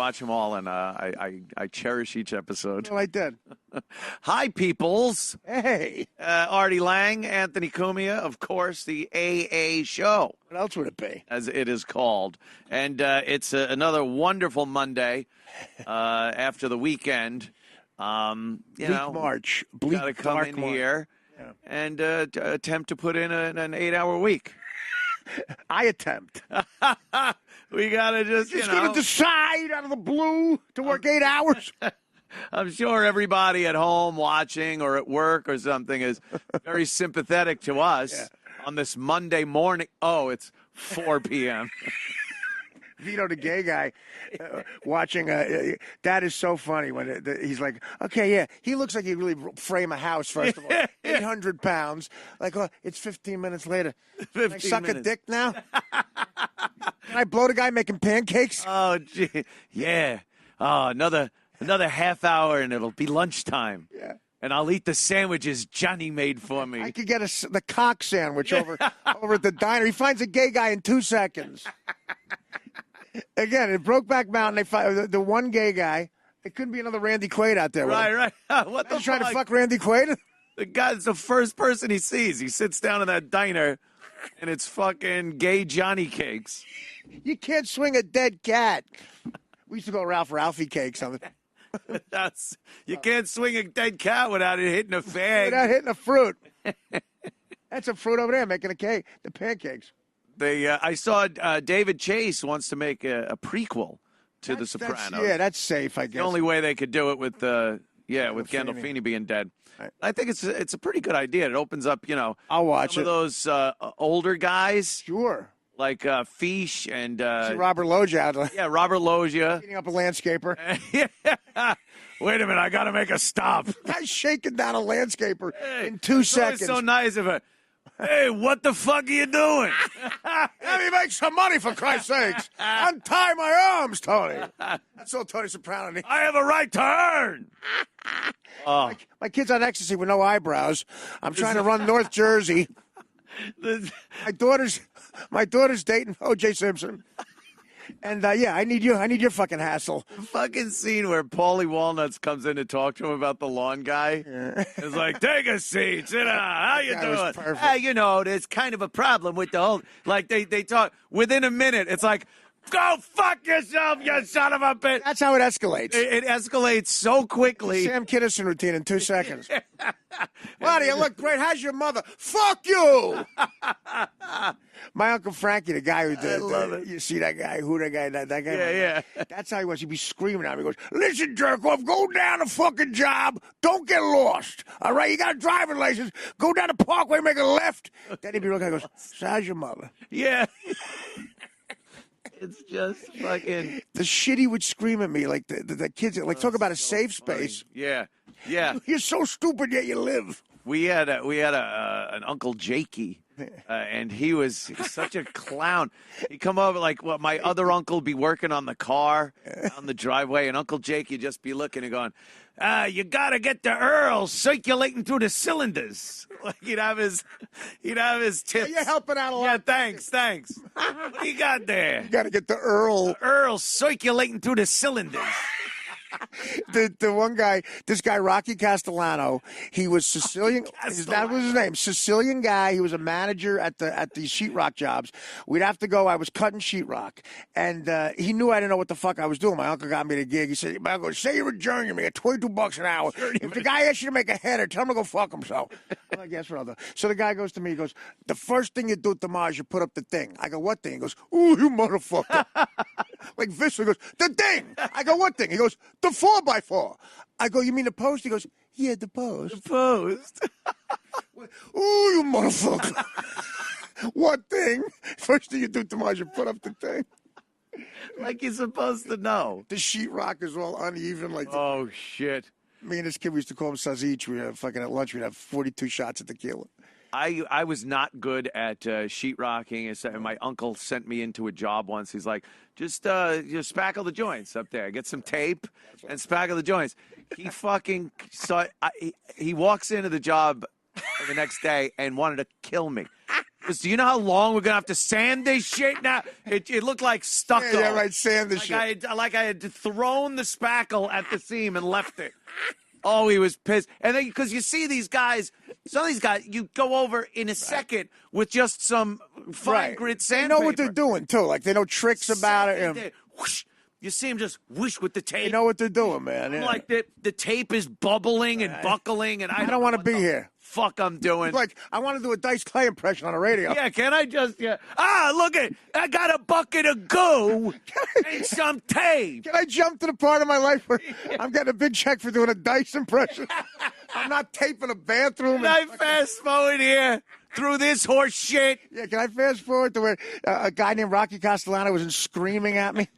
watch them all, and I cherish each episode. Well, I did. Hi, peoples. Hey. Artie Lang, Anthony Cumia, of course, the AA Show. What else would it be? As it is called. And it's another wonderful Monday after the weekend. Bleak March. Bleak, gotta come dark in March. here and attempt to put in an 8-hour week. I attempt. We gotta just going to decide out of the blue to work 8 hours. I'm sure everybody at home watching or at work or something is very sympathetic to us on this Monday morning. Oh, it's 4 p.m. Vito, the gay guy, watching. That is so funny when he's like, okay, yeah, he looks like he'd really frame a house, first of all. 800 pounds. Like, oh, it's 15 minutes later. Can I suck a dick now? Can I blow the guy making pancakes? Oh, gee. Yeah. Oh, another half hour and it'll be lunchtime. Yeah. And I'll eat the sandwiches Johnny made for me. I could get the cock sandwich over at the diner. He finds a gay guy in 2 seconds. Again, in Brokeback Mountain, they find the one gay guy. It couldn't be another Randy Quaid out there. Right. What the fuck? Trying to fuck Randy Quaid? The guy's the first person he sees. He sits down in that diner, and it's fucking gay Johnny cakes. You can't swing a dead cat. We used to go Ralphie cakes on the... You can't swing a dead cat without it hitting a fag. Without hitting a fruit. That's a fruit over there making a cake. The pancakes. I saw David Chase wants to make a prequel to The Sopranos. That's safe, I guess. The only way they could do it with Gandolfini being dead. Right. I think it's a pretty good idea. It opens up, I'll watch some of those older guys. Sure. Like Fish and Robert Loggia out. Yeah, Robert Loggia. Beating up a landscaper. Yeah. Wait a minute, I got to make a stop. Guy's shaking down a landscaper in 2 seconds. It's so nice of it. Hey, what the fuck are you doing? Let me make some money, for Christ's sakes. Untie my arms, Tony. That's all Tony Soprano. I have a right to earn. My kid's on ecstasy with no eyebrows. I'm trying to run North Jersey. My daughter's dating O.J. Simpson. And, I need your fucking hassle. The fucking scene where Paulie Walnuts comes in to talk to him about the lawn guy. Yeah. It's like, take a seat, sit down, how you doing? Hey, there's kind of a problem with the whole, like, they talk, within a minute, it's like, go fuck yourself, you son of a bitch. That's how it escalates. It escalates so quickly. Sam Kinison routine in 2 seconds. Buddy, you look great. How's your mother? Fuck you! My Uncle Frankie, the guy who did, I love it. You see that guy? Who that guy? That guy? Yeah. That's how he was. He'd be screaming at me. He goes, listen, jerk off, go down the fucking job. Don't get lost. All right? You got a driving license. Go down the parkway, make a left. Then he'd be looking at me, goes, so how's your mother? Yeah. It's just fucking... The shit he would scream at me, like the kids, like talk about a safe space. Yeah. You're so stupid, yet you live. We had an Uncle Jakey, and he was such a clown. He'd come over like my other uncle would be working on the car on the driveway, and Uncle Jakey would just be looking and going, you gotta get the Earl circulating through the cylinders. Like he'd have his tips. Yeah, you're helping out a lot. Yeah, thanks. What do you got there? You gotta get the Earl. The Earl circulating through the cylinders. The one guy, this guy, Rocky Castellano, he was Sicilian. That was his name. Sicilian guy. He was a manager at the sheetrock jobs. We'd have to go. I was cutting sheetrock. And he knew I didn't know what the fuck I was doing. My uncle got me the gig. He said, my uncle, say you're a journeyman. You get $22 an hour. If the guy asks you to make a header, tell him to go fuck himself. I'm like, yes, brother. So the guy goes to me, he goes, the first thing you do tomorrow is you put up the thing. I go, what thing? He goes, ooh, you motherfucker. Like Visser goes, the thing. I go, what thing? He goes, the 4x4. I go, you mean the post? He goes, yeah, the post. The post. Ooh, you motherfucker. What thing? First thing you do tomorrow is you put up the thing. Like you're supposed to know. The sheetrock is all uneven. Oh, shit. Me and this kid, we used to call him Sazich. We had fucking at lunch, we'd have 42 shots of tequila. I was not good at sheetrocking, and my uncle sent me into a job once. He's like, just spackle the joints up there. Get some tape and spackle the joints. He fucking saw. He walks into the job the next day and wanted to kill me. Because do you know how long we're going to have to sand this shit now? It looked like stucco. Yeah, right, sand this shit. I had thrown the spackle at the seam and left it. Oh, he was pissed. And then, because you see these guys, some of these guys, you go over in a second with just some fine grit sandpaper. They know what they're doing, too. Like, they know tricks about it. Whoosh, you see them just whoosh with the tape. They know what they're doing, man. Yeah. Like, the tape is bubbling and buckling, and I don't want to be here. Fuck, I'm doing. Like, I want to do a Dice Clay impression on the radio. Yeah, can I just, look at, I got a bucket of goo and some tape. Can I jump to the part of my life where I'm getting a big check for doing a Dice impression? I'm not taping a bathroom. Can I fast forward here through this horse shit? Yeah, can I fast forward to where a guy named Rocky Castellano was screaming at me?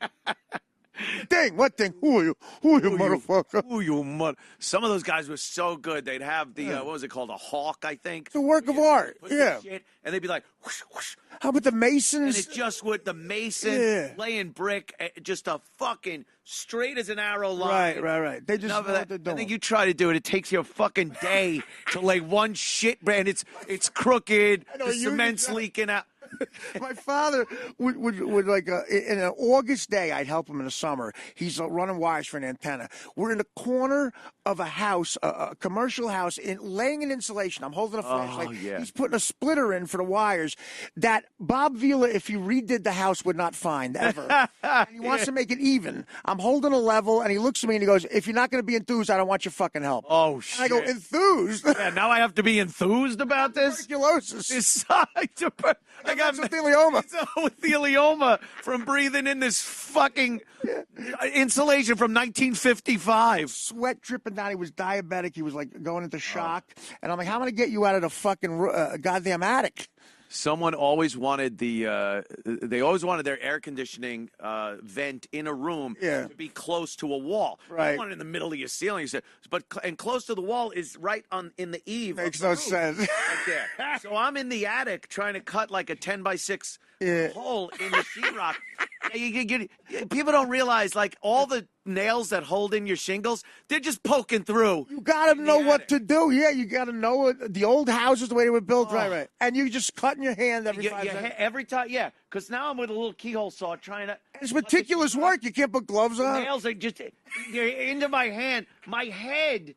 Ding, what thing? Who are you? Who are you, motherfucker? Who you, mother? Some of those guys were so good. They'd have the, what was it called? A hawk, I think. It's a work of art. Yeah. Shit, and they'd be like, whoosh, whoosh. How about the Masons? And it just would, the Mason laying brick, just a fucking straight as an arrow line. Right. They just know what they're doing. I think you try to do it. It takes you a fucking day to lay one shit brand. It's crooked. The cement's leaking out. My father would like in an August day, I'd help him in the summer. He's running wires for an antenna. We're in the corner of a house, a commercial house, laying an insulation. I'm holding a flashlight. He's putting a splitter in for the wires that Bob Vila, if he redid the house, would not find ever. And he wants to make it even. I'm holding a level, and he looks at me and he goes, "If you're not going to be enthused, I don't want your fucking help." Oh shit! And I go, "Enthused?" Yeah, now I have to be enthused about this. Tuberculosis. I got mesothelioma. Mesothelioma from breathing in this fucking insulation from 1955. Sweat dripping down. He was diabetic. He was like going into shock. And I'm like, how am I going to get you out of the fucking goddamn attic? Someone always wanted they always wanted their air conditioning vent in a room to be close to a wall. Right. You want it in the middle of your ceiling, and close to the wall is right in the eave. Makes no sense. Right there. So I'm in the attic trying to cut like a 10x6 hole in the sheetrock. People don't realize, like, all the nails that hold in your shingles, they're just poking through. You got to know what to do. Yeah, you got to know the old houses, the way they were built. Right. And you just cut in your hand every 5 seconds. Every time, because now I'm with a little keyhole saw trying to... It's meticulous work. You can't put gloves on. The nails are just into my hand. My head...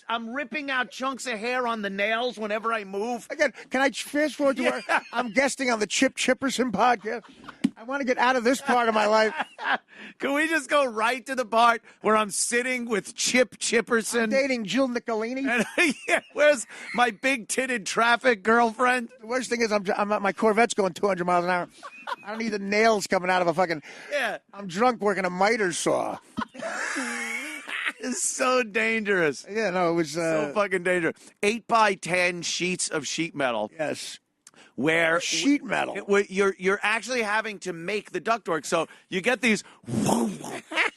I'm ripping out chunks of hair on the nails whenever I move. Again, can I fast forward to where I'm guesting on the Chip Chipperson podcast? I want to get out of this part of my life. Can we just go right to the part where I'm sitting with Chip Chipperson? I'm dating Jill Nicolini. And, where's my big-titted traffic girlfriend? The worst thing is my Corvette's going 200 miles an hour. I don't need the nails coming out of a fucking... Yeah. I'm drunk working a miter saw. It's so dangerous. Yeah, no, it was... so fucking dangerous. 8x10 sheets of sheet metal. Yes. Where sheet metal. You're actually having to make the ductwork. So you get these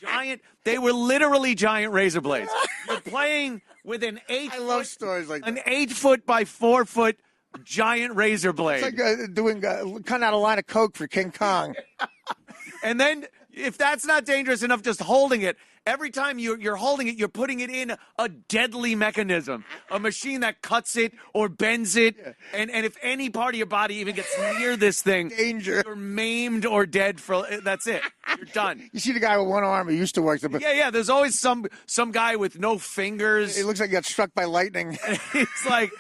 giant... They were literally giant razor blades. You're playing with an 8 I love stories like that. An 8-foot by 4-foot giant razor blade. It's like cutting out a line of coke for King Kong. And then, if that's not dangerous enough, just holding it, every time you're holding it, you're putting it in a deadly mechanism, a machine that cuts it or bends it. Yeah. And if any part of your body even gets near this thing, danger. You're maimed or dead that's it. You're done. You see the guy with one arm who used to work there. Yeah. There's always some guy with no fingers. It looks like he got struck by lightning. It's like,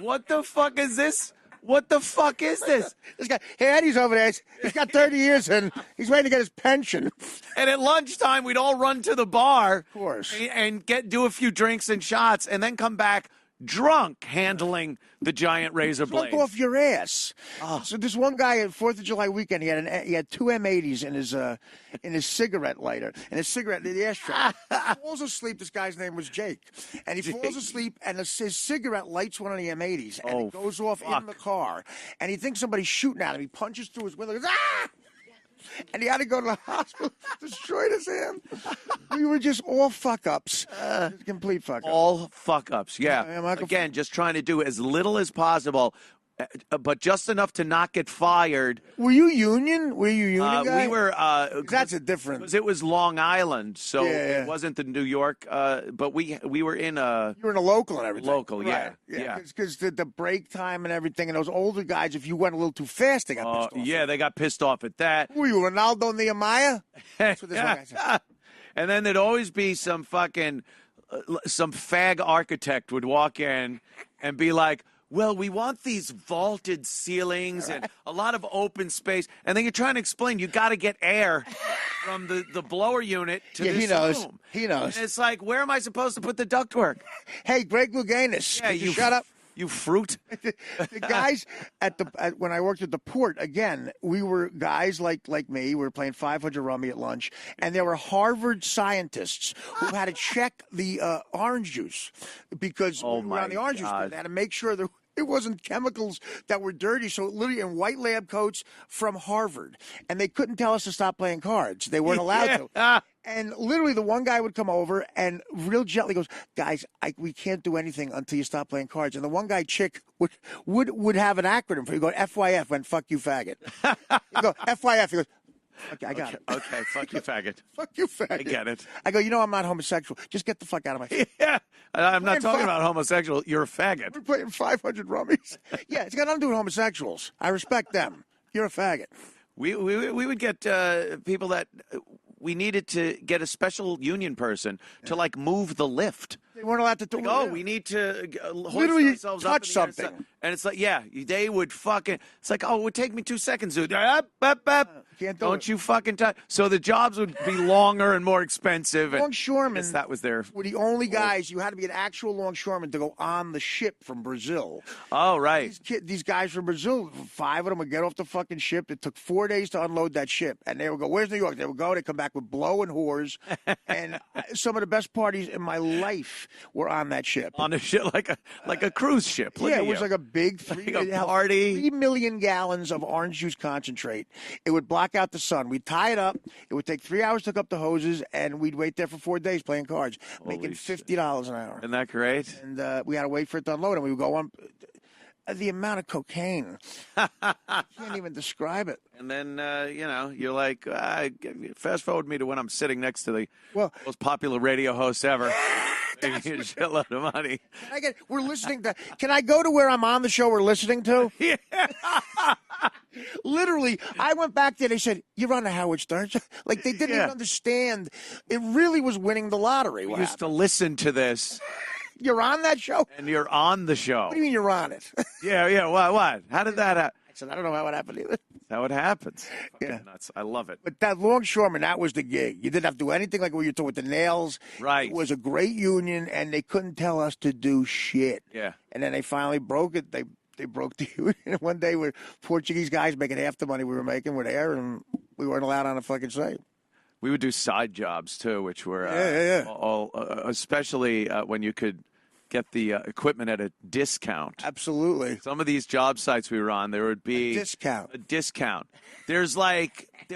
what the fuck is this? What the fuck is this? This guy, hey, Eddie's over there. He's got 30 years and he's waiting to get his pension. And at lunchtime, we'd all run to the bar. Of course. And do a few drinks and shots and then come back drunk handling the giant razor blade. Drunk off your ass. Oh. So this one guy at 4th of July weekend, he had two M80s in his cigarette lighter, in his cigarette in the ashtray. He falls asleep. This guy's name was Jake, and he falls asleep, and his cigarette lights one of the M80s, and it goes off in the car, and he thinks somebody's shooting at him. He punches through his window. He goes, ah! And he had to go to the hospital, destroyed his hand. We were just all fuck-ups. Complete fuck-ups. All fuck-ups, yeah. Again, just trying to do as little as possible but just enough to not get fired. Were you union? Were you union guy? We were. That's a different. Because it was Long Island, so Yeah. it wasn't the New York. But we were in a. You were in a local and everything. Local, right. yeah. Because the break time and everything, and those older guys, if you went a little too fast, they got pissed off. Yeah, they got pissed off at that. Who were you, Ronaldo Nehemiah? That's what this one guy said. And then there'd always be some fucking some fag architect would walk in and be like, well, we want these vaulted ceilings and a lot of open space. And then you're trying to explain you got to get air from the blower unit to this room. He knows. And it's like, where am I supposed to put the ductwork? Hey, Greg Louganis, Yeah, you shut up. You fruit. The guys when I worked at the port, again, we were guys like me. We were playing 500 rummy at lunch, and there were Harvard scientists who had to check the orange juice because we were on the orange juice. They had to make sure that it wasn't chemicals that were dirty. So literally in white lab coats from Harvard, and they couldn't tell us to stop playing cards. They weren't allowed to. And literally, the one guy would come over and real gently goes, "Guys, we can't do anything until you stop playing cards." And the one guy, chick, would have an acronym for you. Go FYF, went fuck you, faggot. You go FYF. He goes, "Okay, I got it." Okay, fuck you, faggot. Fuck you, faggot. I get it. I go, I'm not homosexual. Just get the fuck out of my face. Yeah, I'm not talking about homosexual. You're a faggot. We're playing 500 rummies. Yeah, it's got nothing to do with homosexuals. I respect them. You're a faggot. We would get people that we needed to get a special union person to like move the lift. They weren't allowed to do it. We need to hoist literally ourselves touch up something. And it's like, they would fucking. It's like, it would take me 2 seconds, dude. Can't Don't you fucking touch. So the jobs would be longer and more expensive. Longshoremen. That was their. Were the only guys. You had to be an actual longshoreman to go on the ship from Brazil. Oh, right. These guys from Brazil, 5 of them would get off the fucking ship. It took 4 days to unload that ship, and they would go, "Where's New York?" They would go. They come back with blow and whores, and some of the best parties in my life were on that ship. On a ship like a cruise ship. It was like a big party. 3 million gallons of orange juice concentrate. It would block out the sun. We'd tie it up. It would take 3 hours to hook up the hoses, and we'd wait there for 4 days playing cards, making $50 an hour. Isn't that great? And we had to wait for it to unload, and we would go on. The amount of cocaine, I can't even describe it. And then, you're like, fast forward me to when I'm sitting next to the most popular radio host ever. Making a shitload of money. We're listening to, can I go to where I'm on the show we're listening to? Yeah. Literally, I went back there. They said, "You're on the Howard Stern show." Like, they didn't even understand. It really was winning the lottery. We used to listen to this. You're on that show? And you're on the show. What do you mean you're on it? Yeah. What? How did that happen? I said, I don't know how it happened either. That's how it happens. Fucking nuts. I love it. But that longshoreman, that was the gig. You didn't have to do anything like what you're doing with the nails. Right. It was a great union, and they couldn't tell us to do shit. Yeah. And then they finally broke it. They broke the union. And one day, we're Portuguese guys making half the money we were making. We're there, and we weren't allowed on the fucking site. We would do side jobs, too, which were all especially when you could get the equipment at a discount. Absolutely. Some of these job sites we were on, there would be a discount. There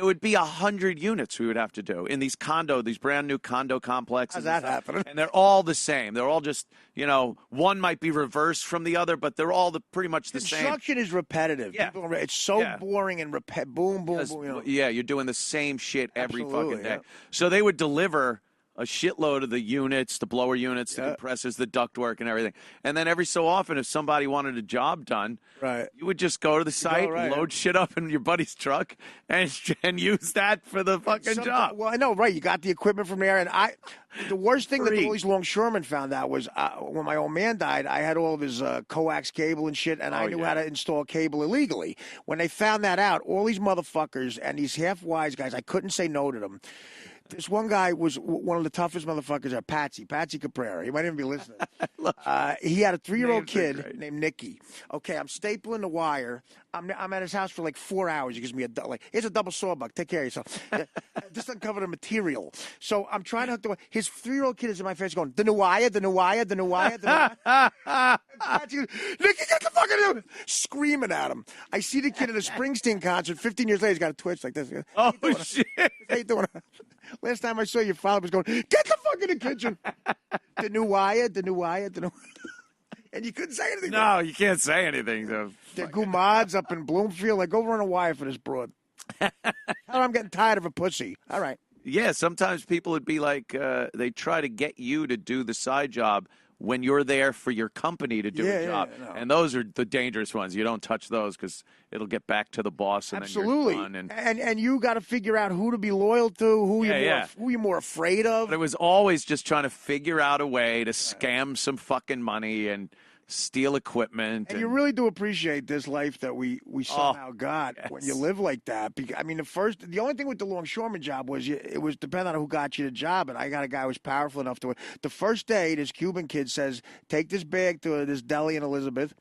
would be 100 units we would have to do in these brand new condo complexes. How's that happening? And they're all the same. They're all just, one might be reversed from the other, but they're all pretty much the same. Construction is repetitive. Yeah. It's so boring and boom, boom, boom. Yeah, you're doing the same shit every fucking day. Yeah. So they would deliver a shitload of the units, the blower units, the compressors, the ductwork, and everything. And then every so often, if somebody wanted a job done, you would just go to the site, load shit up in your buddy's truck, and use that for the fucking job. Well, I know, right? You got the equipment from there, and the worst thing that all these longshoremen found out was when my old man died, I had all of his coax cable and shit, and I knew how to install cable illegally. When they found that out, all these motherfuckers and these half-wise guys, I couldn't say no to them. This one guy was one of the toughest motherfuckers at Patsy Caprera. He might even be listening. He had a 3-year-old kid named Nicky. Okay, I'm stapling the wire. I'm at his house for like 4 hours. He gives me here's a double sawbuck. Take care of yourself. Just uncover the material. So I'm trying to hook the wire. His 3-year-old kid is in my face going, the new wire, the new wire, the new wire, the new wire. Patsy goes, Nicky, get the fucking new, screaming at him. I see the kid at a Springsteen concert. 15 years later, he's got a twitch like this. Oh, shit. How you doing? Last time I saw your father was going, get the fuck in the kitchen. The new wire, the new wire, the new And you couldn't say anything. No, you can't say anything. So. The Gumads up in Bloomfield, like, go run a wire for this broad. I'm getting tired of a pussy. All right. Yeah, sometimes people would be like, they try to get you to do the side job when you're there for your company to do a job. Yeah, no. And those are the dangerous ones. You don't touch those because it'll get back to the boss. And Absolutely. Then you're done. And you got to figure out who to be loyal to, who you're more afraid of. But it was always just trying to figure out a way to scam some fucking money and steal equipment. And you really do appreciate this life that we somehow got when you live like that. I mean, the only thing with the longshoreman job was it was depending on who got you the job. And I got a guy who was powerful enough to. The first day, this Cuban kid says, "Take this bag to this deli in Elizabeth,"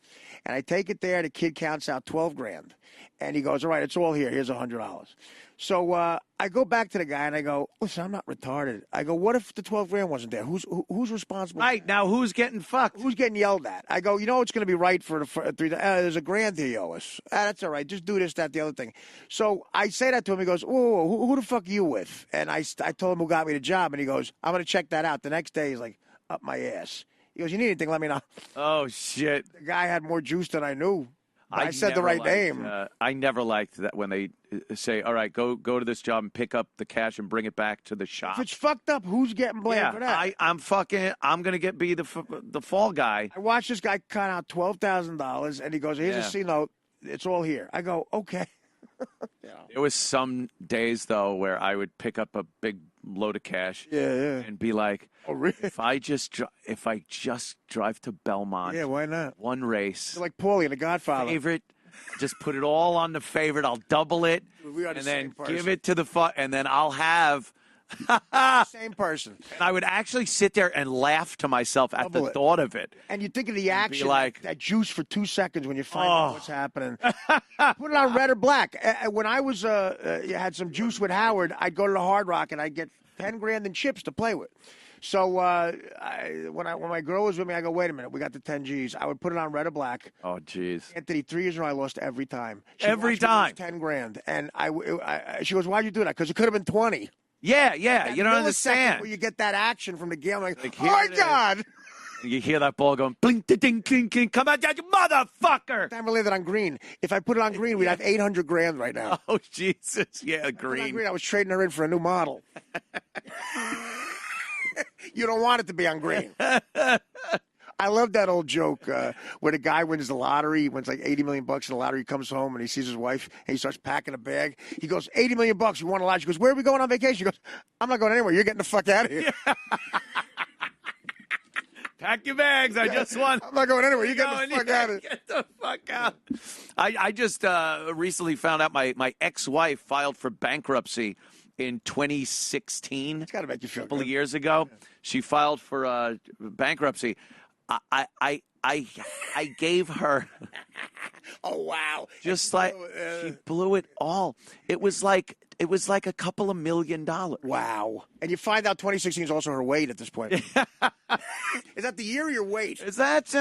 and I take it there. The kid counts out $12,000, and he goes, "All right, it's all here. Here's $100." So I go back to the guy and I go, "Listen, I'm not retarded." I go, "What if the $12,000 wasn't there? Who's responsible?" Right now, who's getting fucked? Who's getting yelled at? I go, "You know what's going to be right for 3 days? There's $1,000 here you owe us. That's all right. Just do this, that, the other thing." So I say that to him. He goes, "Whoa, who the fuck are you with?" And I told him who got me the job, and he goes, "I'm going to check that out." The next day, he's like, "Up my ass." He goes, "You need anything? Let me know." Oh shit! The guy had more juice than I knew. I said the right name. I never liked that when they say, "All right, go to this job and pick up the cash and bring it back to the shop." If it's fucked up, who's getting blamed for that? I'm gonna be the fall guy. I watched this guy cut out $12,000, and he goes, "Here's a C note. It's all here." I go, "Okay." There was some days though where I would pick up a big load of cash, and be like, "Oh, really? If I just drive to Belmont, why not? One race, You're like Paulie in The Godfather. favorite, just put it all on the favorite. I'll double it, We are the and same then person. give it to and then I'll have." Same person. And I would actually sit there and laugh to myself at Double the it. thought of it. And you think of the action, like, that juice for 2 seconds when you find out what's happening. Put it on red or black. When I was had some juice with Howard, I'd go to the Hard Rock and I'd get $10,000 in chips to play with. So when my girl was with me, I go, "Wait a minute, we got the 10 G's." I would put it on red or black. Oh, jeez. Anthony, 3 years ago, I lost every time. Every time. $10,000, and she goes, "Why'd you do that?" Because it could have been 20. Yeah, That you don't millisecond understand. where you get that action from the game, like Like, "Oh my here it is." God!" You hear that ball going, blink, ding, clink, clink, come on, you motherfucker. Time to leave it on green. If I put it on green, we'd have $800,000 right now. Oh, Jesus. Yeah, Put it on green. I was trading her in for a new model. You don't want it to be on green. I love that old joke where the guy wins the lottery. He wins like $80 million in the lottery. He comes home and he sees his wife and he starts packing a bag. He goes, $80 million. You won a lot. She goes, "Where are we going on vacation?" She goes, "I'm not going anywhere. You're getting the fuck out of here." Pack your bags. I just won. "I'm not going anywhere. You're getting the fuck out of here." Get the fuck out. I just recently found out my ex-wife filed for bankruptcy in 2016. It's got to make you feel A couple good. of years ago. She filed for bankruptcy. I gave her Oh, wow. just like she blew it all. It was like a couple of $1 million. Wow. And you find out 2016 is also her weight at this point. Is that the year of your weight? Is that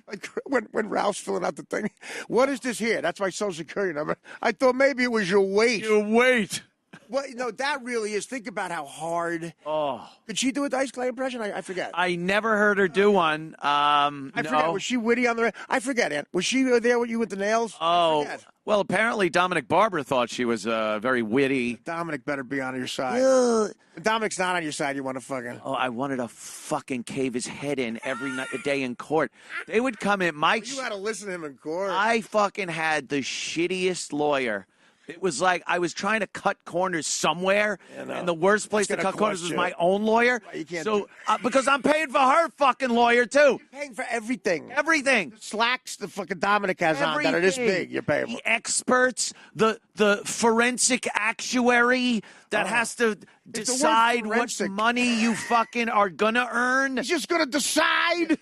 Like when Ralph's filling out the thing, "What is this here?" "That's my social security number." "I thought maybe it was your weight." your weight? Well, no, that really is. Think about how hard. Oh, Could she do a Dice Clay impression? I forget. I never heard her do one. I no. forget. Was she witty on the? I forget, Aunt. Was she there with you with the nails? I Oh, forget. well, apparently Dominic Barber thought she was very witty. Dominic better be on your side. When Dominic's not on your side, you want to fucking. Oh, I wanted to fucking cave his head in every day in court. They would come in. You had to listen to him in court. I fucking had the shittiest lawyer. It was like I was trying to cut corners somewhere, and the worst place to gonna cut corners cost was you. my own lawyer. You can't So, because I'm paying for her fucking lawyer, too. You're paying for everything. Everything. Slacks the fucking Dominic has on that are this big. You're paying for. The experts, the forensic actuary that has to decide what forensic. money you fucking are gonna earn. He's just going to decide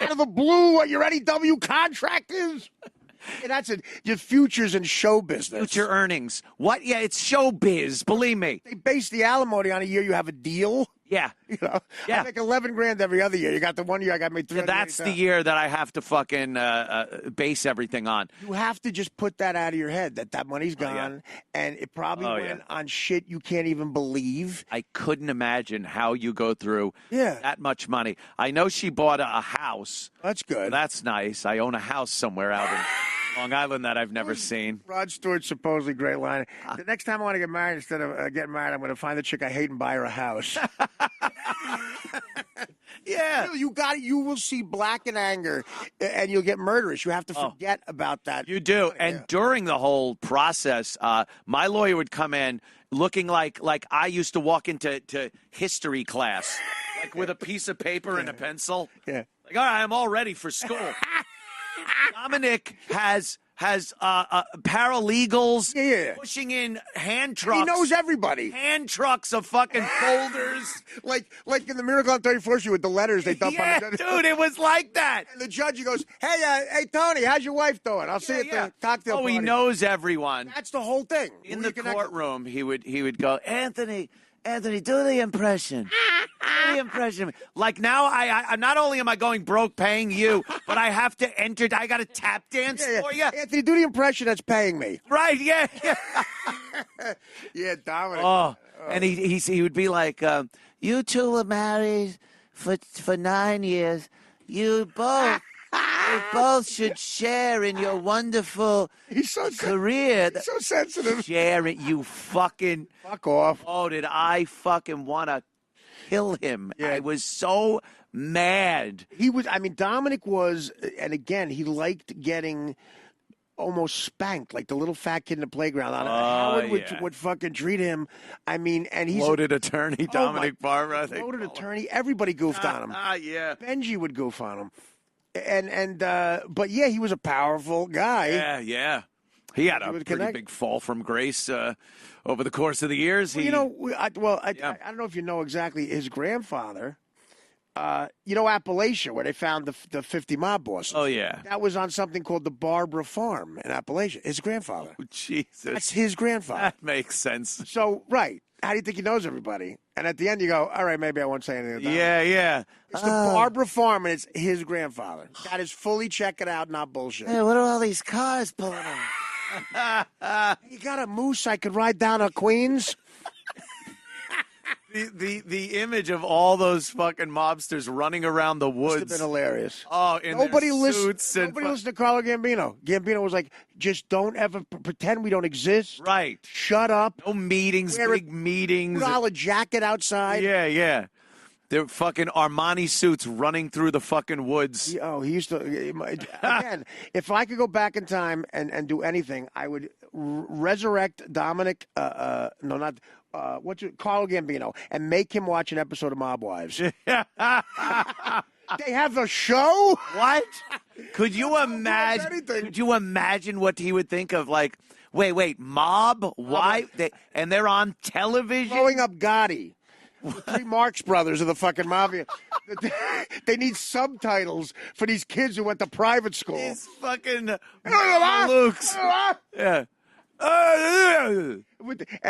out of the blue what your NEW contract is. And that's it. Your futures in show business. Future earnings. What? Yeah, it's showbiz. Believe me. They base the alimony on a year you have a deal. Yeah. You know, Yeah. I make 11 grand every other year. You got the one year I got made 300. That's the year that I have to fucking base everything on. You have to just put that out of your head that money's gone, and it probably went on shit you can't even believe. I couldn't imagine how you go through Yeah. that much money. I know she bought a house. That's good. That's nice. I own a house somewhere out in Long Island that I've never seen. Rod Stewart's supposedly great line. The next time I want to get married, instead of getting married, I'm going to find the chick I hate and buy her a house. Yeah. You will see black and anger, and you'll get murderous. You have to forget about that. You do. And during the whole process, my lawyer would come in looking like I used to walk into history class, like with a piece of paper and a pencil. Yeah. Like, all right, I'm all ready for school. Dominic has paralegals pushing in hand trucks. He knows everybody. Hand trucks of fucking folders. like in the Miracle on 34th Street with the letters they dump on the judge. Dude, it was like that. And the judge, he goes, hey, Tony, how's your wife doing? I'll see you at the cocktail party. He knows everyone. That's the whole thing. In the courtroom, he would go, Anthony, do the impression. Do the impression. Like now, I not only am I going broke paying you, but I have to enter. I got to tap dance for you. Anthony, do the impression that's paying me. Right? Yeah. Yeah, Dominic. Oh, and he would be like, you two were married for 9 years. You both should share in your wonderful career. He's so sensitive. Share it, you fucking. Fuck off. Oh, did I fucking want to kill him? Yeah. I was so mad. Dominic was, and again, he liked getting almost spanked, like the little fat kid in the playground. Howard would fucking treat him. And he's loaded attorney, Dominic Barber, I think. Loaded attorney. Everybody goofed on him. Yeah. Benji would goof on him. But yeah, he was a powerful guy. Yeah. He had a pretty big fall from grace over the course of the years. I don't know if you know exactly his grandfather. Appalachia, where they found the 50 mob bosses. Oh, yeah. That was on something called the Barbara Farm in Appalachia. His grandfather. Oh, Jesus. That's his grandfather. That makes sense. So, right. How do you think he knows everybody? And at the end, you go, all right, maybe I won't say anything about it. Yeah. It's the Barbara Farm, and it's his grandfather. That is fully check it out, not bullshit. Hey, what are all these cars pulling on? You got a moose I could ride down to Queens? The image of all those fucking mobsters running around the woods Must have been hilarious. Oh, in nobody listened. Nobody listened to Carlo Gambino. Gambino was like, just don't ever pretend we don't exist. Right. Shut up. No meetings, big meetings. Put all a jacket outside. Yeah. They're fucking Armani suits running through the fucking woods. He used to. Again, if I could go back in time and do anything, I would resurrect Dominic. Carlo Gambino, and make him watch an episode of Mob Wives. They have a show. What? Could you imagine? Could you imagine what he would think of? Like, wait, Mob? Why? And they're on television. Growing up Gotti. The three Marx brothers of the fucking mafia. They need subtitles for these kids who went to private school. These fucking Lukes. Yeah. And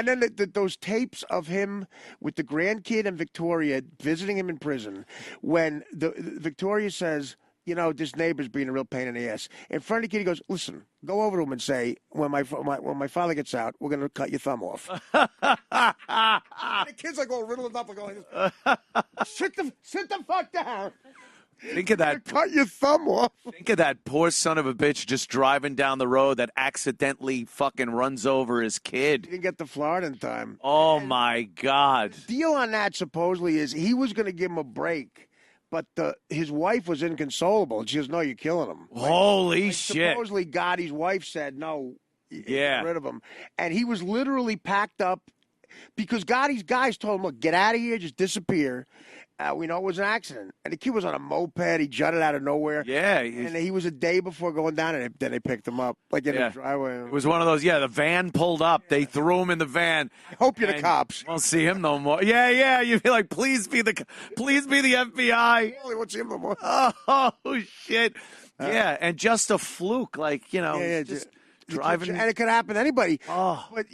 then those tapes of him with the grandkid and Victoria visiting him in prison, when Victoria says, this neighbor's being a real pain in the ass. In front of the kid, he goes, listen, go over to him and say, when my father gets out, we're going to cut your thumb off. And the kid's like all riddled up, going, sit the fuck down. Think of that. Cut your thumb off. Think of that poor son of a bitch just driving down the road that accidentally fucking runs over his kid. He didn't get to Florida in time. Oh, my God. The deal on that supposedly is he was going to give him a break, but his wife was inconsolable. And she goes, no, you're killing him. Holy shit. Supposedly Gotti's wife said, no, get rid of him. And he was literally packed up because Gotti's guys told him, look, get out of here, just disappear. We know it was an accident. And the kid was on a moped. He jutted out of nowhere. Yeah. And he was a day before going down, and then they picked him up, like in the driveway. It was one of those, the van pulled up. They threw him in the van. I hope you're the cops. Won't see him no more. Yeah. You'd be like, please be the FBI. Only won't see him no more. Oh, shit. Yeah, and just a fluke, just driving. And it could happen to anybody. Oh. But,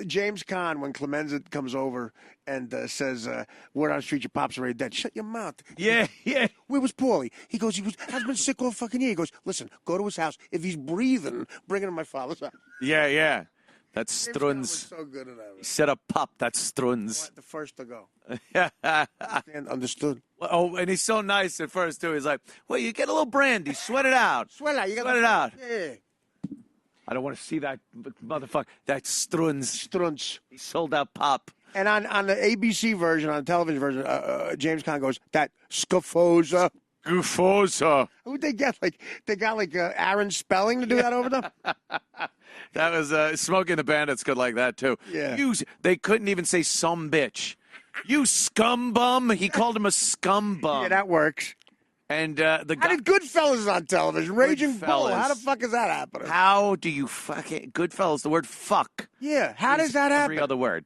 James Caan, when Clemenza comes over and says, word on the street, your pop's already dead. Shut your mouth. Yeah. Where was Paulie? He goes, has been sick all fucking year. He goes, listen, go to his house. If he's breathing, bring him to my father's house. Yeah. That's James Caan was Struns. so good at that. He set up pup. That's Struns. The first to go. Yeah. Understood. Oh, and he's so nice at first, too. He's like, well, you get a little brandy. Sweat it out. Sweat it out. You Sweat it out. Yeah. I don't want to see that motherfucker. That's Struns. Strunz. He sold out pop. And on the ABC version, on the television version, James Caan goes, that scafosa. Goofosa. Who'd they get? They got Aaron Spelling to do that over them? That was Smoking the Bandits good like that, too. Yeah. They couldn't even say some bitch. You scum bum. He called him a scum bum. Yeah, that works. And the guy. How did Goodfellas on television? Raging Bull. Goodfellas. How the fuck is that happening? How do you fucking Goodfellas? The word fuck. Yeah, how does that happen? Every other word.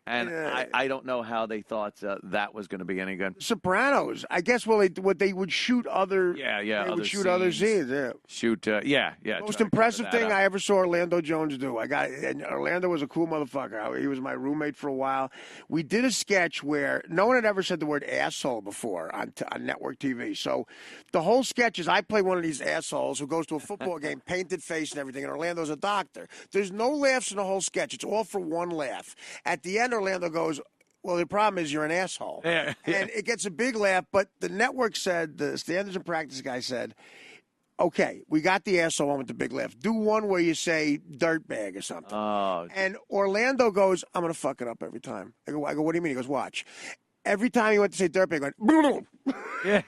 And Yeah. I don't know how they thought that was going to be any good. Sopranos. I guess they would shoot other. Yeah. They other would shoot other scenes. scenes. Yeah. Shoot. Yeah. Most try to impressive cover that thing up. I ever saw Orlando Jones do. And Orlando was a cool motherfucker. He was my roommate for a while. We did a sketch where no one had ever said the word asshole before on network TV. So the whole sketch is I play one of these assholes who goes to a football game, painted face and everything, and Orlando's a doctor. There's no laughs in the whole sketch. It's all for one laugh. At the end, Orlando goes, well, the problem is you're an asshole. Yeah. And it gets a big laugh, but the network said, the standards and practice guy said, okay, we got the asshole one with the big laugh. Do one where you say dirtbag or something. Oh. And Orlando goes, I'm going to fuck it up every time. I go, what do you mean? He goes, watch. Every time he went to say dirtbag, he went, Yeah.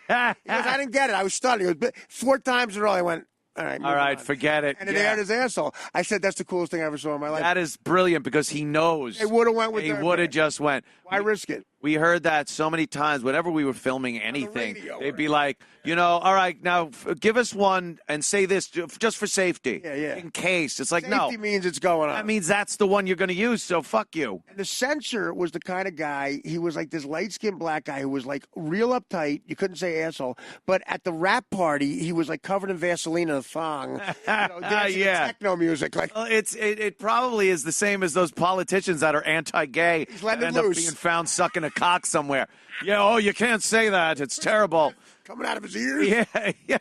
he goes, I didn't get it. I was stunned. He goes, 4 times in a row. I went, all right. All right, on. forget it. And then they had his asshole. I said, that's the coolest thing I ever saw in my life. That is brilliant because he knows. They would have went with He dirtbag. would have just went. Why risk it? We heard that so many times. Whenever we were filming anything, radio, they'd be like, all right, now give us one and say this just for safety. Yeah. In case. It's like, Safety no. means it's going on. That means that's the one you're going to use, so fuck you. And the censor was the kind of guy, he was like this light-skinned black guy who was like real uptight. You couldn't say asshole. But at the rap party, he was like covered in Vaseline and a thong. Dancing to techno music. Like, Well, it probably is the same as those politicians that are anti-gay He's letting that it end up loose. being found sucking a cock somewhere. Yeah, you can't say that. It's terrible. coming out of his ears. Yeah.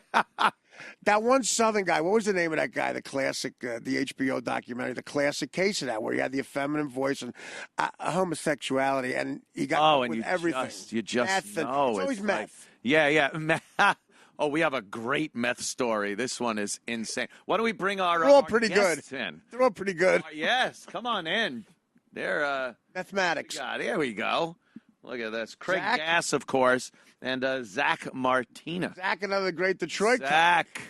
That one Southern guy, what was the name of that guy? The classic, the HBO documentary, the classic case of that, where he had the effeminate voice and homosexuality, and he got with everything. You just meth know. it's always meth. Yeah. Oh, we have a great meth story. This one is insane. Why don't we bring our They're all pretty good. guests in? They're all pretty good. Yes, come on in. They're Mathematics. God, here we go. Look at this. Craig Zach. Gass, of course, and Zach Martina. Zach, another great Detroit. Zach.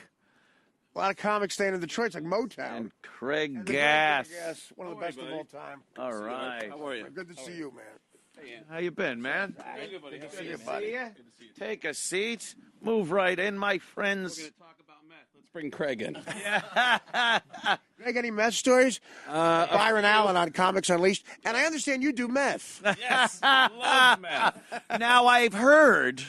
A lot of comics staying in Detroit. It's like Motown. And Craig And the Gass. great Craig Gass, one of the best of all time. All right. How are you? Good to see you, man. How you been, man? Good, buddy. Good to see you, buddy. Take a seat. Move right in, my friends. We're going to talk about meth. Let's bring Craig in. Greg, any meth stories? Byron Allen on Comics Unleashed. And I understand you do meth. Yes, love meth. Now I've heard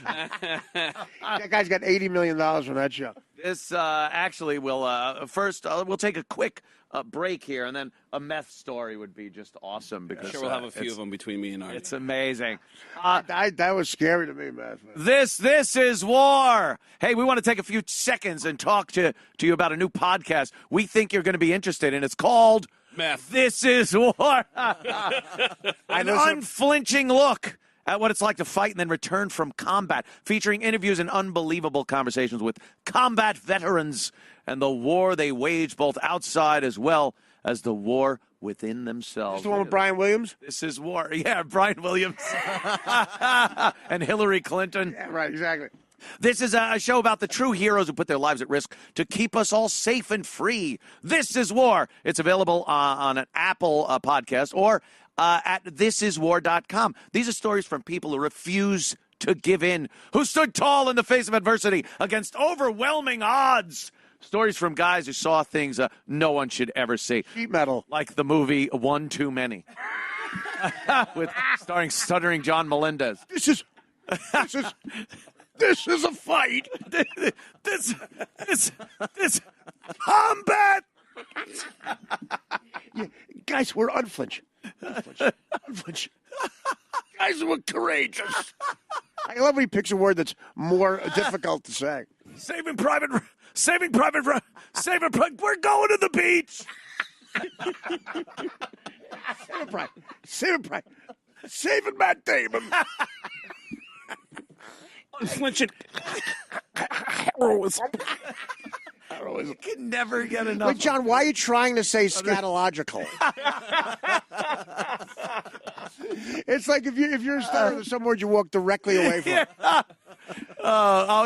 That guy's got $80 million from that show. this actually will first we'll take a quick break here, and then a meth story would be just awesome because Sure, we'll have a few of them between me and Artie. It's amazing. That was scary to me, man. This is war. Hey, we want to take a few seconds and talk to you about a new podcast we think you're going to be interested in. It's called Meth. This is War. An unflinching look at what it's like to fight and then return from combat, featuring interviews and unbelievable conversations with combat veterans and the war they wage both outside as well as the war within themselves. Is the one with Brian Williams? This is war. Yeah, Brian Williams and Hillary Clinton. Yeah, right, exactly. This is a show about the true heroes who put their lives at risk to keep us all safe and free. This is War. It's available on an Apple podcast or at thisiswar.com. These are stories from people who refuse to give in, who stood tall in the face of adversity against overwhelming odds. Stories from guys who saw things no one should ever see. Sheet metal. Like the movie One Too Many. With starring stuttering John Melendez. This is a fight. This combat Yeah, guys, we're unflinch. Unflinch. Guys, we're courageous. I love when he picks a word that's more difficult to say. Saving Private. We're going to the beach. Saving Matt Damon. Unflinching Heroism. You can never get enough. Wait, John, why are you trying to say scatological? It's like if you're stuttering with some word, you walk directly away from it.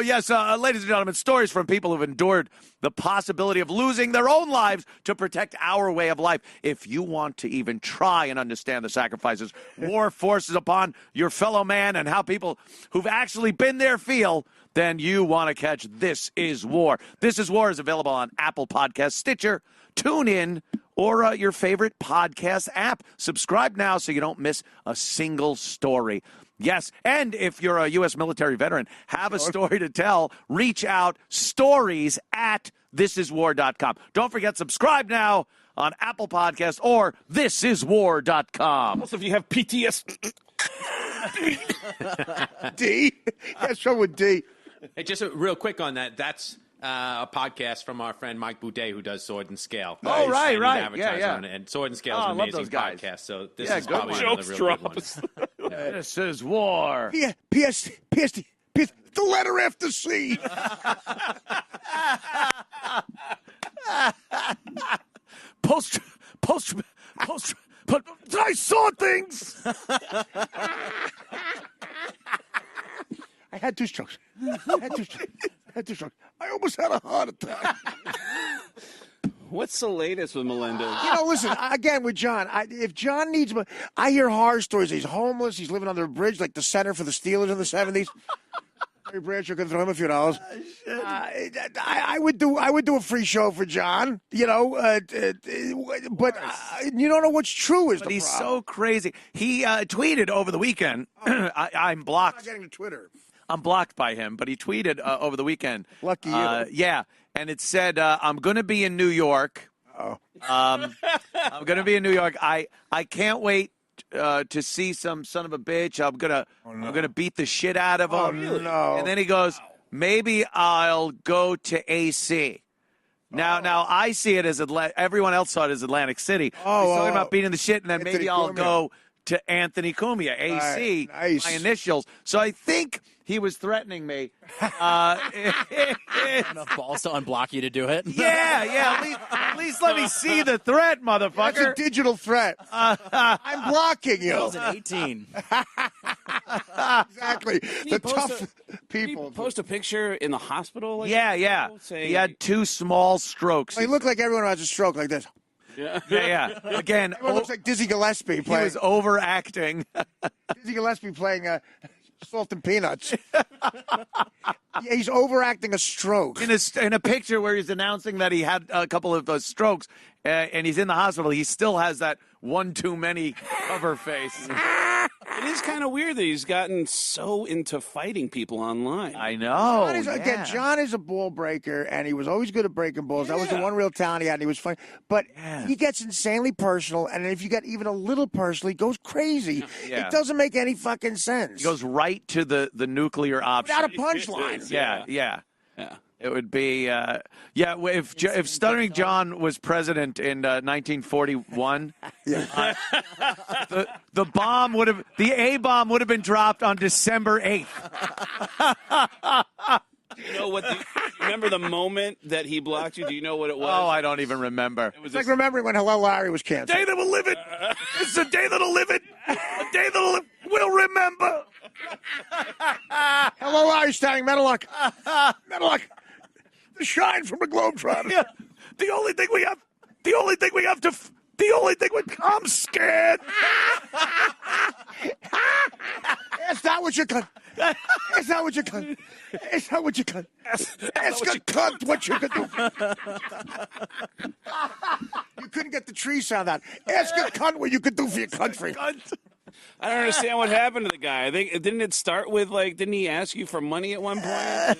Yes, ladies and gentlemen, stories from people who've endured the possibility of losing their own lives to protect our way of life. If you want to even try and understand the sacrifices war forces upon your fellow man and how people who've actually been there feel, then you want to catch This Is War. This Is War is available on Apple Podcasts, Stitcher, TuneIn, or your favorite podcast app. Subscribe now so you don't miss a single story. Yes, and if you're a U.S. military veteran, have a story to tell, reach out, stories@thisiswar.com. Don't forget, subscribe now on Apple Podcasts or thisiswar.com. Also, if you have PTSD. D? What's wrong with D? Hey, just real quick on that. That's a podcast from our friend Mike Boudet, who does Sword and Scale. Oh, right. Yeah. On it. And Sword and Scale is an amazing podcast. So this is probably another real good one. This is war. P.S. The letter after C. Post. But I saw things. I had two strokes. I almost had a heart attack. What's the latest with Melendez? Listen, again, with John, if John needs money, I hear horror stories. He's homeless. He's living under a bridge like the center for the Steelers in the 70s. Harry Bradshaw could throw him a few dollars. I would do a free show for John, but you don't know what's true is but the he's problem. so crazy. He tweeted over the weekend. I'm blocked. I'm not getting to Twitter. I'm blocked by him, but he tweeted over the weekend. Lucky you. Yeah, and it said, I'm going to be in New York. I'm going to be in New York. I can't wait to see some son of a bitch. I'm gonna beat the shit out of him. Oh, no. And then he goes, maybe I'll go to AC. Now I see it as everyone else saw it as Atlantic City. He's talking about beating the shit, and then Anthony maybe I'll Cumia. go to Anthony Cumia, AC, Right, nice. my initials. So I think he was threatening me. Enough balls to unblock you to do it. Yeah. At least let me see the threat, motherfucker. That's a digital threat. I'm blocking you. 2018. Exactly. The tough Did people. he post a picture in the hospital? Yeah. Saying, He had 2 small strokes. They look like everyone who has a stroke like this. Yeah. Again, Everyone looks like Dizzy Gillespie he playing. was overacting. Dizzy Gillespie playing Salt and Peanuts. Yeah, he's overacting a stroke. In a picture where he's announcing that he had a couple of those strokes and he's in the hospital, he still has that one too many cover face. It is kind of weird that he's gotten so into fighting people online. I know. Again, John is a ball breaker, and he was always good at breaking balls. That was the one real talent he had, and he was funny. But he gets insanely personal, and if you get even a little personal, he goes crazy. Yeah. It doesn't make any fucking sense. He goes right to the nuclear option. Without a punchline. Yeah. It would be, if Stuttering John was president in 1941, the bomb would have, the A-bomb would have been dropped on December 8th. You know what? Remember the moment that he blocked you? Do you know what it was? Oh, I don't even remember. It's like remembering when Hello Larry was canceled. Day that will live it. It's a day that'll live it. A day that'll will remember. Hello Larry starring Metallock. Metallock. The shine from a Globetrotter. Yeah. The only thing we have I'm scared. It's not what you cut. It's not what you cut. It's not what you cut. It's good cut what you could do. You couldn't get the tree sound out. Ask a cunt what you could do for your country. I don't understand what happened to the guy. I think didn't it start with didn't he ask you for money at one point?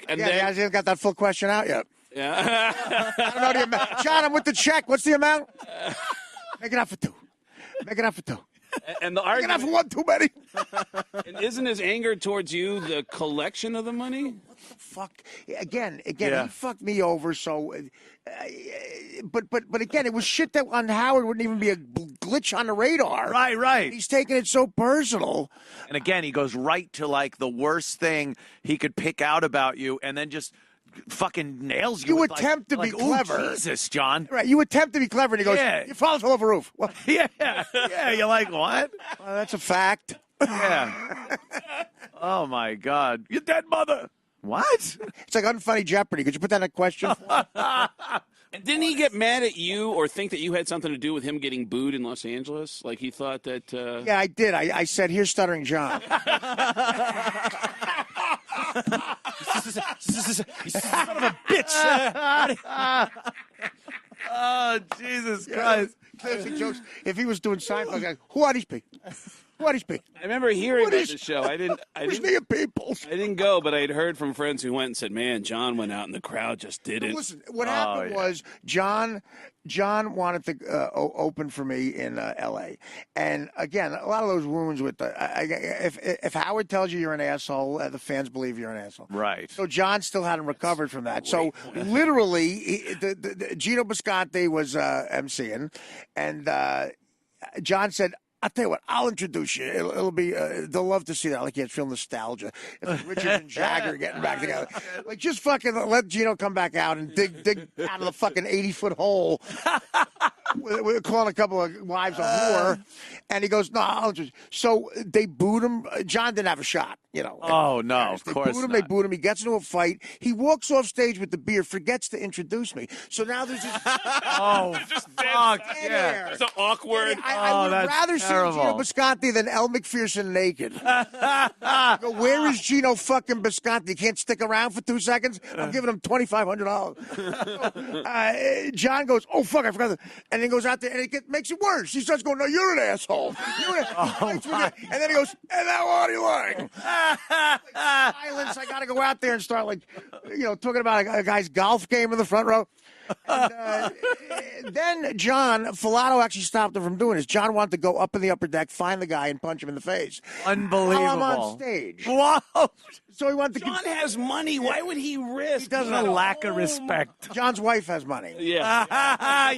And He hasn't got that full question out yet. Yeah. I don't know the amount. John, I'm with the check. What's the amount? Make it out for two. Make it out for two. And the Make it out argument, for one too many. and isn't his anger towards you the collection of the money? Fuck again. Yeah. He fucked me over. So, but again, it was shit that on Howard wouldn't even be a glitch on the radar. Right. He's taking it so personal. And again, he goes right to like the worst thing he could pick out about you, and then just fucking nails you. You with, attempt to be "Ooh, clever." Jesus, John. Right, you attempt to be clever, and he goes, Yeah. "Your father fell off a roof." Well, Yeah. You're like, what? that's a fact. Yeah. Oh my God, your dead mother. What? It's like unfunny Jeopardy. Could you put that in a question? And didn't he get mad at you or think that you had something to do with him getting booed in Los Angeles? Like he thought that. Yeah, I did. I said, "Here's Stuttering John." You son of a bitch. Oh, Jesus Christ. Classic jokes. If he was doing Seinfeld, I'd go, "Who are these people? Who are these people? I remember hearing What about is- the show. I Who's the people?" I didn't go, but I'd heard from friends who went and said, "Man, John went out and the crowd just didn't." Listen, what happened was John wanted to open for me in L.A. And again, a lot of those wounds with if Howard tells you you're an asshole, the fans believe you're an asshole. Right. So John still hadn't recovered from that. So literally, the Gino Bisconti was emceeing, and John said, "I'll tell you what, I'll introduce you. It'll be, they'll love to see that. Like, you feel nostalgia. It's like Richard and Jagger getting back together. Like, just fucking let Gino come back out and dig out of the fucking 80-foot hole. We're calling a couple of wives a whore." And he goes, "No, I'll introduce you." So they booed him. John didn't have a shot, you know. Oh, no, of They course booed him, not. They booed him. He gets into a fight. He walks off stage with the beer, forgets to introduce me. So now there's just Oh, fuck. dead Yeah. air. It's so awkward. I would that's rather see terrible. Gino Bisconti than Elle McPherson naked. Go, where is Gino fucking Bisconti? He can't stick around for 2 seconds? I'm giving him $2,500. John goes, "Oh, fuck, I forgot that." And then goes out there, and it makes it worse. He starts going, "No, you're an asshole. You're an and then he goes, "And now what are you lying?" Silence. I got to go out there and start, like, talking about a guy's golf game in the front row. And then John Filato actually stopped him from doing this. John wanted to go up in the upper deck, find the guy, and punch him in the face. Unbelievable. While I'm on stage. Whoa. So he wanted to. John has money. Why would he risk? He doesn't A have lack of respect. John's wife has money. Yeah.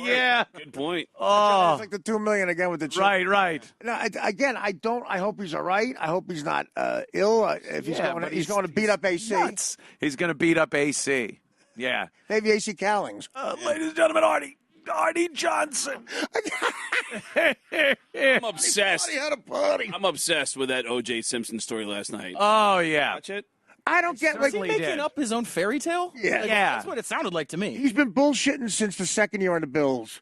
Yeah. Good point. It's Oh, like the $2 million again with the chick. right. No, again, I don't. I hope he's all right. I hope he's not ill. If he's Yeah, going, but he's going to beat up AC. Nuts. He's going to beat up AC. Yeah. Maybe AC Cowlings. Ladies and gentlemen, Artie Johnson. I'm obsessed. He had a party. I'm obsessed with that O.J. Simpson story last night. Oh, yeah. Watch it. I don't get Is he like. making up his own fairy tale? Yeah. Like, Yeah. That's what it sounded like to me. He's been bullshitting since the second year on the Bills.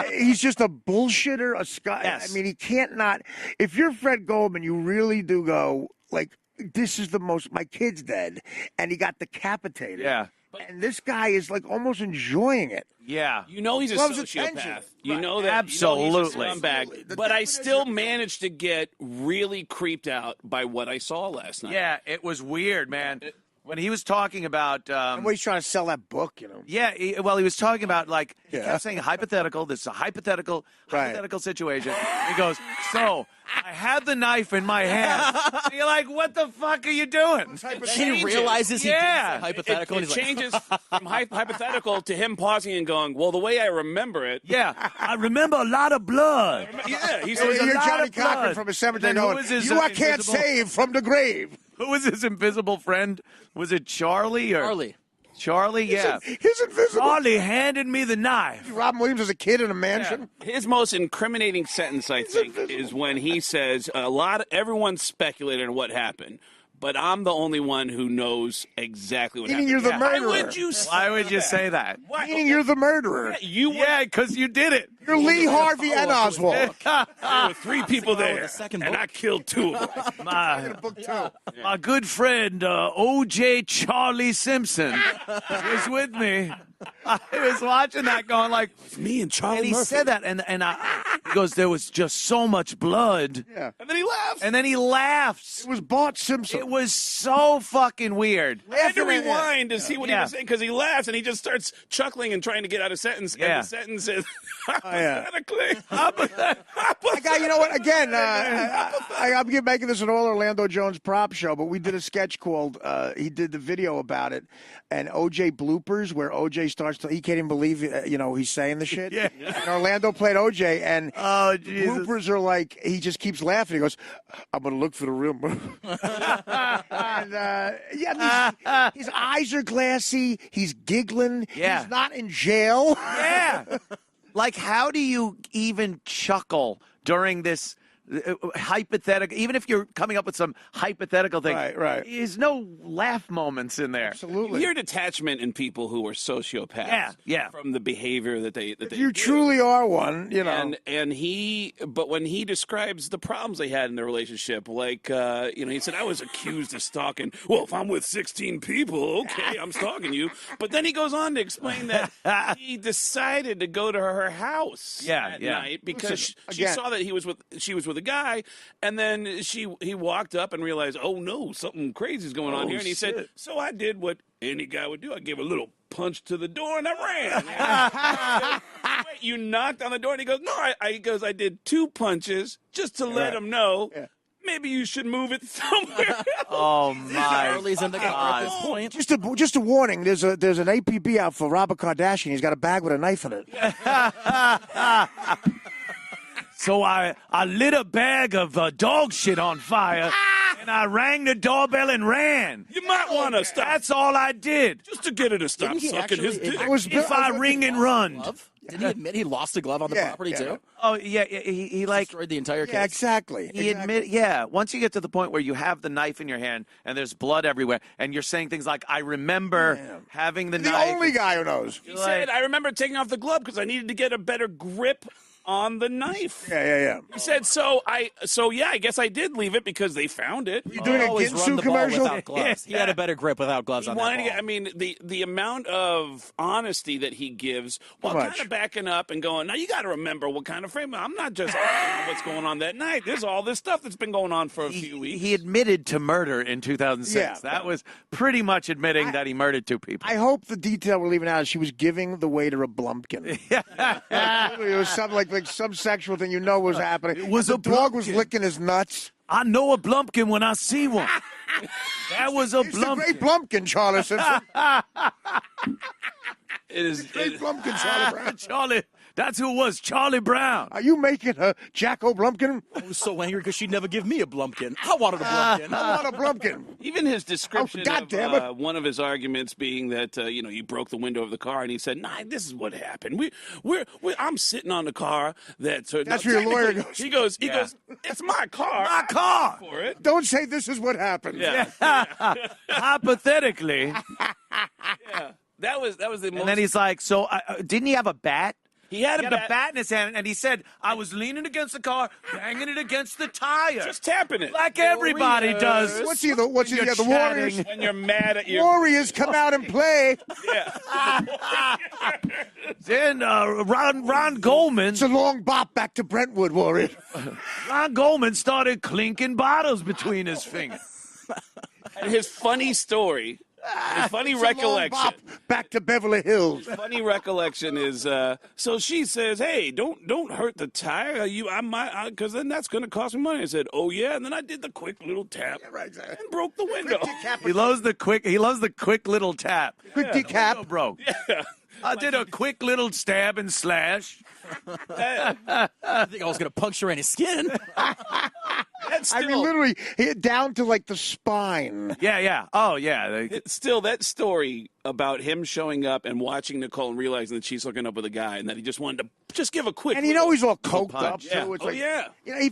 He's just a bullshitter, a sky. Yes. I mean, he can't not. If you're Fred Goldman, you really do go like, "This is the most. My kid's dead," and he got decapitated. Yeah. And this guy is like almost enjoying it. Yeah. You know he's a Loves sociopath. attention. You Right. know that. Absolutely. You know he's a scumbag. The But I definition still of- managed to get really creeped out by what I saw last night. Yeah, it was weird, man. When he was talking about, And he's trying to sell that book, you know. yeah, he was talking about, like, he Yeah. kept saying hypothetical. This is a hypothetical Right. situation. He goes, "So I had the knife in my hand." And you're like, "What the fuck are you doing?" He realizes he Yeah. did say hypothetical. It and he's like, changes from hypothetical to him pausing and going, "Well, the way I remember it." Yeah, I remember a lot of blood. Yeah, he So says, you're lot Johnny of Cochran blood. from a cemetery Then who going, is his, "You I can't invisible- save from the grave." Who was his invisible friend? Was it Charlie or Charlie. Charlie? Yeah. He's invisible. Charlie handed me the knife. Robin Williams was a kid in a mansion. his most incriminating sentence, I think, is when he says, everyone speculated on what happened, but I'm the only one who knows exactly what Meaning happened. you're the Why murderer. would you say Why would you say that? Meaning you're the murderer. You were Yeah, because you did it. You're Lee Harvey and Oswald. there were three people with there, the second and book. I killed two of them. My good friend, O.J. Charlie Simpson, was with me. I was watching that going like, Me and Charlie and he Murphy. said that, and he goes, there was just so much blood. Yeah. And then he laughs. And then he laughs. It was Bart Simpson. It was so fucking weird. I had to laughing at- rewind to see what he Yeah. was saying because he laughs and he just starts chuckling and trying to get out a sentence. Yeah. And the sentence is yeah. hypothetically. I got, you know what? Again, I'm making this an all Orlando Jones prop show, but we did a sketch called. He did the video about it, and OJ bloopers where OJ starts to. He can't even believe he's saying the shit. Yeah. And Orlando played OJ, and Oh, the Jesus. bloopers are like he just keeps laughing. He goes, "I'm gonna look for the real." And his eyes are glassy. He's giggling. Yeah. He's not in jail. Yeah. Like, how do you even chuckle during this hypothetical, even if you're coming up with some hypothetical thing? Right. There's no laugh moments in there. You Absolutely. hear detachment in people who are sociopaths. Yeah. From the behavior that they If you do. truly are one, But when he describes the problems they had in their relationship, like he said, I was accused of stalking. Well, if I'm with 16 people, okay, I'm stalking you. But then he goes on to explain that he decided to go to her house at night because she again- saw that she was with a guy, and then he walked up and realized, oh no, something crazy is going on here, and he said, so I did what any guy would do. I gave a little punch to the door and I ran. Wait, you knocked on the door? And he goes, no, I did 2 punches just to let him know. Yeah. Maybe you should move it somewhere. Oh, my Charlie's in the car at this point. Just a warning. There's an APB out for Robert Kardashian. He's got a bag with a knife in it. So I lit a bag of dog shit on fire, and I rang the doorbell and ran. You might want to stop. That's all I did. Just to get her to stop Didn't he sucking his actually- dick. If I ring and run. Glove? Didn't he admit he lost a glove on the property too? Oh, yeah, he like... Destroyed the entire case. Yeah, exactly. He admit, yeah. Once you get to the point where you have the knife in your hand and there's blood everywhere, and you're saying things like, "I remember having the The knife." only guy who knows. He said, I remember taking off the glove because I needed to get a better grip on the knife. Yeah. He said, I guess I did leave it because they found it. You doing a Always run Ginsu the ball commercial? without gloves. He had a better grip without gloves He on wanted that to ball. get, I mean, the amount of honesty that he gives while much? kind of backing up and going, now you got to remember what kind of frame. I'm not just asking what's going on that night. There's all this stuff that's been going on for a few weeks. He admitted to murder in 2006. Yeah. That was pretty much admitting that he murdered 2 people. I hope the detail we're leaving out is she was giving the waiter a blumpkin. It was something like some sexual thing was happening. It was the a dog was blumpkin. licking his nuts. I know a blumpkin when I see one. That was a It's a great blumpkin. blumpkin, Charlie Simpson. It is. Great blumpkin, Charlie Brown. Charlie, that's who it was, Charlie Brown. Are you making a Jacko Blumpkin? I was so angry because she'd never give me a blumpkin. I wanted a blumpkin. I want a Blumpkin. Even his description God of damn it. one of his arguments being that you broke the window of the car, and he said, "Nah, this is what happened. I'm sitting on the car that." That's where your lawyer goes. He goes, "It's my car. My car. For it." Don't say this is what happened. Yeah. Hypothetically. That was the most. And then he's like, so didn't he have a bat? he had He had a bat in his hand, and he said, I was leaning against the car, banging it against the tire. just tapping it. Like everybody does. What's the Warriors? When you're mad at your Warriors come out and play. Then Ron Goldman, It's a long bop back to Brentwood, Warriors. Ron Goldman started clinking bottles between his fingers. and his funny story. His funny It's a long recollection. bop back to Beverly Hills. Funny recollection is so she says, "Hey, don't hurt the tire. Because then that's going to cost me money." I said, "Oh yeah," and then I did the quick little tap and broke the window. He loves the quick little tap. Quick decap. Window broke. I did a quick little stab and slash. I think I was going to puncture any skin. That's I still, mean, literally, down to like the spine. Yeah. Oh, yeah. still that story about him showing up and watching Nicole and realizing that she's hooking up with a guy and that he just wanted to just give a quick. And he's all coked up, punch. too. Yeah. It's Oh,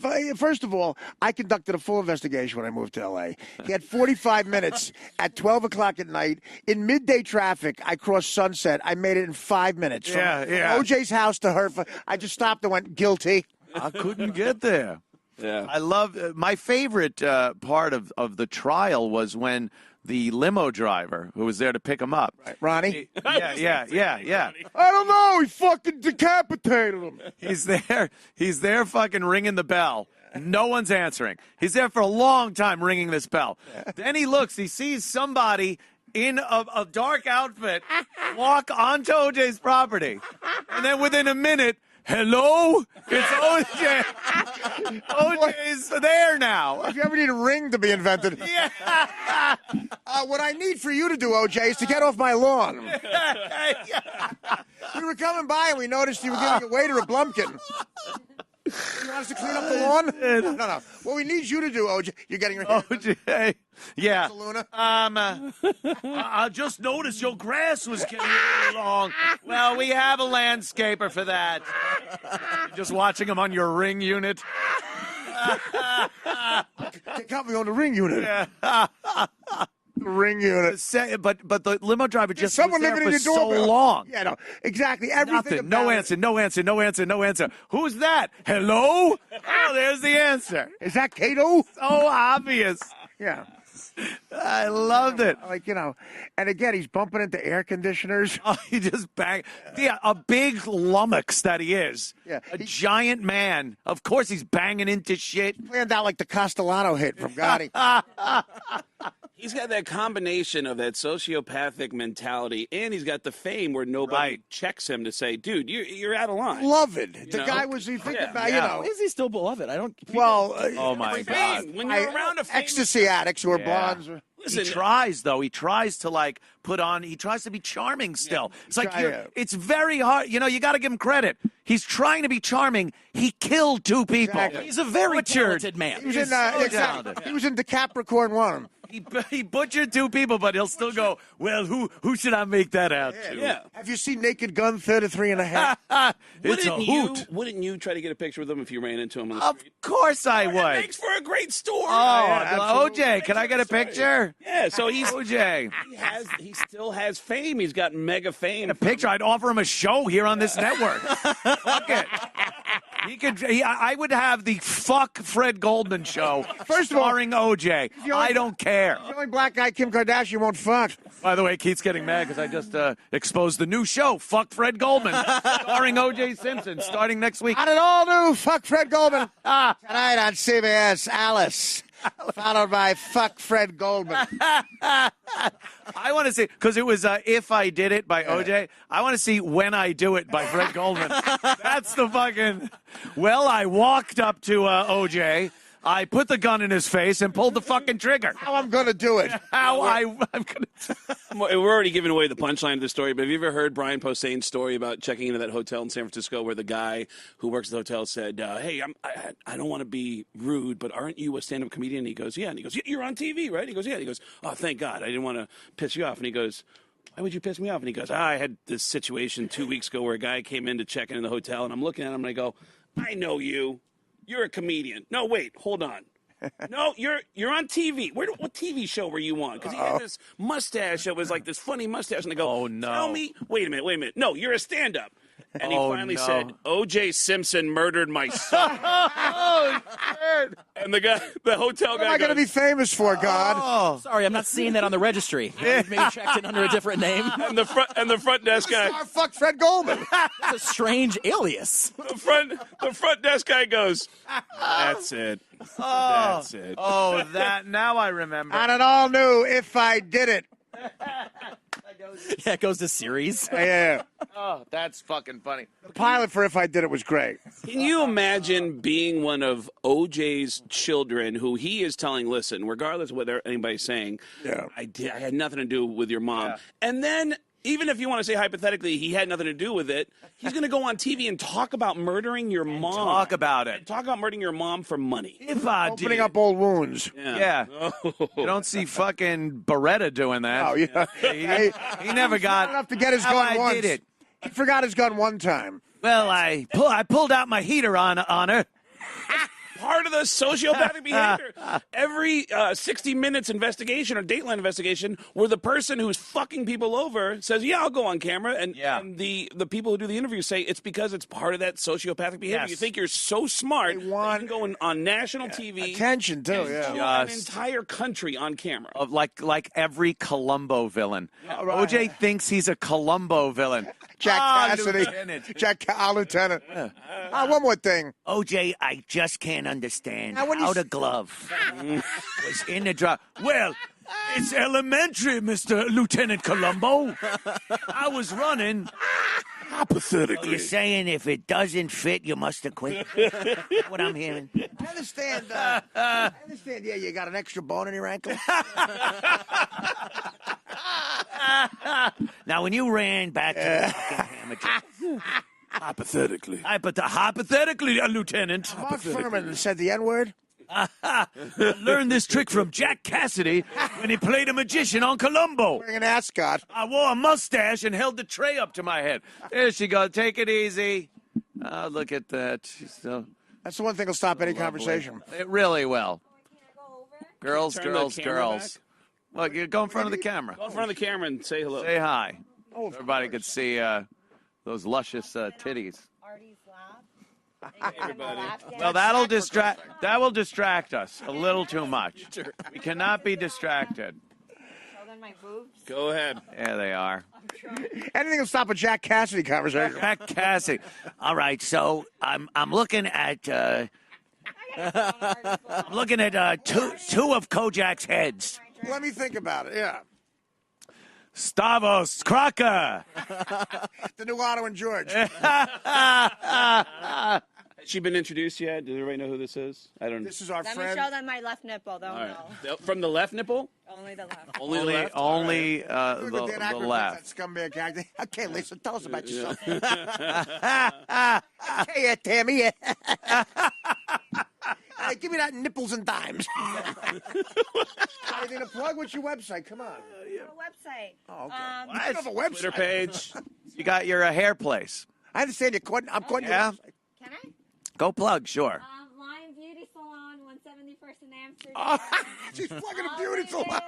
like, yeah. First of all, I conducted a full investigation when I moved to L.A. He had 45 minutes at 12 o'clock at night. In midday traffic, I crossed Sunset. I made it in 5 minutes. Yeah. From OJ's house to her. I just stopped and went, guilty. I couldn't get there. Yeah. I love my favorite part of the trial was when the limo driver who was there to pick him up. Right. Ronnie? Yeah. I don't know. He fucking decapitated him. He's there fucking ringing the bell. No one's answering. He's there for a long time ringing this bell. Then he looks, he sees somebody in a dark outfit walk onto OJ's property. And then within a minute, hello? It's OJ. OJ's there now. If you ever need a ring to be invented. Yeah. What I need for you to do, OJ, is to get off my lawn. We were coming by and we noticed you were giving a waiter a Blumpkin. You want us to clean up the lawn? No. What we need you to do, OJ, you're getting your hair. OJ. Yeah. Luna? I just noticed your grass was getting really long. Well, we have a landscaper for that. Just watching him on your ring unit. They got me on the ring unit. The ring unit. But the limo driver just someone was there living in for your so doorbell. long. Yeah, no, exactly. Everything. Nothing. No answer. Who's that? Hello? Oh, there's the answer. Is that Kato? So obvious. Yeah. I loved it. Like, and again, he's bumping into air conditioners. Oh, he just banged. Yeah, a big lummox that he is. Yeah. A giant man. Of course he's banging into shit. Planned out like the Castellano hit from Gotti. He's got that combination of that sociopathic mentality, and he's got the fame where nobody checks him to say, dude, you're out of line. Beloved. The know? guy was, about, Why is he still beloved? I don't. Well, Oh, my God. When you're around a famous ecstasy addicts who are blondes. Listen, He tries, though. He tries to, he tries to be charming still. It's like, it's very hard. You got to give him credit. He's trying to be charming. He killed 2 people. Exactly. He's a very talented man. He was in, talented. he was in the Capricorn 1. He butchered 2 people, but he'll still go, well, who should I make that out to? Yeah. Have you seen Naked Gun 33 and a half? It's a hoot. Wouldn't you try to get a picture with him if you ran into him on the Of street? course I It would. makes for a great story. OJ, can I get a picture? Yeah, so OJ. he still has fame. He's got mega fame. A picture. I'd offer him a show here on this network. Fuck it. I would have the Fuck Fred Goldman show. First of all, starring OJ. I don't care. The only black guy Kim Kardashian won't fuck. By the way, Keith's getting mad because I just exposed the new show, Fuck Fred Goldman, starring O.J. Simpson, starting next week. How did all new Fuck Fred Goldman? Tonight on CBS, Alice. Followed by Fuck Fred Goldman. I want to see, because it was If I Did It by OJ. I want to see When I Do It by Fred Goldman. That's the fucking. Well, I walked up to OJ. I put the gun in his face and pulled the fucking trigger. How I'm going to do it. I'm going to. We're already giving away the punchline of the story, but have you ever heard Brian Posehn's story about checking into that hotel in San Francisco where the guy who works at the hotel said, hey, I don't want to be rude, but aren't you a stand-up comedian? And he goes, yeah. And he goes, you're on TV, right? He goes, yeah. And he goes, oh, thank God. I didn't want to piss you off. And he goes, why would you piss me off? And he goes, I had this situation 2 weeks ago where a guy came in to check in the hotel, and I'm looking at him, and I go, I know you. You're a comedian. No, wait, hold on. No, you're on TV. What TV show were you on? Because he had this mustache that was like this funny mustache. And I go, oh, no. Tell me, wait a minute. No, you're a stand-up. And he finally no. said, O.J. Simpson murdered my son. Oh, shit. And the hotel guy What am I going to be famous for, God? Oh. Sorry, I'm not seeing that on the registry. Maybe checked in under a different name. and the front desk guy. Fuck Fred Goldman. That's a strange alias. The front desk guy goes, that's it. That's it. Oh, now I remember. On an all new If I Did It. Yeah, it goes to series. Yeah. Oh, that's fucking funny. The pilot for If I Did It was great. Can you imagine being one of OJ's children who he is telling, listen, regardless of what anybody's saying, I had nothing to do with your mom. Yeah. And then, even if you want to say hypothetically he had nothing to do with it, he's going to go on TV and talk about murdering your mom. Talk about it. Talk about murdering your mom for money. If I did. Opening up old wounds. Yeah. Oh. You don't see fucking Beretta doing that. Oh, yeah. He never got enough to get his gun I once. did it. He forgot his gun one time. Well, I pulled out my heater on her. part of the sociopathic behavior. Every 60 Minutes investigation or Dateline investigation where the person who's fucking people over says, yeah, I'll go on camera. And the people who do the interview say it's because it's part of that sociopathic behavior. Yes. You think you're so smart that you can go on national TV. Attention, too, An entire country on camera. Of like every Columbo villain. OJ thinks he's a Columbo villain. Jack Cassidy. Lieutenant. Lieutenant. One more thing. OJ, I just can't understand Now, when how you the glove was in the drop. Well, it's elementary, Mr. Lieutenant Columbo. I was running. Hypothetically. You're saying if it doesn't fit, you must have quit? What I'm hearing. I understand. Yeah, you got an extra bone in your ankle. Now, when you ran back to the fucking amateur. Hypothetically. Hypothetically, Lieutenant. Mark Furman said the N-word. Learned this trick from Jack Cassidy when he played a magician on Columbo. Wearing an ascot. I wore a mustache and held the tray up to my head. There she goes. Take it easy. Oh, look at that. She's so That's the one thing that'll stop any conversation. It really will. Girls, Turn the girls, camera girls. Well, you go in front of the camera. Go in front of the camera and say hello. Say hi. So everybody could see those luscious titties. Artie's laugh. Everybody. Well, that will distract us a little too much. We cannot be distracted. Show them my boobs. Go ahead. There they are. Anything will stop a Jack Cassidy conversation. Jack Cassidy. All right, so I'm looking at two of Kojak's heads. Let me think about it. Yeah. Stavros Kraka. The new Otto and George. Has she been introduced yet? Does everybody know who this is? I don't know. This is our Let friend. me show them my left nipple. They'll All know. right. From the left nipple? Only the left. Only the left? Only Look at Dan the Aykroyd, left. that scumbag acting. Okay, Lisa, tell us about yourself. Hey, Tammy. Hey, give me that nipples and dimes. Anything to plug? What's your website? Come on. A website. Oh, okay. Um, You have a website. Twitter page. You got your hair place. I understand you're quitting. I'm quitting. Yeah. Can I? Go plug, sure. Lion Beauty Salon, 171st in Amsterdam. Oh, she's plugging a beauty salon. There,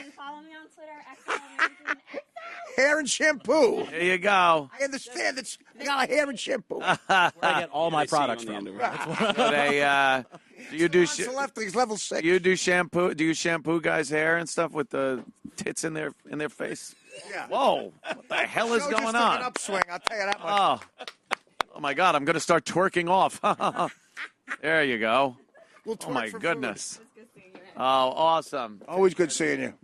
and follow me on Twitter, XL19XL. Hair and shampoo. There you go. I understand that I got a hair and shampoo. Where I get all my products from. Do you do Celebrities level 6. you do shampoo? Do you shampoo guys' hair and stuff with the tits in their face? Yeah. Whoa! What the hell is Joe going just took on? an upswing. I'll tell you that much. Oh my God! I'm going to start twerking off. There you go. We'll Oh twerk my for food. goodness! Oh, awesome! Always good seeing you.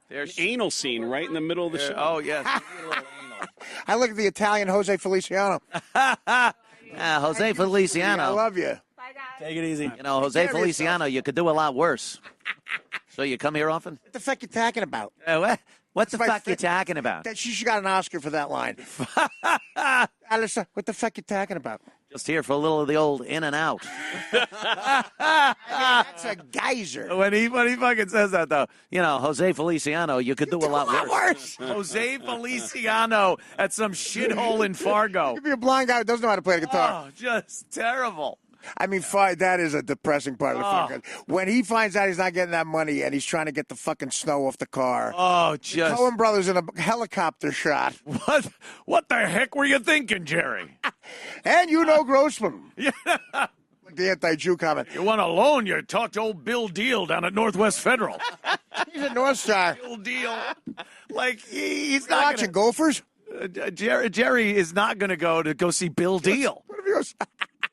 There's Anal scene right in the middle of the show. Oh yes. I look at the Italian Jose Feliciano. Jose Feliciano. I love you. Bye, guys. Take it easy. You know, Jose Feliciano, you could do a lot worse. So you come here often? What the fuck you talking about? What's the my fuck you thing. talking about? That she got an Oscar for that line. Alice, what the fuck you talking about? Just here for a little of the old in and out. That's a geyser. When he fucking says that, though, you know, Jose Feliciano, you could do a lot worse. Jose Feliciano at some shithole in Fargo. Could be a blind guy who doesn't know how to play the guitar. Oh, just terrible. I mean, that is a depressing part of the fucking. When he finds out he's not getting that money and he's trying to get the fucking snow off the car. Oh, just Coen brothers in a helicopter shot. what the heck were you thinking, Jerry? And Grossman. Yeah. Like the anti-Jew comment. You want a loan? You talk to old Bill Deal down at Northwest Federal. He's a North Star. Bill Deal, like he's You're not watching Gophers? Jerry is not going to go see Bill Deal. What if he goes?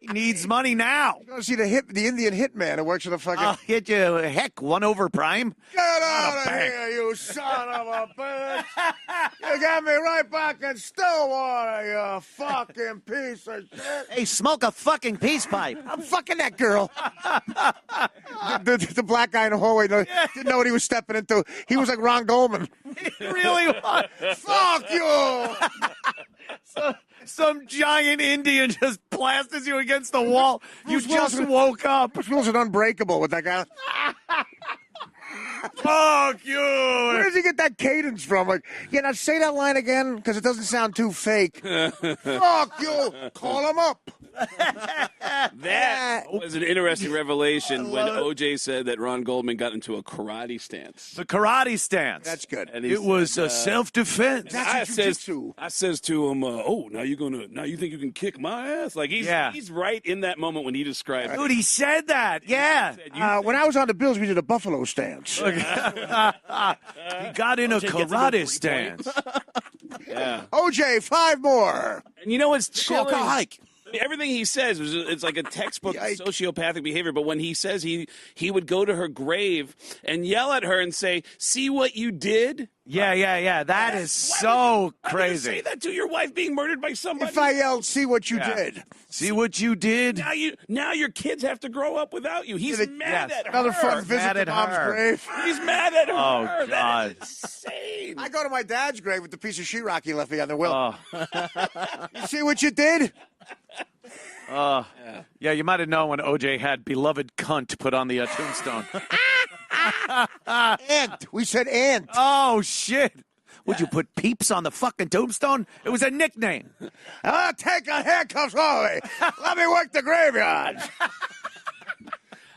He needs money now. Go see the Indian hitman who works for the fucking. I'll hit you. Heck, 1 over prime. Get out of here, you son of a bitch! You got me right back in Stillwater, you fucking piece of shit! Hey, smoke a fucking peace pipe. I'm fucking that girl. the black guy in the hallway didn't know what he was stepping into. He was like Ron Goldman. He really was. Fuck you! Some giant Indian just blasted you against the wall. You Bruce just Wilson. woke up. Bruce Wilson Unbreakable with that guy. Fuck you. Where does he get that cadence from? Like, now say that line again because it doesn't sound too fake. Fuck you. Call him up. That was an interesting revelation when O.J. said that Ron Goldman got into a karate stance. The karate stance. That's good. And he It was said, self-defense. I says jujitsu. to him, now you think you can kick my ass? Like he's right in that moment when he described Dude, he said that. Yeah. When I was on the Bills, we did a buffalo stance. He got in a karate stance. Yeah. OJ, 5 more. And you know what's chilling? Go hike. Everything he says it's like a textbook sociopathic behavior. But when he says he would go to her grave and yell at her and say, "See what you did." Yeah. That is so Why would you crazy. say that to your wife being murdered by somebody? If I yelled, see what you did. See what you did? Now your kids have to grow up without you. He's mad at her. Another fun visit Mad to at mom's her. grave. He's mad at her. Oh, God. That's insane. I go to my dad's grave with the piece of sheetrock he left me on the will. Oh. You see what you did? Yeah, you might have known when OJ had beloved cunt put on the tombstone. Ant. We said ant. Oh, shit. Would you put peeps on the fucking tombstone? It was a nickname. Take the handcuffs off me. Let me work the graveyards.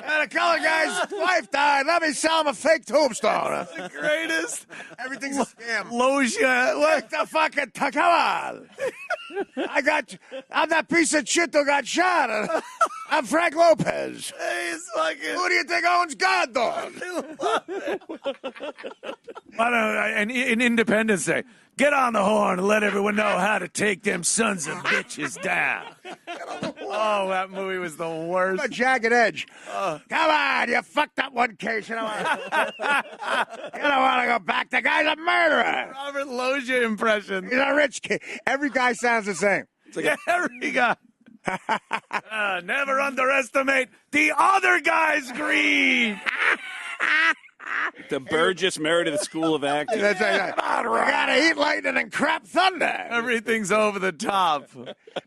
And the color guy's wife died. Let me sell him a fake tombstone. The greatest. Everything's a scam. Loja. What the fucking... Come on. I'm that piece of shit who got shot. I'm Frank Lopez. He's fucking... Who do you think owns God Dog? And in Independence Day, get on the horn and let everyone know how to take them sons of bitches down. Oh, that movie was the worst. A jagged edge. Come on, you fucked up one case. You don't want to go back. The guy's a murderer. Robert Loggia impression. He's a rich kid. Every guy sounds the same. Every guy. Never underestimate the other guy's greed. The Burgess Meredith School of Acting. That's right. We gotta eat lightning and crap thunder. Everything's over the top.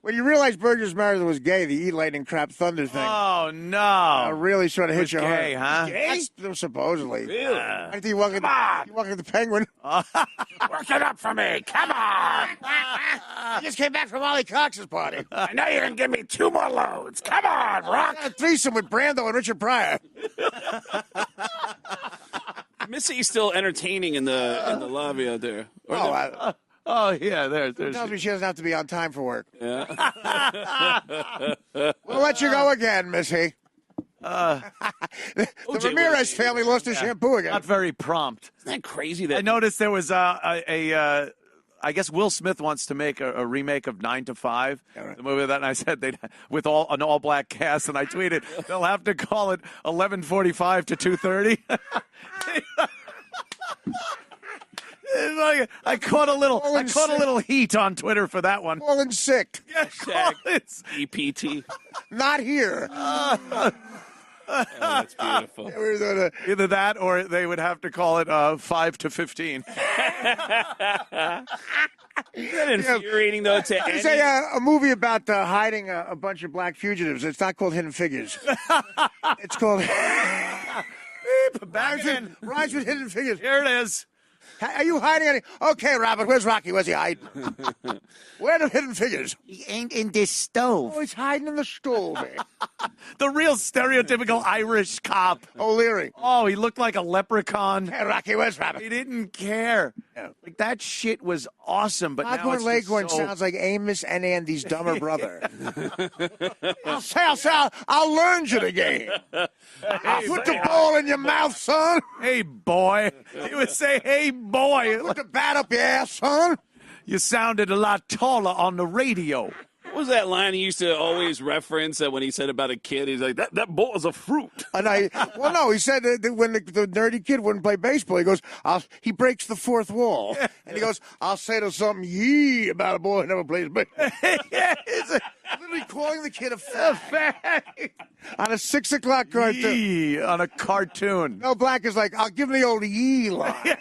When you realize Burgess Meredith was gay, the eat lightning crap thunder thing Oh, no. really sort of hit you Gay, hard. huh? That's supposedly. Really? I think you walk in the Penguin. Work it up for me. Come on. I just came back from Ollie Cox's party. I know you're going to give me 2 more loads. Come on, Rock. A threesome with Brando and Richard Pryor. Missy's still entertaining in the lobby out there. Oh, yeah, there's. Tells me she doesn't have to be on time for work. Yeah. We'll let you go again, Missy. The Ramirez family lost their shampoo again. Not very prompt. Isn't that crazy? That I noticed there was I guess Will Smith wants to make a remake of 9 to 5, the movie that, and I said they'd with an all black cast, and I tweeted they'll have to call it 11:45 to 2:30. I caught a little heat on Twitter for that one. Fallen sick. It's EPT. Not here. Oh, that's beautiful. either that or they would have to call it 5 to 15. Isn't that infuriating, though, to There's any... a movie about hiding a bunch of black fugitives. It's not called Hidden Figures. It's called... Rhymes with Hidden Figures. Here it is. Are you hiding any? Okay, Robert, where's Rocky? Where's he hiding? Where are the Hidden Figures? He ain't in this stove. Oh, he's hiding in the stove. The real stereotypical Irish cop. O'Leary. Oh, he looked like a leprechaun. Hey, Rocky, where's Robert? He didn't care. Yeah. Like, that shit was awesome, but now Foghorn it's just Leghorn so... sounds like Amos and Andy's dumber brother. I'll learn you the game. I'll put the ball in your mouth, son. Hey, boy. He would say, hey, boy. Put the bat up your ass, son. You sounded a lot taller on the radio. What was that line he used to always reference when he said about a kid? He's like, that ball is a fruit. And he said that when the nerdy kid wouldn't play baseball, he goes, he breaks the fourth wall. And he goes, I'll say to something yee about a boy who never plays baseball. Literally calling the kid a fag. On a 6 o'clock cartoon. Yee, on a cartoon. Mel Black is like, I'll give him the old yee line.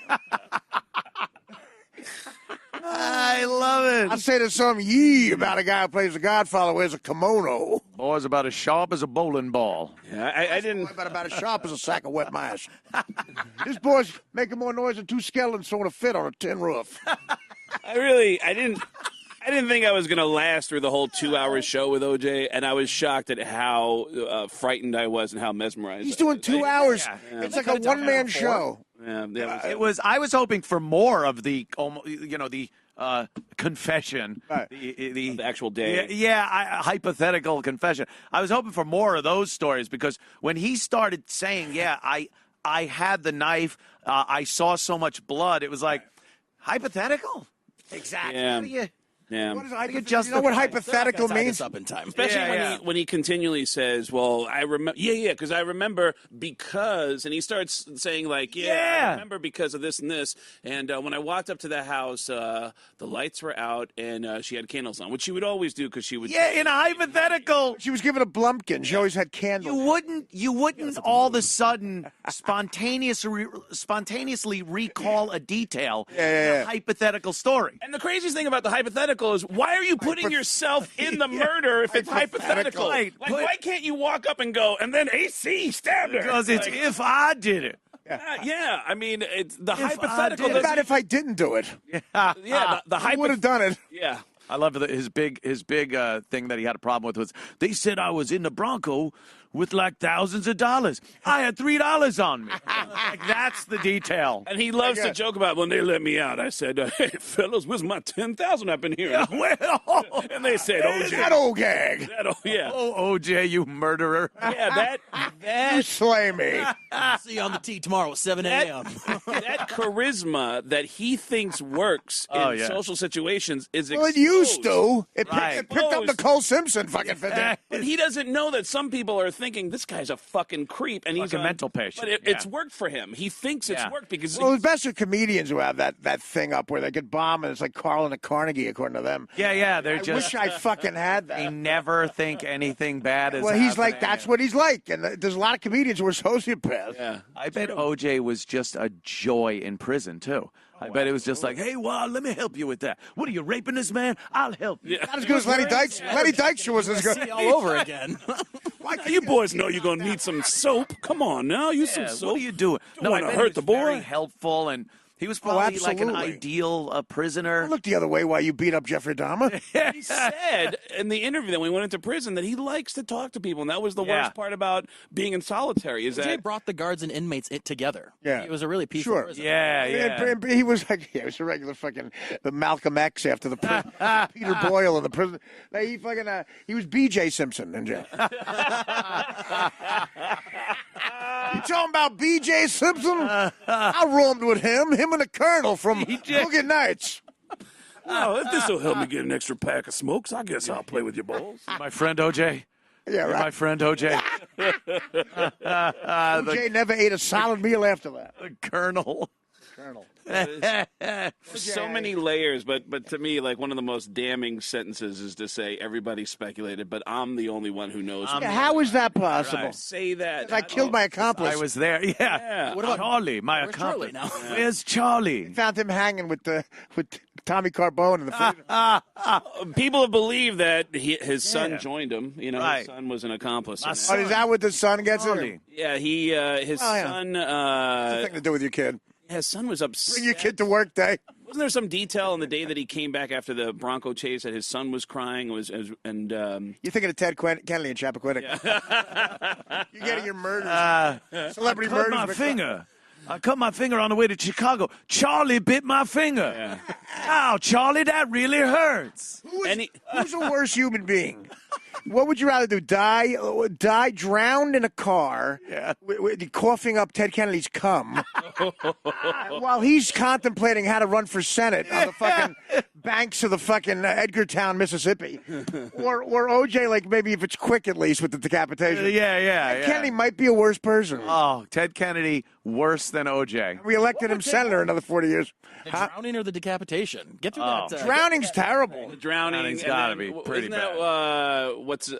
I love it. I'll say to some yee about a guy who plays The Godfather, wears a kimono. Boy's about as sharp as a bowling ball. Yeah, I didn't... About as sharp as a sack of wet mash. This boy's making more noise than 2 skeletons throwing a fit on a tin roof. I I didn't think I was going to last through the whole 2-hour show with OJ, and I was shocked at how frightened I was and how mesmerized. He's doing 2 hours. Yeah. It's like a one-man show. Yeah, that It was. I was hoping for more of the, the confession, Right. the actual day. hypothetical confession. I was hoping for more of those stories because when he started saying, I had the knife, I saw so much blood, it was like, hypothetical? Exactly. Yeah. How do you? Yeah. What is just you know what hypothetical Tie this means? up in time. Especially when he continually says, "Well, I remember, because I remember because," and he starts saying like, I remember because of this and this, and when I walked up to the house, the lights were out and she had candles on, which she would always do because she would. Yeah, in a hypothetical. She was given a Blumpkin. She always had candles. You wouldn't all of a sudden spontaneously recall a detail in a hypothetical story. And the craziest thing about the hypothetical is, why are you putting yourself in the murder if it's hypothetical? Right. Like, why can't you walk up and go, and then AC stabbed her? Because it's if I did it. I mean, it's the I hypothetical. did. What about if I didn't do it? The I would have done it. Yeah. I love his big thing that he had a problem with was they said I was in the Bronco with like thousands of dollars. I had $3 on me. Like, that's the detail. And he loves to joke about when they let me out. I said, "Hey, fellas, where's my 10,000 I've been hearing?" And they said, "OJ, That old gag. Oh, OJ, you murderer. Yeah, You slay me. See you on the T tomorrow at 7 a.m. that charisma that he thinks works in social situations is Well, it used to. It Right. picked up Nicole Simpson fucking for that. But he doesn't know that some people are thinking this guy's a fucking creep, and he's Like a mental patient. But it's worked for him. He thinks it's worked because Well, the best are comedians who have that thing up where they get bombed and it's like Carlin and Carnegie, according to them. Yeah, they're I just. wish I fucking had They that. never think anything bad is Well, he's like, happening. that's what he's like. And there's a lot of comedians who are sociopaths. yeah. I bet OJ was just a joy in prison, too. I bet it was just like, hey, well, let me help you with that. What are you, raping this man? I'll help you. Not as good as Lenny Dykes. Lenny Dykes was as good. See all over again. You boys know you're gonna need some soap. Come on now, use some soap. What are you doing? Don't wanna I bet hurt he was the boy. Very helpful, and he was probably like an absolutely. ideal prisoner. Look the other way while you beat up Jeffrey Dahmer. He said in the interview that when he went into prison that he likes to talk to people, and that was the worst part about being in solitary. Is Jay that brought the guards and inmates together. Yeah. It was a really peaceful Sure. prison. Yeah. He was like, he was a regular fucking the Malcolm X after the prison. Peter Boyle in the prison. He fucking he was B.J. Simpson in jail. You talking about B.J. Simpson? I roamed with him and the Colonel from Boogie Nights. Oh, if this will help me get an extra pack of smokes, I guess I'll play with your balls. My friend OJ. Yeah, You're right. my friend OJ. O.J. never ate a solid meal after that. The Colonel. So many layers, but to me, like one of the most damning sentences is to say everybody speculated, but I'm the only one who knows. Yeah, how is that possible? Say that. I killed my accomplice. I was there. Yeah. What about Charlie, my where's Charlie accomplice? now? Where's Charlie? Found him hanging with Tommy Carbone in the freezer. People believe that his son joined him. You know, Right. his son was an accomplice. in My that. son. Oh, is that what the son gets in? Charlie. Yeah, his son. Nothing to do with your kid. His son was upset. Bring your kid to work day. Wasn't there some detail on the day that he came back after the Bronco chase that his son was crying? You're thinking of Ted Kennedy and Chappaquiddick. You're getting your murders. Celebrity I cut murders. my finger. I cut my finger on the way to Chicago. Charlie bit my finger. Ow, Charlie, that really hurts. Who's a worse human being? What would you rather do? Die drowned in a car, coughing up Ted Kennedy's cum, while he's contemplating how to run for Senate on the fucking banks of the fucking Edgartown, Mississippi, or OJ, like maybe if it's quick at least with the decapitation. Yeah. Kennedy might be a worse person. Oh, Ted Kennedy, worse than OJ. We elected him senator another 40 years. The drowning or the decapitation? Get through that. Drowning's terrible. drowning. Drowning's and gotta then, be pretty isn't that, what's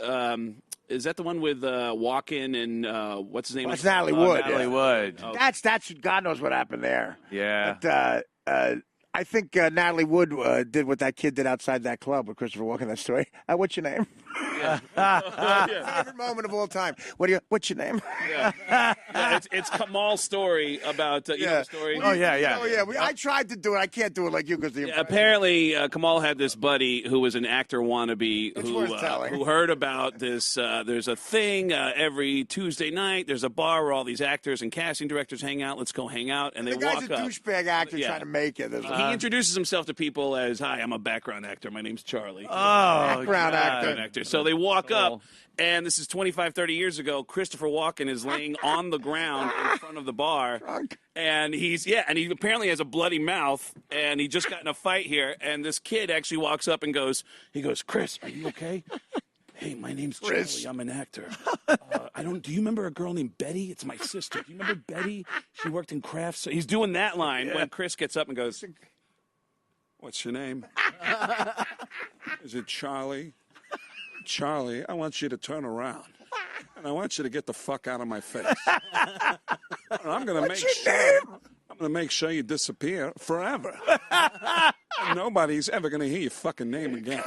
is that the one with Walken and what's his name? That's Natalie Wood. Natalie Wood. That's God knows what happened there. Yeah. But I think Natalie Wood did what that kid did outside that club with Christopher Walken. That story. What's your name? Favorite moment of all time. What's your name? It's Kamal's story about you know the story. Oh yeah. I tried to do it. I can't do it like you because Apparently, Kamal had this buddy who was an actor wannabe worth telling. who heard about this. There's a thing every Tuesday night. There's a bar where all these actors and casting directors hang out. Let's go hang out. And the they guy's walk a up. douchebag actor trying to make it. He introduces himself to people as, "Hi, I'm a background actor. My name's Charlie." Background actor. So they walk up, and this is 25, 30 years ago. Christopher Walken is laying on the ground in front of the bar. Drunk. And he apparently has a bloody mouth, and he just got in a fight here. And this kid actually walks up and goes, "Chris, are you okay?" "Hey, my name's Chris. Charlie. I'm an actor. Do you remember a girl named Betty? It's my sister. Do you remember Betty? She worked in crafts." So he's doing that line when Chris gets up and goes, "What's your name?" "Is it Charlie?" "Charlie, I want you to turn around. And I want you to get the fuck out of my face. And I'm going to make sure you disappear forever. And nobody's ever going to hear your fucking name again."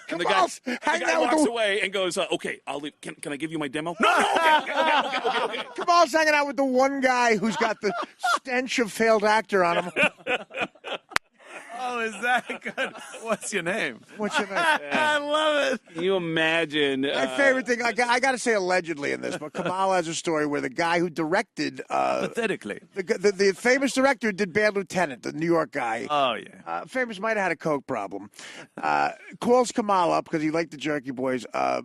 And the guy walks away and goes, "Okay, I'll leave. Can I give you my demo?" No, okay. Kamal's hanging out with the one guy who's got the stench of failed actor on him. Oh, is that good? What's your name? What's your name? I love it. Can you imagine? My favorite thing, I got to say allegedly in this, but Kamal has a story where the guy who directed... Pathetically. The famous director did Bad Lieutenant, the New York guy. Oh, yeah. Famous might have had a coke problem. Calls Kamal up because he liked the Jerky Boys. I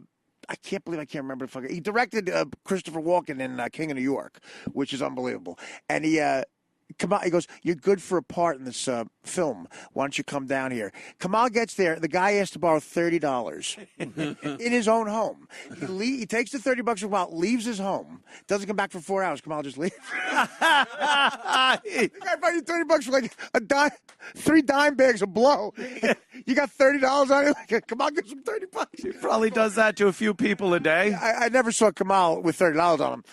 can't believe I can't remember. He directed Christopher Walken in King of New York, which is unbelievable. And he goes, "You're good for a part in this film. Why don't you come down here?" Kamal gets there. The guy has to borrow $30 in his own home. He takes the $30 from Kamal, leaves his home, doesn't come back for 4 hours. Kamal just leaves. The guy buys you $30 for like a dime, 3 dime bags of blow. You got $30 on it. Kamal gives him $30. He probably does that to a few people a day. I never saw Kamal with $30 on him.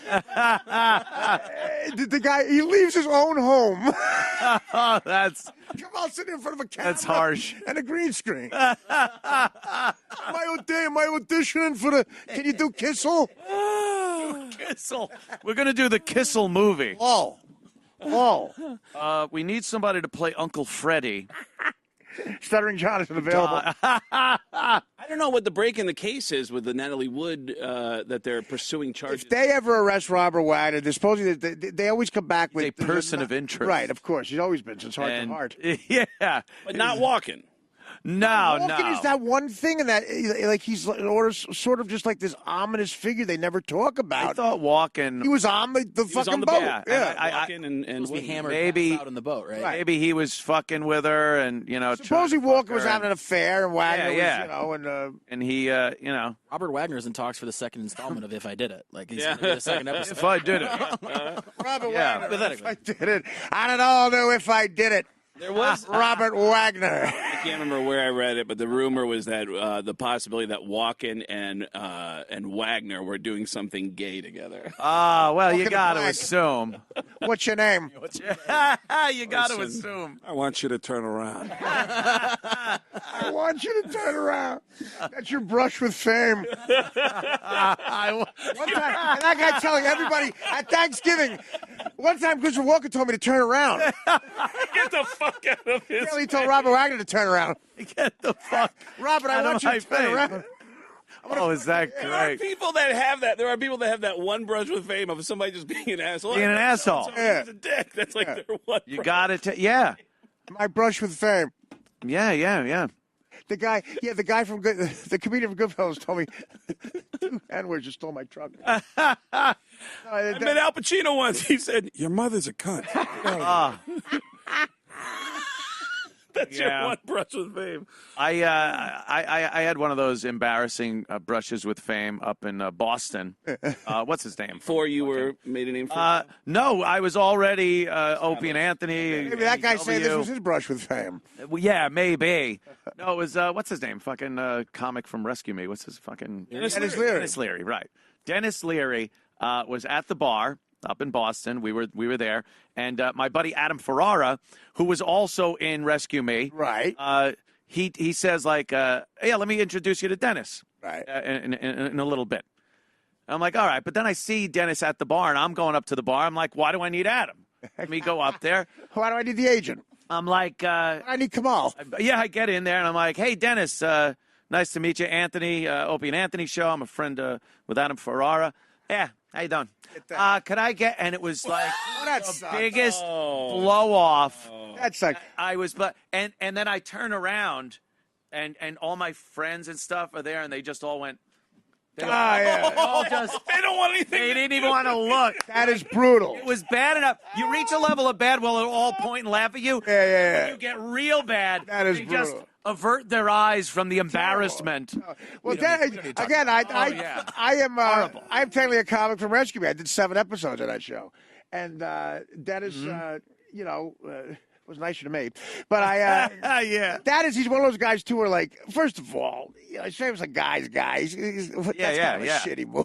The guy, he leaves his own home. Oh, that's... Kamal sitting in front of a camera. That's harsh. And a green screen. My auditioning for the... Can you do Kissel? Kissel. We're going to do the Kissel movie. Oh. We need somebody to play Uncle Freddie. Stuttering John isn't available. I don't know what the break in the case is with the Natalie Wood that they're pursuing charges. If they ever arrest Robert Wagner, they're supposedly they always come back with a person of interest. Right, of course. He's always been since Heart to Heart. Yeah. But not Walken. No. Walken is that one thing, and that like he's sort of just like this ominous figure they never talk about. I thought Walken. He was on the fucking boat. Yeah. Walken and Would be hammered out on the boat, right? Maybe he was fucking with her, and Supposedly Walken was having an affair, and Wagner was, and he, Robert Wagner's in talks for the second installment of If I Did It. Like he's gonna get a second episode. If I did it. Robert Wagner. If I did it, I don't know if I did it. There was Robert Wagner. I can't remember where I read it, but the rumor was that the possibility that Walken and Wagner were doing something gay together. Ah, well, you Walken got to Black. assume. What's your name? You got to assume. I want you to turn around. I want you to turn around. That's your brush with fame. One time, and that guy telling everybody at Thanksgiving. One time, Christopher Walken told me to turn around. Get the fuck out of his He told Robert Wagner to turn around. Get the fuck. Robert, I want you to turn around. Oh, is that There are great? people that have that. There are people that have that one brush with fame of somebody just being an asshole. Being an asshole. He's a dick. That's like their one. You got it. Yeah. My brush with fame. Yeah. The guy from the comedian from Goodfellas told me 2 N-words just stole my truck. I met Al Pacino once. He said, "Your mother's a cunt." That's your one brush with fame. I had one of those embarrassing brushes with fame up in Boston. What's his name? Before you were made a name for No, I was already Opie and Anthony. Maybe that guy said this was his brush with fame. Well, yeah, maybe. No, it was, what's his name? Fucking comic from Rescue Me. What's his fucking... Dennis Leary. Dennis Leary, right. Dennis Leary was at the bar, up in Boston. We were there, and my buddy Adam Ferrara, who was also in Rescue Me, Right. He says like, yeah, let me introduce you to Dennis, Right. In a little bit. I'm like, all right, but then I see Dennis at the bar, and I'm going up to the bar. I'm like, why do I need Adam? Let me go up there. Why do I need the agent? I'm like, I need Kamal. yeah, I get in there, and I'm like, hey, Dennis, nice to meet you, Anthony, Artie and Anthony Show. I'm a friend with Adam Ferrara. Yeah, how you doing? Could I get? And it was like the biggest blow off. That's like I was, but and then I turn around, and all my friends and stuff are there, and they just all went. yeah. All just, They don't want anything. they didn't even want to look. That is brutal. It was bad enough. You reach a level of bad where they'll all point and laugh at you. Yeah. When you get real bad, That is they just brutal. avert their eyes from the embarrassment. Well, again, I am technically a comic from Rescue Me. I did 7 episodes of that show, and Dennis, was nicer to me. But Yeah. that is, he's one of those guys too. Where like, first of all, I say it was a guy's guy. That's kind of a shitty move.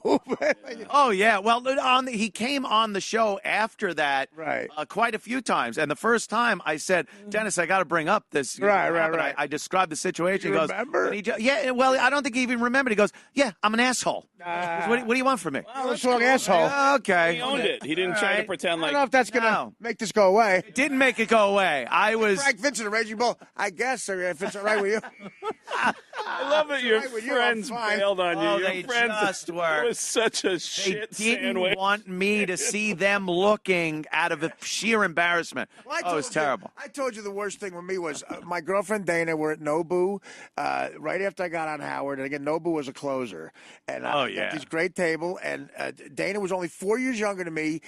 Oh yeah. Well, he came on the show after that, Right. Quite a few times. And the first time I said, Dennis, I got to bring up this. Right. I described the situation. You he goes, remember? and yeah. Well, I don't think he even remembered. He goes, yeah, I'm an asshole. What do you want from me? What's wrong, asshole? Okay. He owned it. He didn't try to pretend I like. don't know if that's gonna make this go away. Didn't make it go away. I was. Frank Vincent, a Raging Bull. I guess if it's all right with you. I love it. Your right with you, I'm friends fine. bailed on you. Oh, Your they friends just were. It was such a They shit didn't sandwich. want me to see them looking out of sheer embarrassment. Well, It was terrible. I told you the worst thing with me was my girlfriend Dana. We're at Nobu right after I got on Howard, and again Nobu was a closer, and at this great table, and Dana was only 4 years younger than me.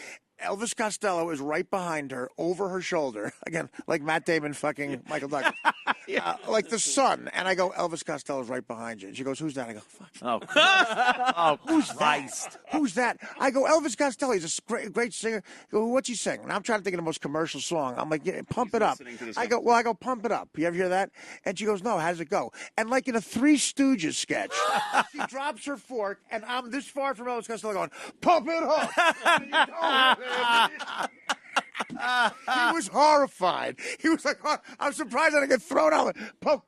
Elvis Costello is right behind her, over her shoulder. Again, like Matt Damon fucking Michael Douglas. Like the sun. And I go, Elvis Costello's right behind you. And she goes, who's that? I go, fuck. Oh, Who's Christ. that? Who's that? I go, Elvis Costello. He's a great singer. I go, what's he sing? And I'm trying to think of the most commercial song. I'm like, pump it up. I go, pump it up. You ever hear that? And she goes, no, how does it go? And like in a Three Stooges sketch, she drops her fork, and I'm this far from Elvis Costello going, pump it up. He was horrified. He was like, oh, I'm surprised I didn't get thrown out. Pump.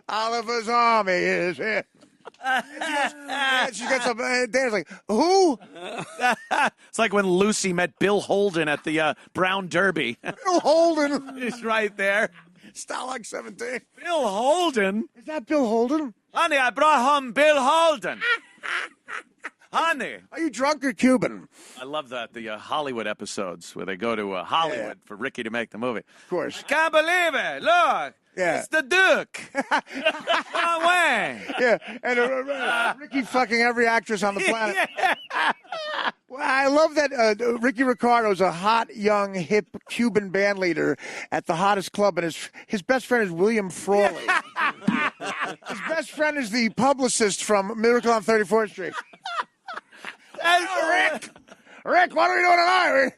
Oliver's army is here. And she gets up, and Dan's like, who? It's like when Lucy met Bill Holden at the Brown Derby. Bill Holden. He's right there. Stalag 17. Bill Holden? Is that Bill Holden? Honey, I brought home Bill Holden. Honey. Are you drunk or Cuban? I love that, the Hollywood episodes where they go to Hollywood for Ricky to make the movie. Of course. Can't believe it. Look. Yeah. It's the Duke. Long way. Yeah, and Ricky fucking every actress on the planet. Well, I love that Ricky Ricardo's a hot, young, hip Cuban band leader at the hottest club, and his best friend is William Frawley. His best friend is the publicist from Miracle on 34th Street. Rick. Rick, what are we doing tonight?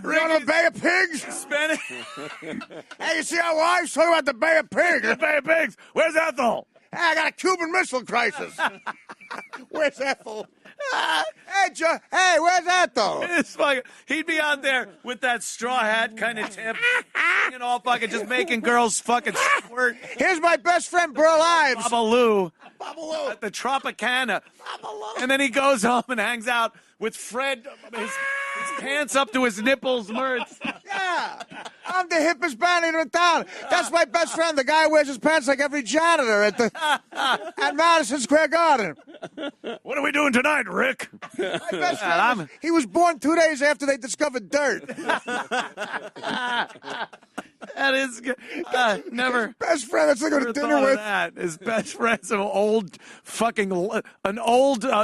We going to the Bay of Pigs? Spanish. Hey, you see our wives talking about the Bay of Pigs? The Bay of Pigs. Where's Ethel? Hey, I got a Cuban Missile Crisis. Where's Ethel? Hey, where's Ethel? It's fucking, he'd be out there with that straw hat kind of tip, and all fucking just making girls fucking squirt. Here's my best friend, Burl Ives. Babaloo at the Tropicana. And then he goes home and hangs out with Fred, his pants up to his nipples, Mertz. Yeah, I'm the hippest band leader in town. That's my best friend, the guy who wears his pants like every janitor at Madison Square Garden. What are we doing tonight, Rick? My best friend, he was born 2 days after they discovered dirt. That is good. Never. Best friend that's going to dinner thought of with. that. His best friend's an old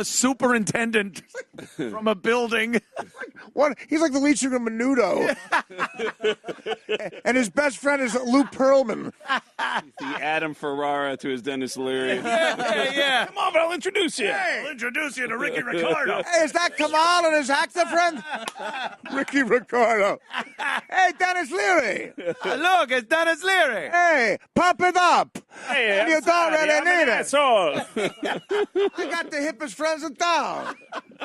superintendent from a building. He's like the lead singer of Menudo. And his best friend is Lou Pearlman. The Adam Ferrara to his Dennis Leary. Yeah. Come on, I'll introduce you. I'll introduce you to Ricky Ricardo. Hey, is that Kamal and his actor friend? Ricky Ricardo. Hey, Dennis Leary. Look, it's Dennis Leary. Hey, pump it up. Hey, You don't really need it. asshole. I got the hippest friends in town.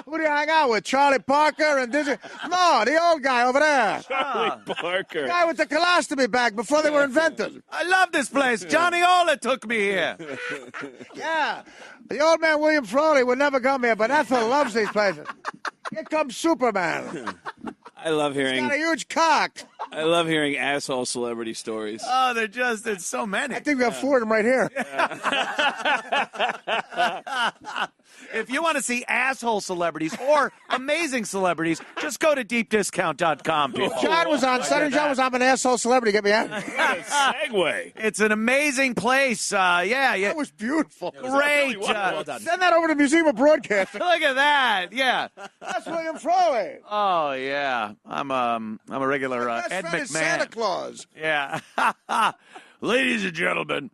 Who do you hang out with? Charlie Parker and Dizzy? No, the old guy over there. Charlie Parker. The guy with the colostomy bag before they were invented. I love this place. Johnny Ola took me here. Yeah. The old man William Frawley would never come here, but Ethel loves these places. Here comes Superman. I love He's hearing got a huge cock. I love hearing asshole celebrity stories. Oh, there's so many. I think we have four of them right here. If you want to see asshole celebrities or amazing celebrities, just go to deepdiscount.com, people. John was on. Southern John was on. I'm an asshole celebrity. Get me out. Segue. It's an amazing place. Yeah. That was beautiful. Great. Well done. Send that over to the Museum of Broadcasting. Look at that. Yeah. That's William Frawley. Oh, yeah. I'm a regular Best Ed friend is Santa McMahon. Claus. Yeah. Ladies and gentlemen,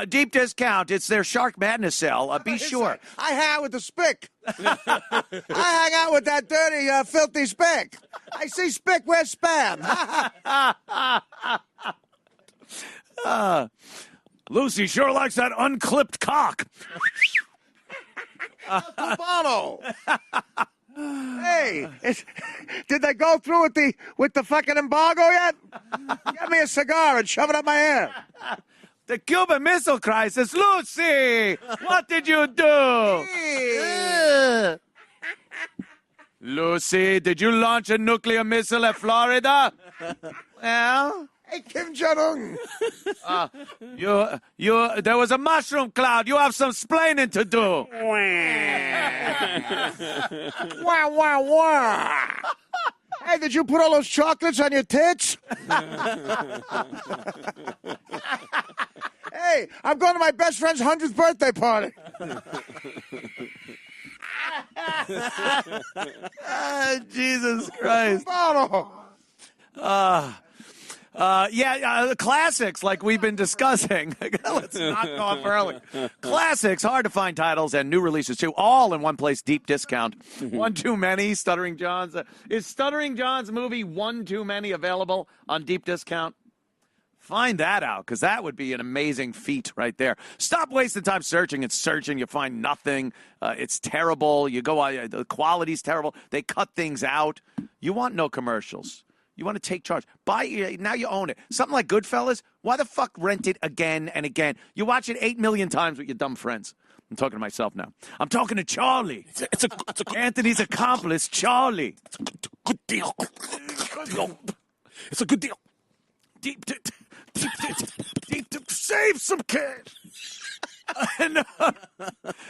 Deep Discount. It's their Shark Madness sale. Be sure. I hang out with the spick. I hang out with that dirty, filthy spick. I see spick, where's spam? Lucy sure likes that unclipped cock. Cubano. Hey, did they go through with the fucking embargo yet? Get me a cigar and shove it up my ear. The Cuban Missile Crisis. Lucy, what did you do? Lucy, did you launch a nuclear missile at Florida? Well, Hey, Kim Jong-un. there was a mushroom cloud. You have some splaining to do. Wah, wah, wah. Hey, did you put all those chocolates on your tits? Hey, I'm going to my best friend's 100th birthday party. Jesus Christ. Cubano. Classics like we've been discussing. Let's not go off early. Classics, hard to find titles, and new releases too, all in one place. Deep Discount. One Too Many, Stuttering John's. Is Stuttering John's movie One Too Many available on Deep Discount? Find that out, because that would be an amazing feat right there. Stop wasting time searching and searching. You find nothing. It's terrible. You go, the quality's terrible. They cut things out. You want no commercials. You want to take charge. Now you own it. Something like Goodfellas, why the fuck rent it again and again? You watch it 8 million times with your dumb friends. I'm talking to myself now. I'm talking to Charlie. It's a Anthony's accomplice, Charlie. It's a good deal. It's a good deal. Deep, save some cash.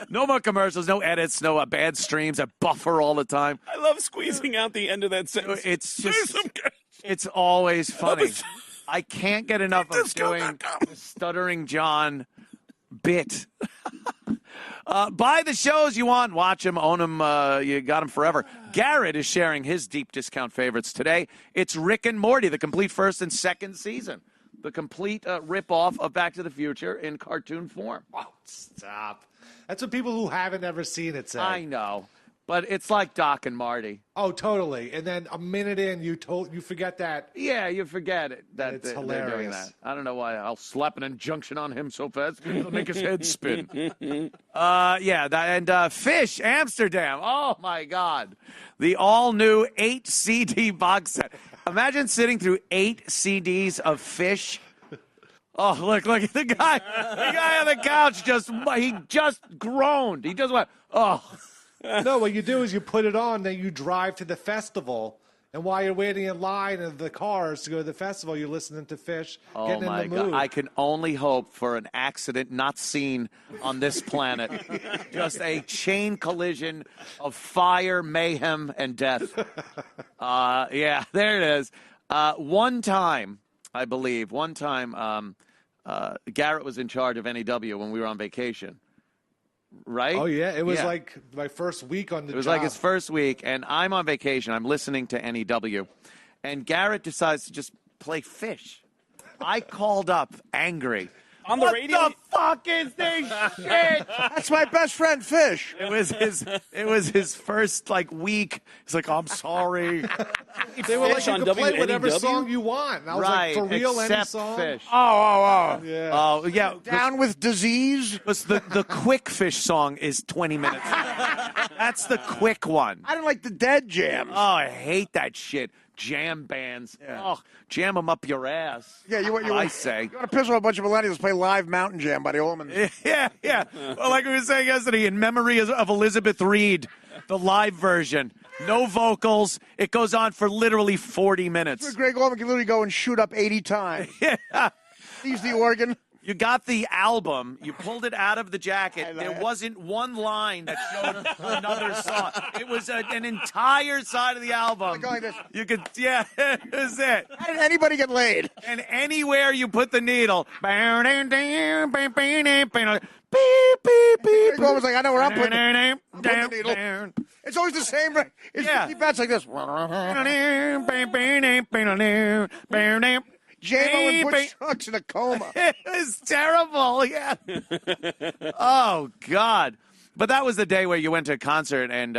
No more commercials, no edits, no bad streams that buffer all the time. I love squeezing out the end of that sentence. It's always funny. I can't get enough of doing the Stuttering John bit. Buy the shows you want, watch them, own them, you got them forever. Garrett is sharing his Deep Discount favorites today. It's Rick and Morty, the complete first and second season. The complete rip-off of Back to the Future in cartoon form. Oh, stop. That's what people who haven't ever seen it say. I know, but it's like Doc and Marty. Oh, totally. And then a minute in, you forget that. Yeah, you forget it. That It's they're doing hilarious. that. I don't know why. I'll slap an injunction on him so fast it'll make his head spin. Fish Amsterdam. Oh my God, the all-new 8 CD box set. Imagine sitting through 8 CDs of Fish. Oh, look at the guy. The guy on the couch just groaned. He just went, oh. No, what you do is you put it on, then you drive to the festival, and while you're waiting in line of the cars to go to the festival, you're listening to Fish, getting in the mood. I can only hope for an accident not seen on this planet. Just a chain collision of fire, mayhem, and death. Yeah, there it is. One time, Garrett was in charge of NEW when we were on vacation. Right? Oh, yeah. It was like my first week on the job. It was like his first week, and I'm on vacation. I'm listening to NEW, and Garrett decides to just play Fish. I called up angry. On the radio. What the fuck is this shit? That's my best friend, Fish. It was his first week. He's like, I'm sorry. They were like, Fish you on can play whatever WNEW? song you want. And I was Right, like, for real, any except song? Fish. Oh. Yeah. Oh yeah. Down with disease. Because the quick Fish song is 20 minutes. That's the quick one. I didn't like the Dead jams. Oh, I hate that shit. Jam bands. Yeah. Oh, jam them up your ass. Yeah, I say. You want to piss off a bunch of millennials play live Mountain Jam by the Allmans. Yeah. Well, like we were saying yesterday, in memory of Elizabeth Reed, the live version. No vocals. It goes on for literally 40 minutes. Greg Allman can literally go and shoot up 80 times. Yeah. He's the organ. You got the album. You pulled it out of the jacket. There wasn't one line that showed another song. It was an entire side of the album. Like this. You could, yeah, that was it. How did anybody get laid? And anywhere you put the needle, beep, Greg Allman's like, I know where I'm putting the needle. It's always the same. It's Yeah. 50 bats like this. J-Mo and Butch Trucks in a coma. It was terrible. Yeah. Oh God. But that was the day where you went to a concert and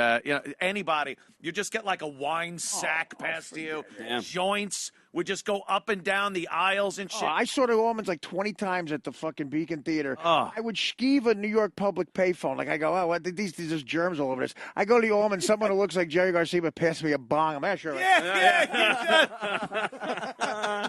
anybody, you just get like a wine sack past you. Damn. Joints would just go up and down the aisles and shit. I saw the Allmans like 20 times at the fucking Beacon Theater. Oh. I would skeeve a New York public payphone. Like I go, oh, what, these just germs all over this. I go to the Allmans, someone who looks like Jerry Garcia but pass me a bong. I'm not sure. Yeah.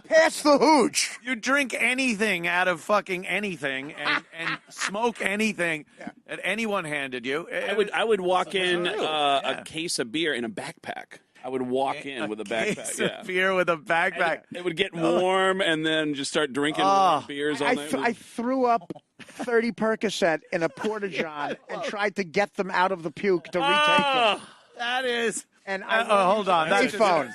Pass the hooch. You drink anything out of fucking anything and smoke anything that anyone handed you. I would walk in a case of beer in a backpack. I would walk in with a backpack. Case Yeah. of beer with a backpack. It would get warm and then just start drinking beers all night. I threw up 30 Percocet in a porta-john and tried to get them out of the puke to retake them. That is. And I hold on. That's phone.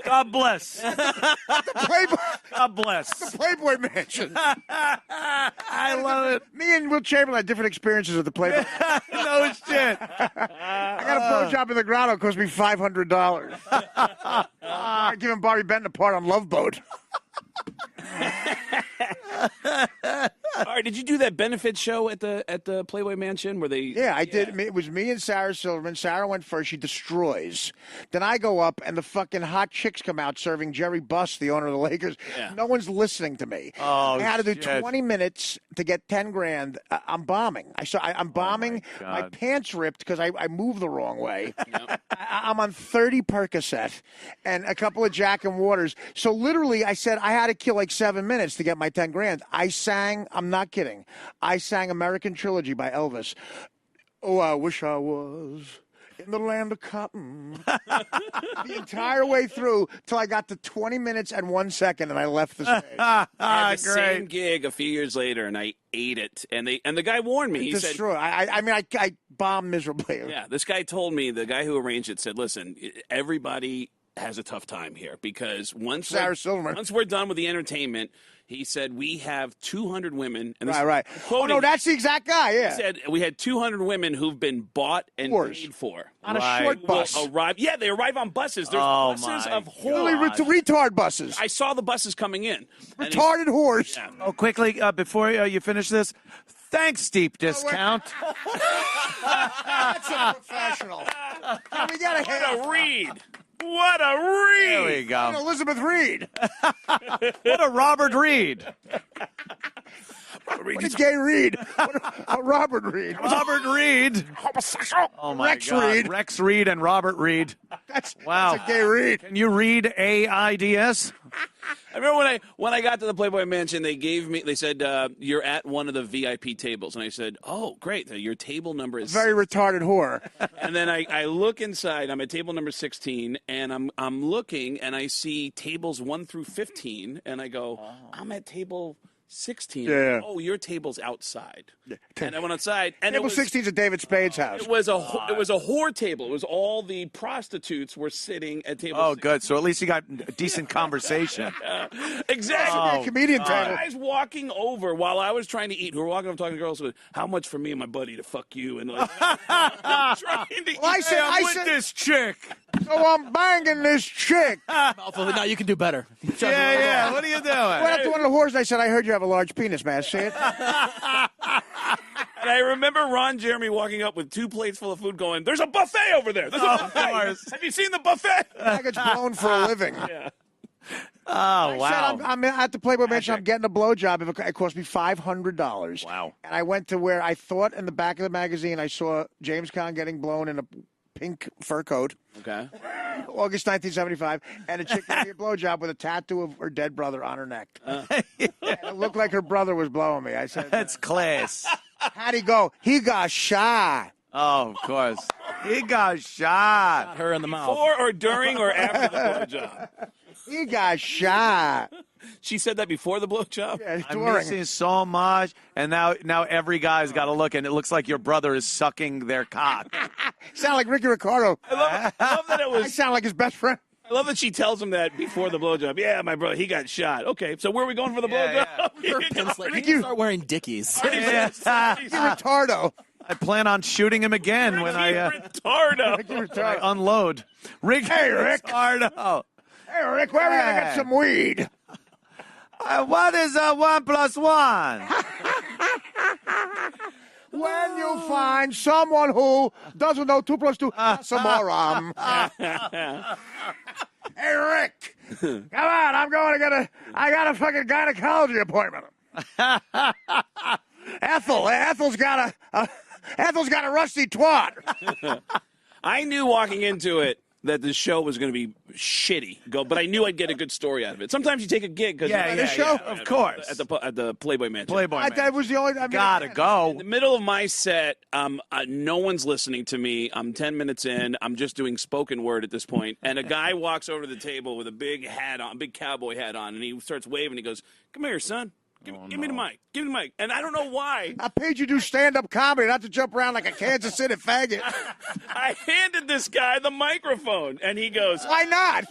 God bless. Playboy, God bless. the Playboy Mansion. I love it. Me and Will Chamberlain had different experiences at the Playboy. No shit. I got a blowjob in the grotto. It cost me $500. I give him Bobby Benton a part on Love Boat. All right, did you do that benefit show at the Playboy Mansion where they? Yeah, I did. It was me and Sarah Silverman. Sarah went first. She destroys. Then I go up, and the fucking hot chicks come out serving Jerry Buss, the owner of the Lakers. Yeah. No one's listening to me. Oh, I had to do shit. 20 minutes to get 10 grand. I'm bombing. I'm bombing. My God. pants ripped because I moved the wrong way. I'm on 30 Percocet and a couple of Jack and Waters. So literally, I said I had to kill like 7 minutes to get my 10 grand. I sang. I'm not kidding. I sang American Trilogy by Elvis. Oh, I wish I was in the land of cotton. The entire way through till I got to 20 minutes and 1 second, and I left the stage. I had the Great. same gig a few years later, and I ate it. And the guy warned me. He said, Destroy. I bombed miserably. "Yeah." This guy told me. The guy who arranged it said, "Listen, everybody has a tough time here because once we're done with the entertainment." He said, we have 200 women. And Right. Oh, no, that's the exact guy, yeah. He said, we had 200 women who've been bought and paid for. On a short bus. Yeah, they arrive on buses. There's buses of Literally whores. retard buses. I saw the buses coming in. Retarded whores. Yeah. Oh, quickly, before you finish this, thanks, Deep Discount. That's a professional. Can we get a What a read. What a read. There we go. Elizabeth Reed. What a Robert Reed. What a gay Reed. A Robert Reed. Robert Reed. Oh, my Rex God. Reed. Rex Reed and Robert Reed. Wow. That's a gay Reed. Can you read AIDS? I remember when I got to the Playboy Mansion, they said, you're at one of the VIP tables. And I said, oh, great. Your table number is Very retarded whore. And then I look inside. I'm at table number 16, and I'm looking, and I see tables 1 through 15, and I go, I'm at table 16. Yeah. Oh, your table's outside. And I went outside, and Table 16 is at David Spade's house. it was a whore table. It was all the prostitutes were sitting at table. Oh, 16. good. So at least you got a decent conversation. Exactly. A comedian table. Guys walking over while I was trying to eat, who were walking up talking to girls with, how much for me and my buddy to fuck you? And like, trying to Well, I said, I'm with this chick. So I'm banging this chick. No, you can do better. Yeah. What are you doing? I went up to one of the whores and I said, I heard you have a large penis, man. See it? And I remember Ron Jeremy walking up with 2 plates full of food going, there's a buffet over there. There's a buffet. Of course. Have you seen the buffet? I get blown for a living. Yeah. Oh, I wow. said, I'm at the Playboy Mansion. I'm getting a blowjob. It cost me $500. Wow. And I went to where I thought in the back of the magazine I saw James Caan getting blown in a pink fur coat. Okay. August 1975, and a chick gave me a blowjob with a tattoo of her dead brother on her neck. And it looked like her brother was blowing me. I said, That's class. how'd he go? He got shot. Oh, of course. He got shot. Not her in the mouth. Before or during or after the blowjob? He got shot. She said that before the blowjob? Yeah, I'm during. missing so much, and now every guy's got to look, and it looks like your brother is sucking their cock. Sound like Ricky Ricardo. I love that it I was. sound like his best friend. I love that she tells him that before the blowjob. Yeah, my brother, he got shot. Okay, so where are we going for the blowjob? Her pimps, like, you can start wearing Dickies. Ricky Ricardo. I plan on shooting him again when I Retardo. unload. Rick, Hey, Rick. Ricardo. Hey, Rick, where are we going to get some weed? What is 1 + 1? When you find someone who doesn't know 2 + 2, that's a moron. Hey, Rick, come on, I'm going to I got a fucking gynecology appointment. Ethel's got a rusty twat. I knew walking into it that the show was going to be shitty, but I knew I'd get a good story out of it. Sometimes you take a gig because of course. at the Playboy Mansion. Playboy man. That was the only. I mean, Gotta go. In the middle of my set, no one's listening to me. I'm 10 minutes in. I'm just doing spoken word at this point, and a guy walks over to the table with a big hat on, big cowboy hat on, and he starts waving. He goes, "Come here, son. Give me the mic. Give me the mic." And I don't know why. I paid you to do stand-up comedy, not to jump around like a Kansas City faggot. I handed this guy the microphone, and he goes, Why not?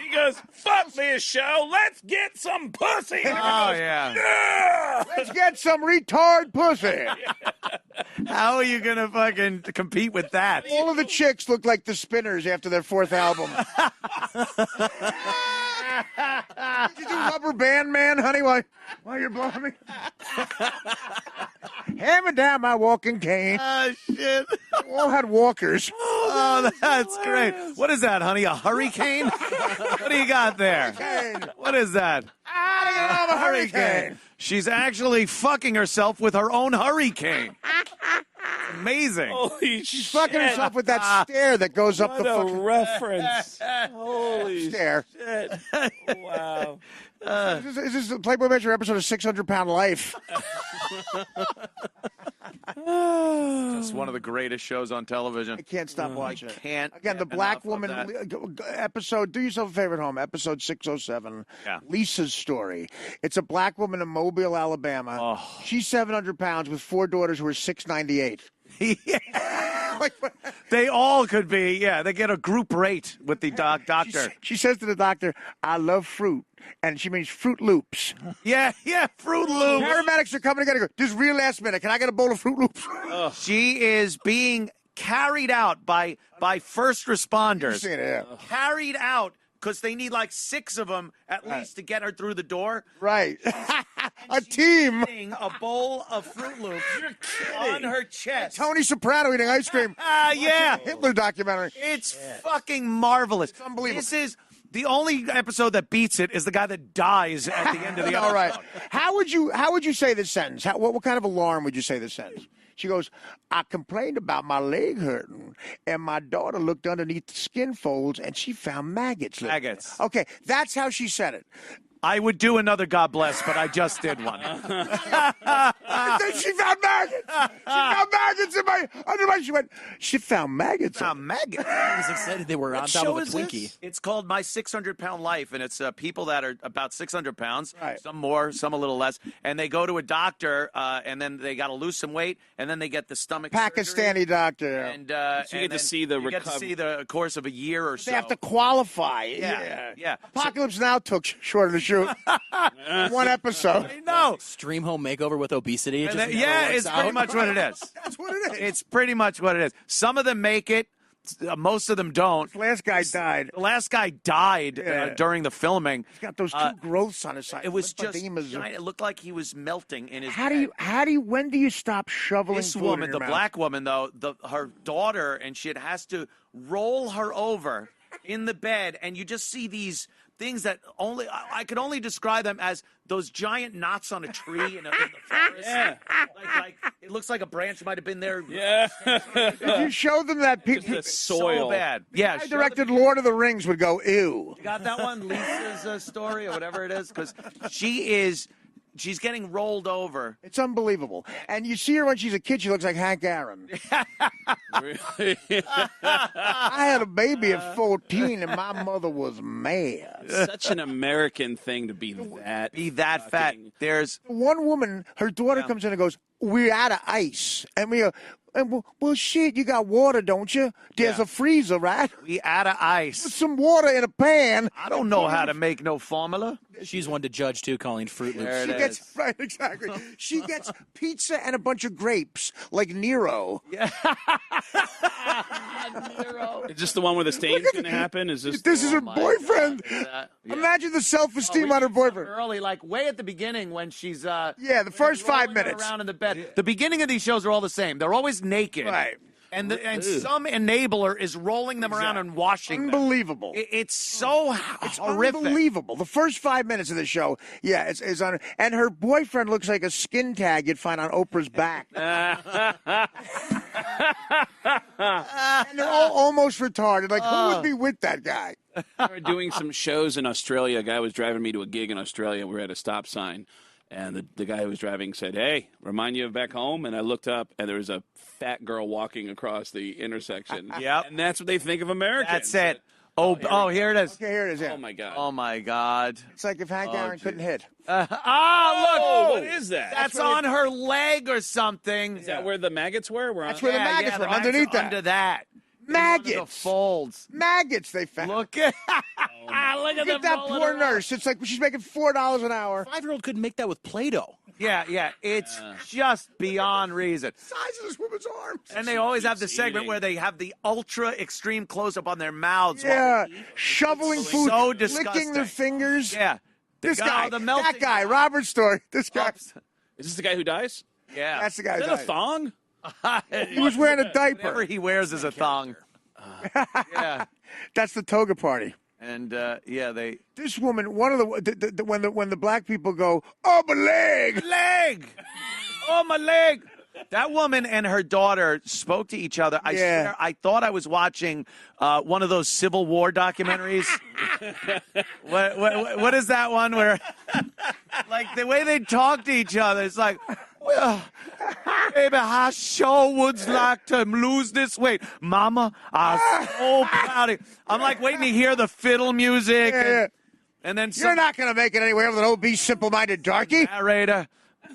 he goes, "Fuck this show. Let's get some pussy." And Oh, goes, yeah. "Yeah." Let's get some retard pussy. How are you going to fucking compete with that? All of the chicks look like the Spinners after their 4th album. Did you do Rubber Band Man, honey? Why you're blowing me? Hand me down my walking cane. Oh, shit. We all had walkers. Oh, that's great. What is that, honey? A hurricane? What do you got there? What is that? I love a hurricane. She's actually fucking herself with her own hurricane. Amazing. Holy She's shit. fucking herself with that stair that goes up What the a fucking reference. Holy stair. shit. Wow. Is this the Playboy Mansion episode of 600-Pound Life? It's one of the greatest shows on television. I can't stop watching it. Can't. Again, the get black enough of woman that. episode, do yourself a favor at home, episode 607, Yeah. Lisa's story. It's a black woman in Mobile, Alabama. Oh. She's 700 pounds with 4 daughters who are 698. They all could be. Yeah, they get a group rate with the doctor. She says to the doctor, I love fruit. And she means Fruit Loops. Yeah, Fruit Loops. Paramedics are coming together. This is real last minute. Can I get a bowl of Fruit Loops? She is being carried out by first responders. You've seen it, yeah. Carried out because they need like 6 of them at least to get her through the door. Right. A team. Eating a bowl of Fruit Loops on her chest. Tony Soprano eating ice cream. Yeah. Hitler documentary. It's fucking marvelous. It's unbelievable. This is the only episode that beats it is the guy that dies at the end of the episode. All right. How would you say this sentence? What kind of alarm would you say this sentence? She goes, I complained about my leg hurting, and my daughter looked underneath the skin folds, and she found maggots. Maggots. Okay, that's how she said it. I would do another God bless, but I just did one. And then she found maggots. She found maggots under my. She went. She found maggots. Maggots. I was excited they were on top of a Twinkie. It's called My 600-Pound Life, and it's people that are about 600 pounds, Right. some more, some a little less, and they go to a doctor, and then they got to lose some weight, and then they get the stomach surgery. Pakistani doctor. And So you get to see the you get to see the course of a year or so. They have to qualify. Yeah. Apocalypse Now took short of the shoot. One episode. No. Extreme home makeover with obesity. It And just then- never works it's out. pretty much what it is. That's what it is. It's pretty much what it is. Some of them make it. Most of them don't. The last guy died. The last guy died during the filming. He's got those two growths on his side. It was just giant. It looked like he was melting in his when do you stop shoveling This food woman, in the your mouth? black woman, though, her daughter and shit has to roll her over in the bed, and you just see these things that I could only describe them as those giant knots on a tree in the forest. Yeah. Like it looks like a branch might have been there. Yeah. Did you show them that Just people? the soil. So bad. Yeah. I directed Lord of the Rings would go, ew. You got that one, Lisa's story or whatever it is, because she's getting rolled over. It's unbelievable. And you see her when she's a kid, she looks like Hank Aaron. Really? I had a baby at 14, and my mother was mad. Such an American thing to be that fat. There's One woman, her daughter comes in and goes, we're out of ice. And we go, well, shit, you got water, don't you? There's a freezer, right? we out of Put ice. some water in a pan. I don't know how to make no formula. She's one to judge too, Colleen Fruit Loops. There it She is. gets right, exactly. She gets pizza and a bunch of grapes, like Nero. Is this the one where the stain's going to happen? Is this? This is her boyfriend. Imagine the self-esteem on her boyfriend. Early, like way at the beginning when she's The first 5 rolling minutes. around in the bed. The beginning of these shows are all the same. They're always naked, Right. And some enabler is rolling them around and washing them. Unbelievable. It's so horrific. Unbelievable. The first 5 minutes of the show, it's on. And her boyfriend looks like a skin tag you'd find on Oprah's back. And they're all almost retarded. Like, who would be with that guy? We were doing some shows in Australia. A guy was driving me to a gig in Australia. We were at a stop sign, and the guy who was driving said, "Hey, remind you of back home?" And I looked up, and there was a fat girl walking across the intersection. Yep. And that's what they think of Americans. That's it. Here it is. Okay, here it is. Yeah. Oh, my God. Oh my God. It's like if Hank Aaron couldn't hit. Look. What is that? That's on her leg or something. Is that where the maggots were? That's where the maggots were, the maggots underneath are that. Under that. Maggots. The folds. Maggots they found. Look at Oh, look at Look at that poor nurse. It's like she's making $4 an hour. 5-year-old couldn't make that with Play-Doh. Yeah. It's just beyond reason. Size of this woman's arms. And they always have the segment where they have the ultra extreme close up on their mouths. Yeah, shoveling food, So licking disgusting. their fingers. Yeah. This guy, the melting that guy, Robert Story. This guy, Is this the guy who dies? Yeah. that's the guy. Is who that a died. thong? He was wearing a Whatever diaper. he wears is a thong. Yeah. That's the toga party. And they This woman, one of the when the black people go, oh my leg. Oh, my leg. That woman and her daughter spoke to each other. I swear, I thought I was watching one of those Civil War documentaries. What is that one where, like, the way they talk to each other, it's like, well, baby, I sure would like to lose this weight. Mama, I'm so proud of you. I'm like waiting to hear the fiddle music. And then You're not going to make it anywhere with an obese, simple-minded darky. narrator.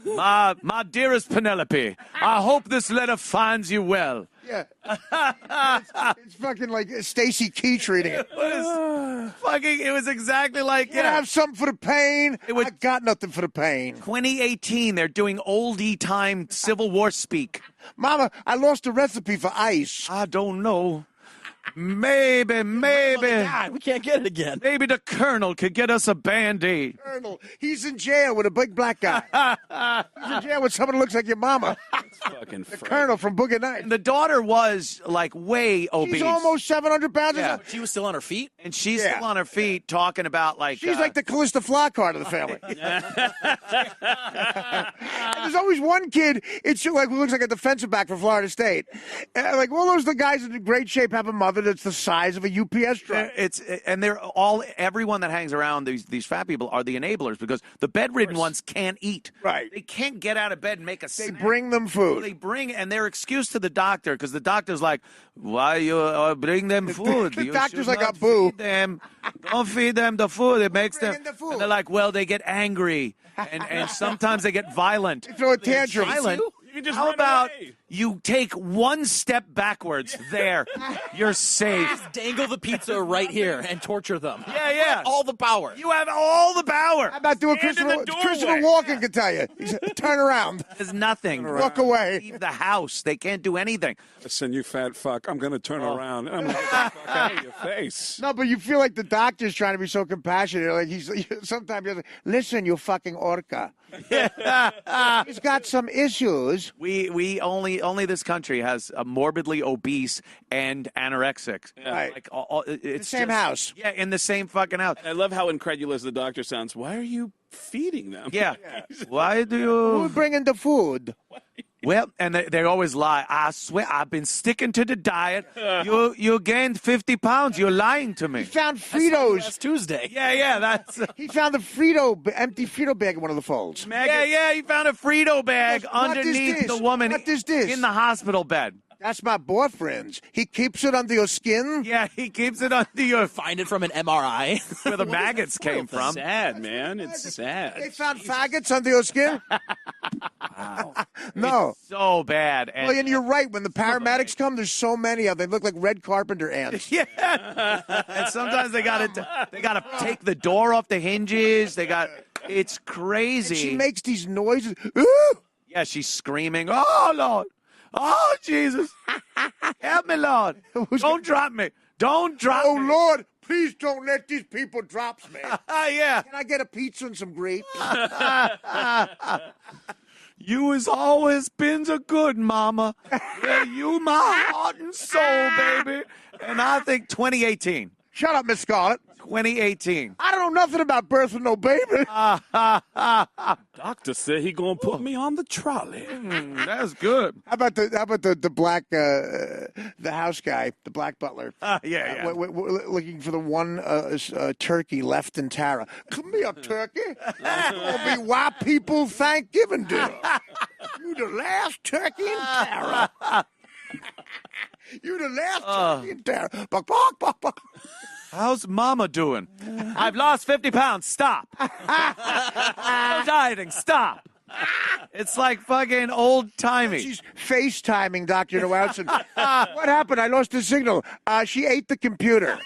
My dearest Penelope, I hope this letter finds you well. Yeah. It's fucking like Stacy Keach reading it. It was exactly like, You have something for the pain? I got nothing for the pain. 2018, they're doing oldie time Civil War speak. Mama, I lost the recipe for ice. I don't know. Maybe. God, we can't get it again. Maybe the Colonel could get us a Band-Aid. Colonel, he's in jail with a big black guy. He's in jail with someone who looks like your mama. Fucking The Colonel from Boogie Nights. And the daughter was, like, way obese. She's almost 700 pounds. Yeah. She was still on her feet. And she's still on her feet talking about, like... She's like the Callista Flockhart of the family. And there's always one kid, it's like who looks like a defensive back for Florida State. Like all those the guys in great shape have a mother that's the size of a UPS truck. Everyone that hangs around these fat people are the enablers because the bedridden ones can't eat. Right. They can't get out of bed and make a They snack. bring them food. And their excuse to the doctor, because the doctor's like, why you bring them food? The You doctor's should like, not "Abu." feed them. Don't feed them the food. It makes them. Bring in the food. And they're like, well, they get angry. And sometimes they get violent. They throw a tantrum. Violent. You can just How run about away. You take one step backwards. There, you're safe. Just dangle the pizza right here and torture them. Yeah. All the power. You have all the power. How about doing Christopher Walken can tell you? He said, turn around. There's nothing. Walk away. Leave the house. They can't do anything. Listen, you fat fuck. I'm going to turn around and I'm going to get the fuck out of your face. No, but you feel like the doctor's trying to be so compassionate. Like sometimes you're like, listen, you fucking orca. He's got some issues. We only this country has a morbidly obese and anorexics. Right. Like it's the same house. Yeah, in the same fucking house. I love how incredulous the doctor sounds. Why are you feeding them? Yeah. Why do Who's you? bringing the food? Well, and they always lie. I swear, I've been sticking to the diet. You gained 50 pounds. You're lying to me. He found Last Fritos. Tuesday. Yeah, that's. He found the empty Frito bag in one of the folds. Yeah, he found a Frito bag What is underneath this? the woman What is this? in the hospital bed. That's my boyfriend's. He keeps it under your skin. Yeah, he keeps it under your Find it from an MRI. where the maggots came from. Sad, man. It's sad. They found faggots under your skin. Wow. No. So bad. And, Well, and you're right. When the paramedics come, there's so many of them. They look like red carpenter ants. yeah, and sometimes they got to take the door off the hinges. It's crazy. She makes these noises. Ooh! Yeah, she's screaming. Oh Lord, oh Jesus, help me, Lord! Don't drop me! Don't drop Oh, me! Lord, please don't let these people drop me. Yeah, Can I get a pizza and some grapes? you has always been so good, Mama. Yeah, you my heart and soul, baby. And I think 2018. Shut up, Miss Scarlett. 2018. I don't know nothing about birth with no baby. Doctor said he gonna put me on the trolley. That's good. How about the black the house guy, the black butler? Yeah. We're looking for the one turkey left in Tara. Come here, turkey. It'll be white people Thanksgiving dinner. You the last turkey in Tara. You the last turkey in Tara. Buck, buck, buck, buck. How's Mama doing? I've lost 50 pounds. Stop. No dieting. Stop. It's like fucking old-timey. She's FaceTiming Dr. Nowelson. What happened? I lost the signal. She ate the computer.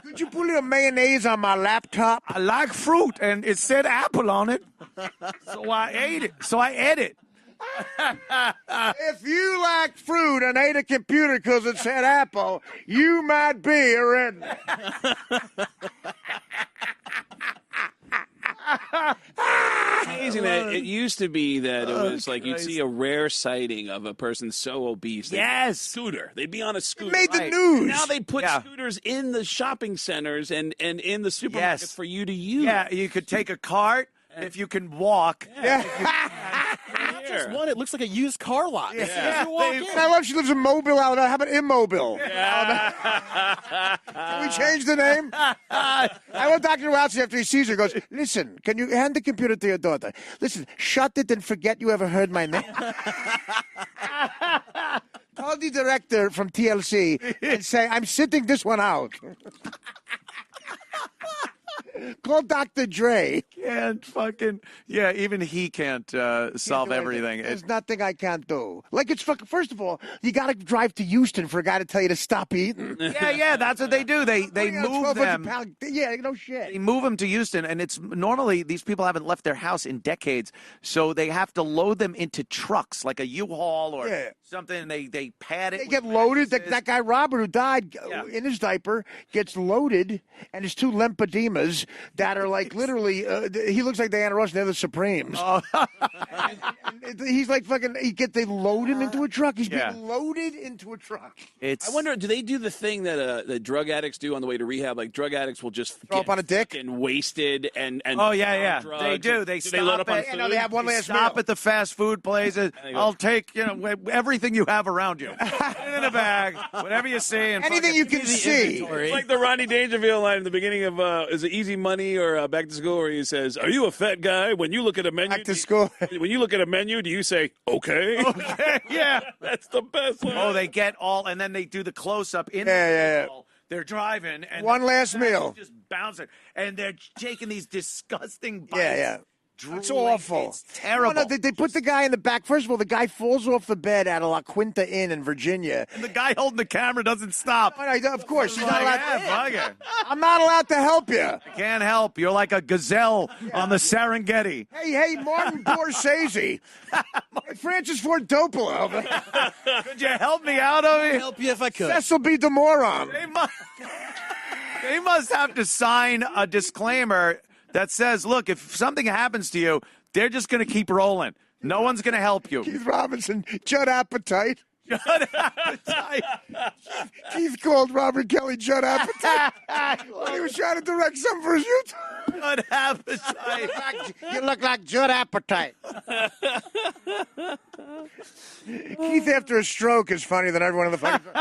Could you put a little mayonnaise on my laptop? I like fruit, and it said apple on it. So I ate it. So I ate it. If you like fruit and ate a computer because it said apple, you might be a redneck. Amazing that it used to be that it was like you'd see a rare sighting of a person so obese. Yes. Scooter. They'd be on a scooter. Made the Right. news. Now they put Yeah. scooters in the shopping centers and in the supermarkets Yes. for you to use. Yeah, you could take a cart if you can walk. Just one. It looks like a used car lot. As soon as you walk in. I love she lives in Mobile, Alabama. How about Immobile? Can we change the name? I want Dr. Nowelson after he sees her goes, listen, can you hand the computer to your daughter? Listen, shut it and forget you ever heard my name. Call the director from TLC and say, I'm sitting this one out. Call Dr. Dre. Can't fucking even he can't solve everything. There's nothing I can't do. Like it's fucking. First of all, you got to drive to Houston for a guy to tell you to stop eating. Yeah, that's what they do. They move them. Yeah, no shit. They move them to Houston, and it's normally these people haven't left their house in decades, so they have to load them into trucks like a U-Haul or something. And they pad it. They get loaded. That guy Robert who died in his diaper gets loaded, and his two lymphodemas that are like literally. He looks like Diana Ross. They're the Supremes. Oh. and he's like fucking. They load him into a truck. He's being loaded into a truck. I wonder, do they do the thing that the drug addicts do on the way to rehab? Like drug addicts will just Throw up on a dick and wasted and oh yeah, drugs. they do. They do they load stop up on at, food? no, they have one they last stop meal. at the fast food places. I'll take everything you have around you. Put it in a bag, whatever you see, and Anything you can see. It's like the Rodney Dangerfield line in the beginning of is it Easy Money or Back to School, where he says, "Are you a fat guy? When you look at a menu, Back to School. When you look at a menu, do you say okay? Okay, yeah. That's the best line. Oh, they get all, and then they do the close up in the vehicle. They're driving, and One last meal. just bouncing, and they're taking these disgusting bites. Yeah. drooling. It's awful. It's terrible. No, they put the guy in the back. First of all, the guy falls off the bed at a La Quinta Inn in Virginia. And the guy holding the camera doesn't stop. No, of course, he's not Like, allowed. bugger. I'm not allowed to help you. I can't help. You're like a gazelle on the Serengeti. Hey, Martin Scorsese, Francis Ford Coppola, Could you help me out of it? Help you if I could. Cecil B. DeMoron. They must have to sign a disclaimer that says, look, if something happens to you, they're just going to keep rolling. No one's going to help you. Keith Robinson, Judd Apatite. Judd Apatite. Keith called Robert Kelly Judd Apatite when he was trying to direct something for his YouTube. Judd Apatite. You look like Judd Apatite. Keith after a stroke is funnier than everyone in the fucking.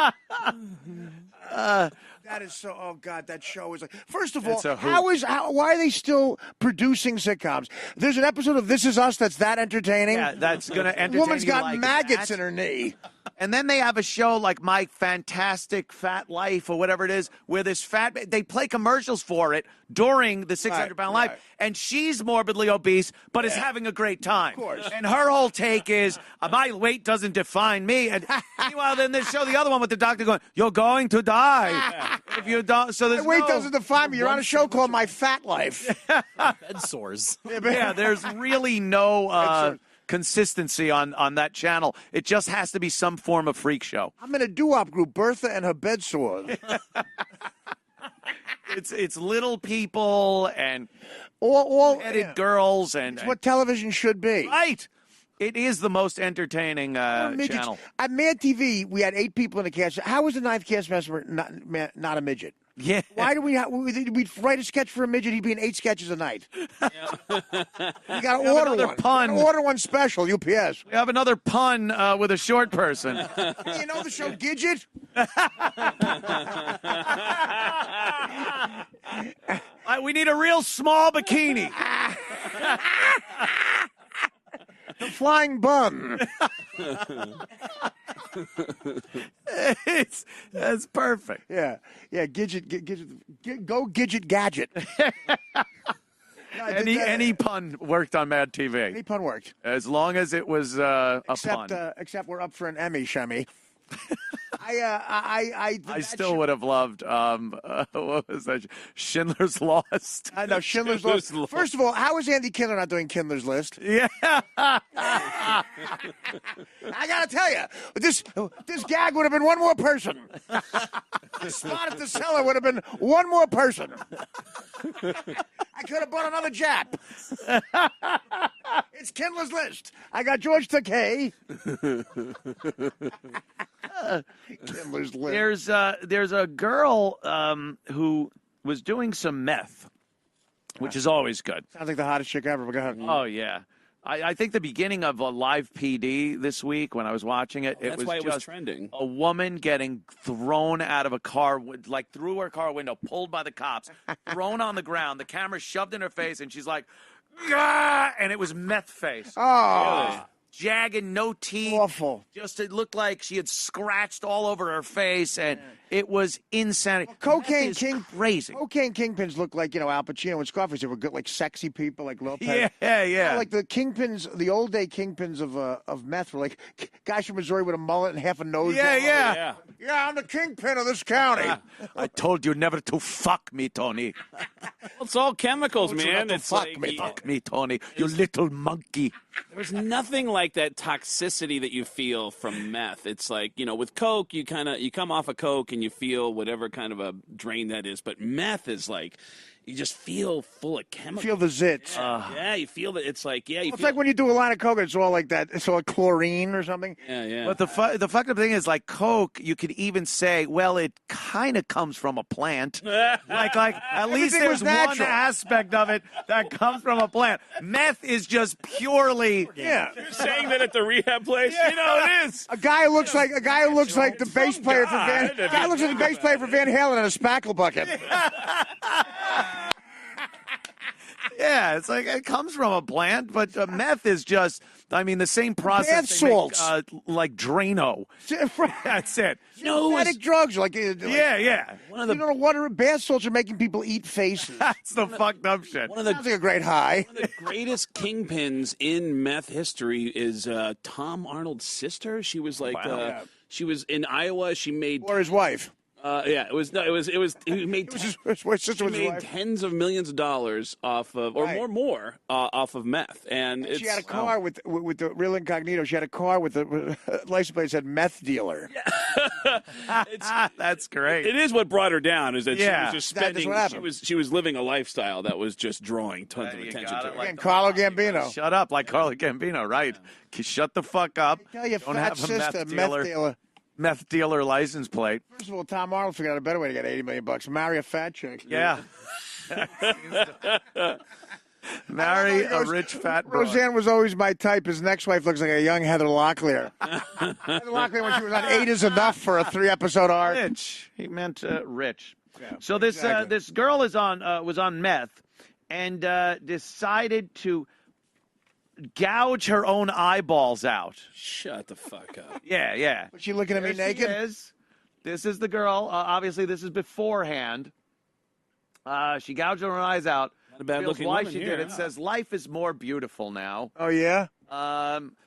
That is so. Oh God, that show is like. First of all, why are they still producing sitcoms? There's an episode of This Is Us that's that entertaining. Yeah, that's going to entertain Woman's you got like maggots that. in her knee. And then they have a show like My Fantastic Fat Life or whatever it is, where this they play commercials for it during the 600-pound life, and she's morbidly obese, but is having a great time. Of course. And her whole take is, my weight doesn't define me. And meanwhile, then they show the other one with the doctor going, you're going to die if you don't. So there's weight doesn't define me. You're on a show called My Fat Life. Bed sores. Yeah, there's really no consistency on that channel. It just has to be some form of freak show. I'm in a doo-wop group, Bertha and her bed sores. It's little people and all headed girls, and it's what television should be. Right. It is the most entertaining channel. At Mad TV, we had 8 people in the cast. How was the 9th cast member not a midget? Yeah. Why do we'd write a sketch for a midget? He'd be in 8 sketches a night. You got to order one. Pun. Order one special. UPS. We have another pun with a short person. You know the show Gidget? We need a real small bikini. The Flying Bun. That's perfect. Yeah. Gidget. Go Gidget Gadget. Any pun worked on Mad TV. Any pun worked. As long as it was a pun. Except we're up for an Emmy, Shemmy. I still would have loved what was that? Schindler's List. I know Schindler's List. First of all, how is Andy Kindler not doing Kindler's List? Yeah. I gotta tell you, this gag would have been one more person. The spot at the cellar would have been one more person. I could have bought another Jap. It's Kindler's List. I got George Takei. Kindler's List. There's a girl who was doing some meth, which is always good. Sounds like the hottest chick ever. But go ahead. Oh yeah. I think the beginning of a live PD this week when I was watching it, That's why it was trending. A woman getting thrown out of a car, like through her car window, pulled by the cops, thrown on the ground, the camera shoved in her face, and she's like, "Gah!" And it was meth face. Oh. Really jagged, no teeth. Awful. Just it looked like she had scratched all over her face, and it was insanity. Cocaine crazy. Cocaine kingpins look like, Al Pacino and Scarface. They were good, like sexy people, like Lopez. Yeah. Like the kingpins, the old day kingpins of meth were like guys from Missouri with a mullet and half a nose. Yeah. Yeah, I'm the kingpin of this county. I told you never to fuck me, Tony. It's all chemicals, man. It's fuck like, me. Fuck me, Tony. You little monkey. There's nothing like that toxicity that you feel from meth. It's like, with Coke, you come off of Coke and you feel whatever kind of a drain that is. But meth is like, you just feel full of chemicals. Feel the zits. Yeah, you feel that. It's like, it's like when you do a line of Coke, it's all like that. It's all chlorine or something. Yeah. But the fucked up thing is, like Coke, you could even say, well, it kind of comes from a plant. like at least there's one aspect of it that comes from a plant. Meth is just purely. Yeah. You're saying that at the rehab place? It is. A guy who looks like the bass player for Van. Guy looks like the bass player for Van Halen in a spackle bucket. Yeah. Yeah, it's like it comes from a plant, but meth is just, I mean, the same process. Bath salts. Like Drano. That's it. Synthetic drugs. Yeah. You don't know what bath salts are making people eat faces. That's the fucked up shit. Sounds like a great high. One of the greatest kingpins in meth history is Tom Arnold's sister. She was like, she was in Iowa. She made Or his wife. He made tens of millions of dollars off of, or more off of meth, and she had a car with the real incognito. She had a car with the license plate that said meth dealer. That's great. It is what brought her down. Is that she was just spending? She was living a lifestyle that was just drawing tons of attention to her. And Carlo Gambino. Shut up, like Carlo Gambino, right? Shut the fuck up. Tell your Don't fat have a sister, meth dealer. Meth dealer license plate. First of all, Tom Arnold figured out a better way to get $80 million. Marry a fat chick. Yeah. Marry a rich fat broad. Roseanne was always my type. His next wife looks like a young Heather Locklear. Heather Locklear, when she was on 8 is Enough for a 3-episode arc. Rich. He meant rich. Yeah, so this girl is was on meth and decided to gouge her own eyeballs out. Shut the fuck up. Yeah. Was she looking at me naked? This is the girl. Obviously, this is beforehand. She gouged her eyes out. Not a bad looking why woman she here, did it. Says life is more beautiful now. Oh, yeah?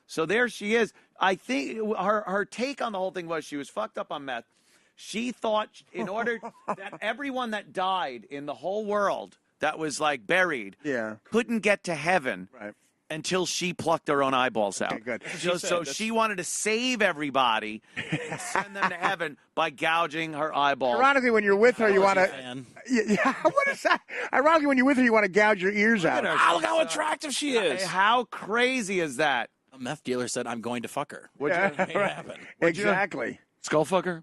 So there she is. I think her take on the whole thing was she was fucked up on meth. She thought in order that everyone that died in the whole world that was like buried couldn't get to heaven. Right. Until she plucked her own eyeballs out. Okay, good. So she wanted to save everybody and send them to heaven by gouging her eyeballs. Ironically, when you're with her, you want to. Yeah, what is that? Ironically, when you're with her, you want to gouge your ears out. Look how attractive she is. How crazy is that? A meth dealer said, "I'm going to fuck her." What'd you happen? Exactly. Skullfucker?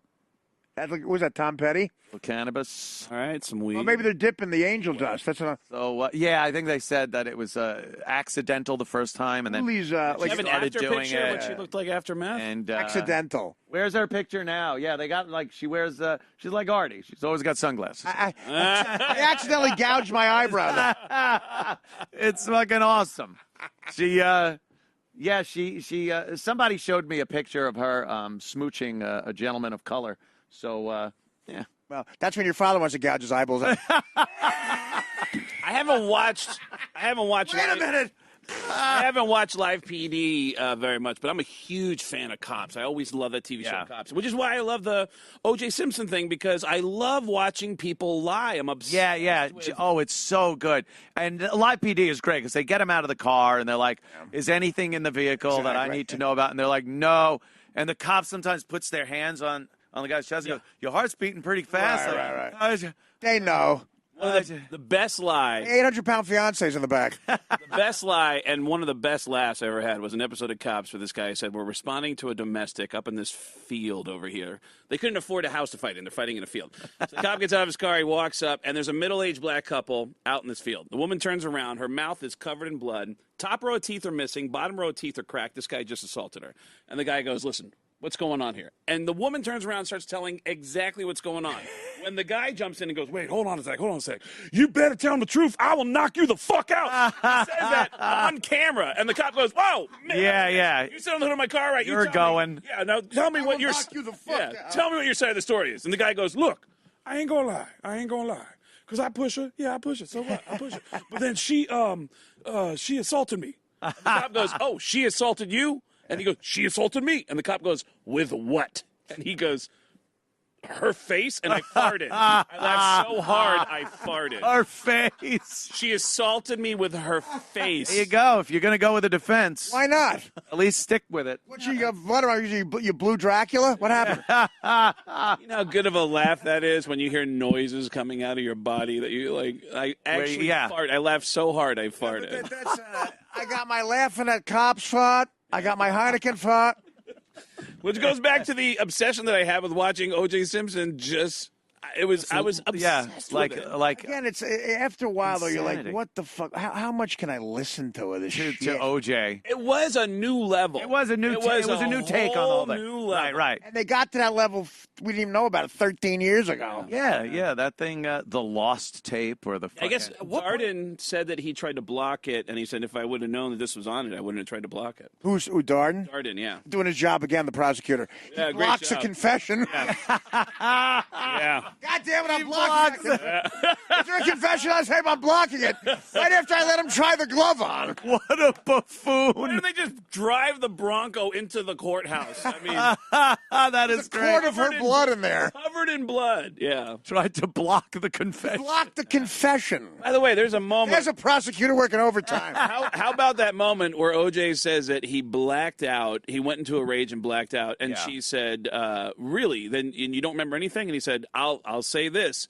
Was that Tom Petty? Cannabis. All right, some weed. Well, maybe they're dipping the angel dust. That's enough. So I think they said that it was accidental the first time, and then Julie's, you have an started after doing picture it. what she looked like after meth. And accidental. Where's her picture now? Yeah, they got she wears. She's like Artie. She's always got sunglasses. I accidentally gouged my eyebrow. It's fucking awesome. She somebody showed me a picture of her smooching a gentleman of color. So, yeah. Well, that's when your father wants to gouge his eyeballs out. I haven't watched. Wait a minute. I haven't watched Live PD very much, but I'm a huge fan of Cops. I always love that TV show, Cops, which is why I love the O.J. Simpson thing, because I love watching people lie. I'm obsessed. Yeah. Oh, it's so good. And Live PD is great because they get him out of the car and they're like, "Is anything in the vehicle that I need to know about?" And they're like, "No." And the cop sometimes puts their hands on the guy's chest and goes, "Your heart's beating pretty fast." Right. They know. The best lie. 800-pound fiance's in the back. The best lie and one of the best laughs I ever had was an episode of Cops where this guy said, "We're responding to a domestic up in this field over here." They couldn't afford a house to fight in. They're fighting in a field. So the cop gets out of his car. He walks up, and there's a middle-aged black couple out in this field. The woman turns around. Her mouth is covered in blood. Top row of teeth are missing. Bottom row of teeth are cracked. This guy just assaulted her. And the guy goes, "Listen, what's going on here?" And the woman turns around and starts telling exactly what's going on. When the guy jumps in and goes, "Wait, hold on a sec. You better tell him the truth. I will knock you the fuck out." He says that on camera. And the cop goes, "Whoa, man. Yeah. You sit on the hood of my car, right? You're going. Now tell me what your knock you the fuck out. Tell me what your side of the story is." And the guy goes, "Look, I ain't gonna lie. Because I push her. Yeah, I push her. So what? I push her. But then she assaulted me." And the cop goes, "Oh, she assaulted you?" And he goes, "She assaulted me." And the cop goes, "With what?" And he goes, "Her face." And I farted. I laughed so hard, I farted. Her face. She assaulted me with her face. There you go. If you're going to go with the defense, Why not? at least stick with it. What, you got blood around you blue Dracula? What happened? You know how good of a laugh that is when you hear noises coming out of your body that you like. I actually fart. I laughed so hard, I farted. I got my laughing at cops fart. I got my Heineken fart. Which goes back to the obsession that I have with watching O.J. Simpson just I was obsessed with it. like Again, it's after a while though. You're like, Insanity. what the fuck? How much can I listen to this to shit? OJ. It was a new level. It was a new. It was a new take on the whole thing. New level. Right. And they got to that level. We didn't even know about it 13 years ago. Yeah. That thing, the lost tape or the. I guess Darden said that he tried to block it, and he said if I would have known that this was on it, I wouldn't have tried to block it. Who Darden? Darden, yeah. Doing his job again, the prosecutor. Yeah, He great blocks a job. confession. Yeah. God damn it, I'm blocking it. Is there a confession on tape? I'm blocking it. Right after I let him try the glove on. What a Why buffoon! don't they just drive the Bronco into the courthouse? I mean, That is There's a quart great. of her blood in there. covered in blood. Yeah. Tried to block the confession. Block the confession. By the way, there's a moment. There's a prosecutor working overtime. How about that moment where OJ says that he blacked out? He went into a rage and blacked out, and she said, "Really? Then and you don't remember anything?" And he said, "I'll say this."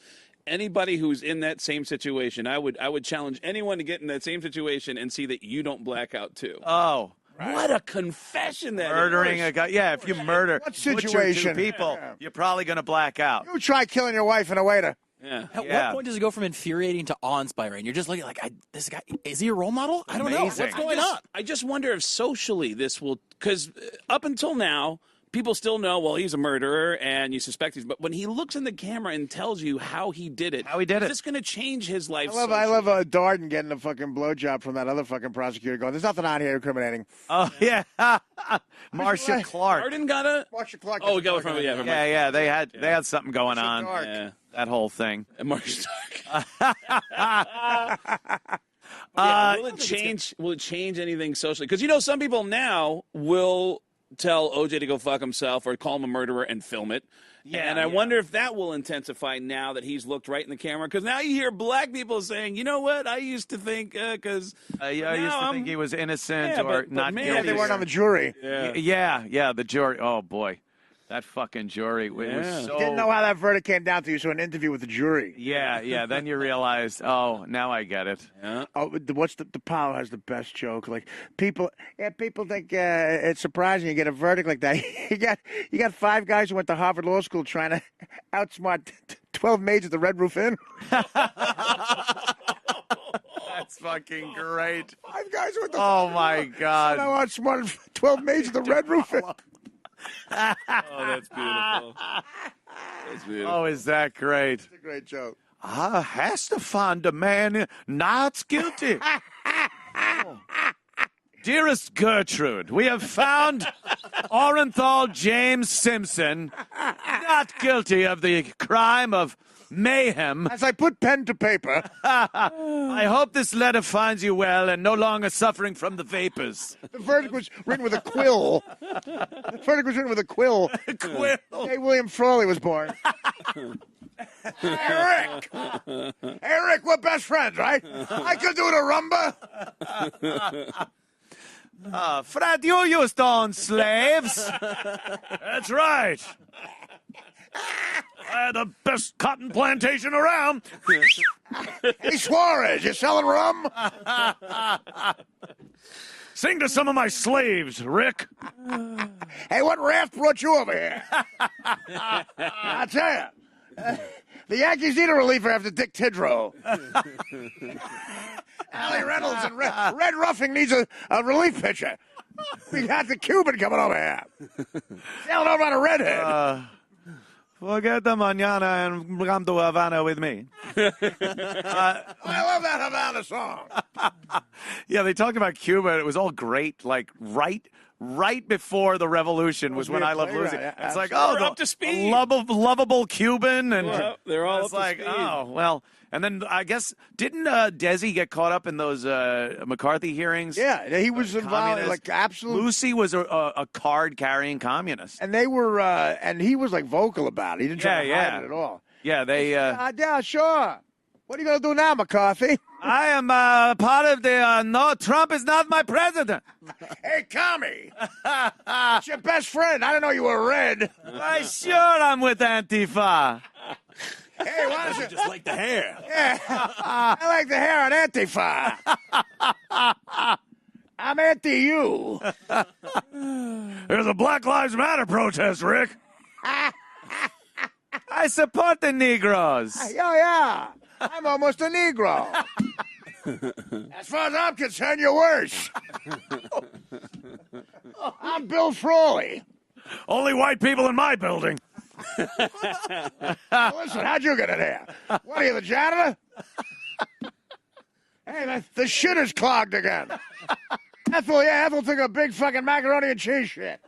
Anybody who's in that same situation, I would challenge anyone to get in that same situation and see that you don't black out too. Oh. What a confession that Murdering is. a guy. Yeah, if you murder What butcher situation? two people, Yeah. you're probably going to black out. You try killing your wife and a waiter. Yeah. At Yeah. what point does it go from infuriating to awe-inspiring? You're just looking like, this guy, is he a role model? I don't know. Amazing. What's going on? I just wonder if socially this will, because up until now, people still know, well, he's a murderer and you suspect he's, but when he looks in the camera and tells you how he did it, How he did is it. this going to change his life? I love Darden getting a fucking blowjob from that other fucking prosecutor going, there's nothing on here incriminating. Oh, yeah. Marcia Clark. Arden got a. Marcia Clark. Oh, we got it from yeah. Yeah, they had something going on. Clark. Yeah. That whole thing. And Marcia Stark. Will it change? Will it change anything socially? Because some people now will tell OJ to go fuck himself or call him a murderer and film it. Yeah, and I wonder if that will intensify now that he's looked right in the camera. Because now you hear black people saying, "You know what? I used to think because I used to think he was innocent Yeah, or but not man, guilty. They weren't on the jury. Yeah, the jury. Oh boy, that fucking jury. It was Yeah. so. Didn't know how that verdict came down to you, so an interview with the jury. Yeah. Then you realize, oh, now I get it. Oh, what's the Powell has the best joke? Like people think it's surprising you get a verdict like that. you got 5 guys who went to Harvard Law School trying to outsmart 12 maids at the Red Roof Inn. That's fucking great. 5 guys who went to Oh my God. Now outsmarted 12 maids at the Red Roof Inn. Oh, that's beautiful. That's beautiful. Oh, is that great? It's a great joke. I has to find a man not guilty. Dearest Gertrude, we have found Orenthal James Simpson not guilty of the crime of mayhem. As I put pen to paper, I hope this letter finds you well and no longer suffering from the vapors. the verdict was written with a quill. The verdict was written with a quill. Quill. Hey, William Frawley was born. Hey, Rick, we're best friends, right? I could do the rumba. Fred, you used to own slaves. That's right. I had the best cotton plantation around. Hey, Suarez, you selling rum? Sing to some of my slaves, Rick. Hey, what raft brought you over here? I tell you, the Yankees need a reliever after Dick Tidrow. Allie Reynolds and Red Ruffing needs a relief pitcher. We got the Cuban coming over here. Sailing over on a redhead. Forget the mañana and come to Havana with me. I love that Havana song. Yeah, they talk about Cuba. And it was all great. Like right before the revolution was when I Love Lucy. Yeah, It's like, We're oh, up to speed. lovable Cuban, and Well, they're all it's up to like, speed. oh well. And then I guess didn't Desi get caught up in those McCarthy hearings? Yeah, he was involved, Communist. like absolute. Lucy was a card-carrying communist. And they were, and he was like vocal about it. He didn't try to hide it at all. Yeah, they. Yeah, sure. What are you gonna do now, McCarthy? I am part of the. No, Trump is not my president. Hey, Commie! It's your best friend. I didn't know you were red. Why, sure, I'm with Antifa. Hey, why don't you Just like the hair. Yeah, I like the hair on Antifa. I'm anti-you. There's a Black Lives Matter protest, Rick. I I support the Negroes. Oh, yeah. I'm almost a Negro. As far as I'm concerned, you're worse. I'm Bill Frawley. Only white people in my building. Listen, how'd you get in here? What are you, the janitor? Hey, the shit is clogged again. Ethel took a big fucking macaroni and cheese shit.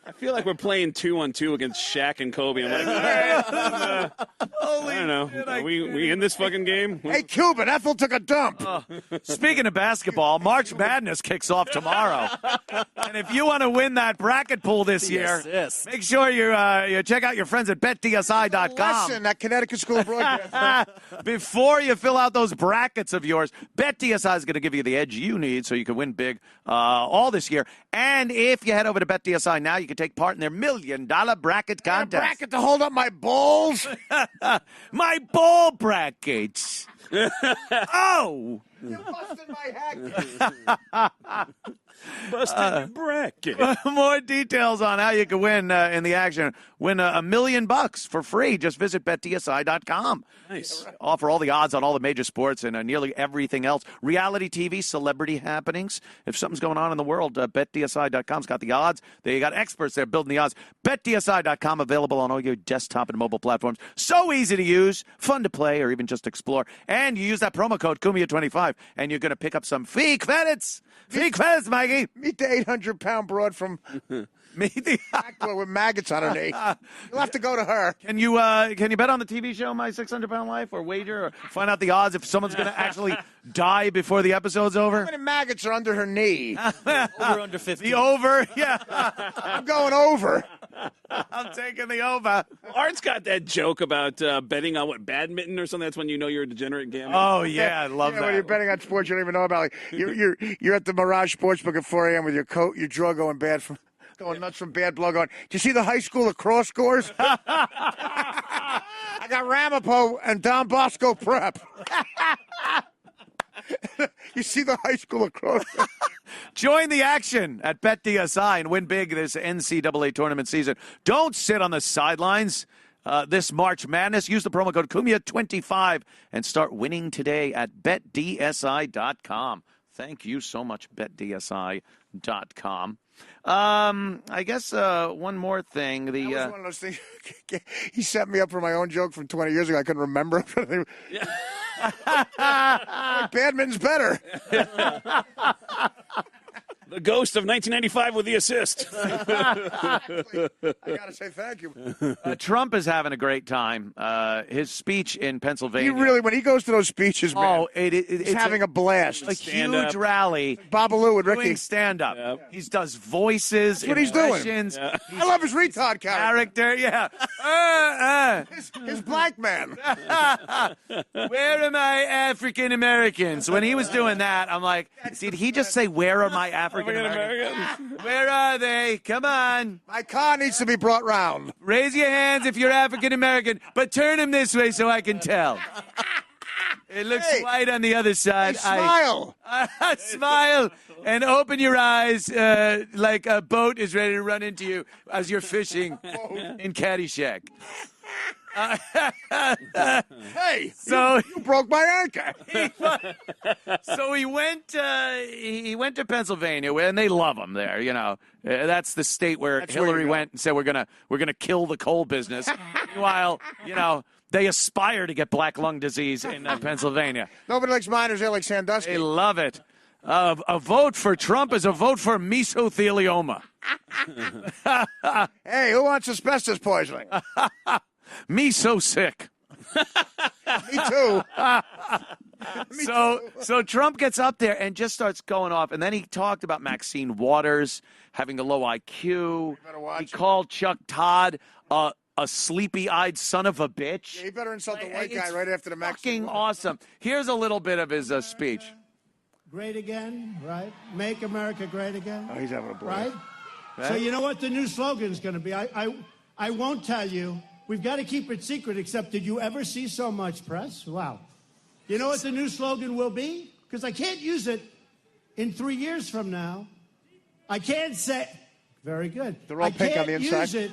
I feel like we're playing 2-on-2 against Shaq and Kobe. I'm like, all right, I don't know. Are we in this fucking game? Hey, Cuban, Ethel took a dump. Speaking of basketball, March Madness kicks off tomorrow. And if you want to win that bracket pool this year, make sure you check out your friends at BetDSI.com. Listen, that Connecticut School of Broadcasting. Before you fill out those brackets of yours, BetDSI is going to give you the edge you need so you can win big all this year. And if you head over to BetDSI now, you can take part in their $1 million bracket contest. A bracket to hold up my balls? My ball brackets. Oh! You busted my head. Busted the bracket. More details on how you can win in the action. Win $1 million for free. Just visit BetDSI.com. Nice. Offer all the odds on all the major sports and nearly everything else. Reality TV, celebrity happenings. If something's going on in the world, BetDSI.com's got the odds. They got experts there building the odds. BetDSI.com available on all your desktop and mobile platforms. So easy to use, fun to play, or even just explore. And you use that promo code Cumia25, and you're going to pick up some fee credits. Fee credits, Mikey. Meet the 800-pound broad from Actor with maggots on her knee. You'll have to go to her. Can you bet on the TV show My 600-Pound Life, or wager, or find out the odds if someone's going to actually die before the episode's over? How many maggots are under her knee? Over under 50. The over, yeah. I'm going over. I'm taking the over. Art's got that joke about betting on badminton or something. That's when you know you're a degenerate gambler. Oh yeah, I love that. When you're betting on sports you don't even know about. Like, you're at the Mirage Sportsbook at 4 a.m. with your coat, your jaw going nuts from bad blood. Going, do you see the high school lacrosse scores? I got Ramapo and Don Bosco prep. You see the high school lacrosse? Join the action at BetDSI and win big this NCAA tournament season. Don't sit on the sidelines this March Madness. Use the promo code Cumia25 and start winning today at BetDSI.com. Thank you so much, BetDSI.com. I guess one more thing. That was one of those things. He set me up for my own joke from 20 years ago. I couldn't remember. Badminton's better. The ghost of 1995 with the assist. I got to say thank you. Trump is having a great time. His speech in Pennsylvania. When he goes to those speeches, man, it's having a blast. A huge rally. Babalu and Ricky. Doing stand-up. Yep. He does voices. That's what he's doing. Yeah. I love his retard character. Yeah. His black man. Where are my African Americans? When he was doing that, I'm like, did he just say, where are my African Americans? Where are they? Come on. My car needs to be brought round. Raise your hands if you're African American, but turn them this way so I can tell. It looks white on the other side. Smile. Smile and open your eyes like a boat is ready to run into you as you're fishing in Caddyshack. Hey, so you broke my anchor. So he went to Pennsylvania, and they love him there. You know, that's the state where Hillary went and said we're gonna kill the coal business. Meanwhile, you know, they aspire to get black lung disease in Pennsylvania. Nobody likes miners there like Sandusky. They love it. A vote for Trump is a vote for mesothelioma. Hey, who wants asbestos poisoning? Me so sick. Me too. So Trump gets up there and just starts going off, and then he talked about Maxine Waters having a low IQ. He called Chuck Todd a sleepy-eyed son of a bitch. Yeah, he better insult the white guy right after the Maxine. Fucking awesome. Here's a little bit of his speech. Great again, right? Make America great again. Oh, he's having a blast. Right? So you know what the new slogan is going to be? I won't tell you. We've got to keep it secret, except did you ever see so much press? Wow. You know what the new slogan will be? Because I can't use it in 3 years from now. I can't say, very good. They're all pink on the inside. Use it.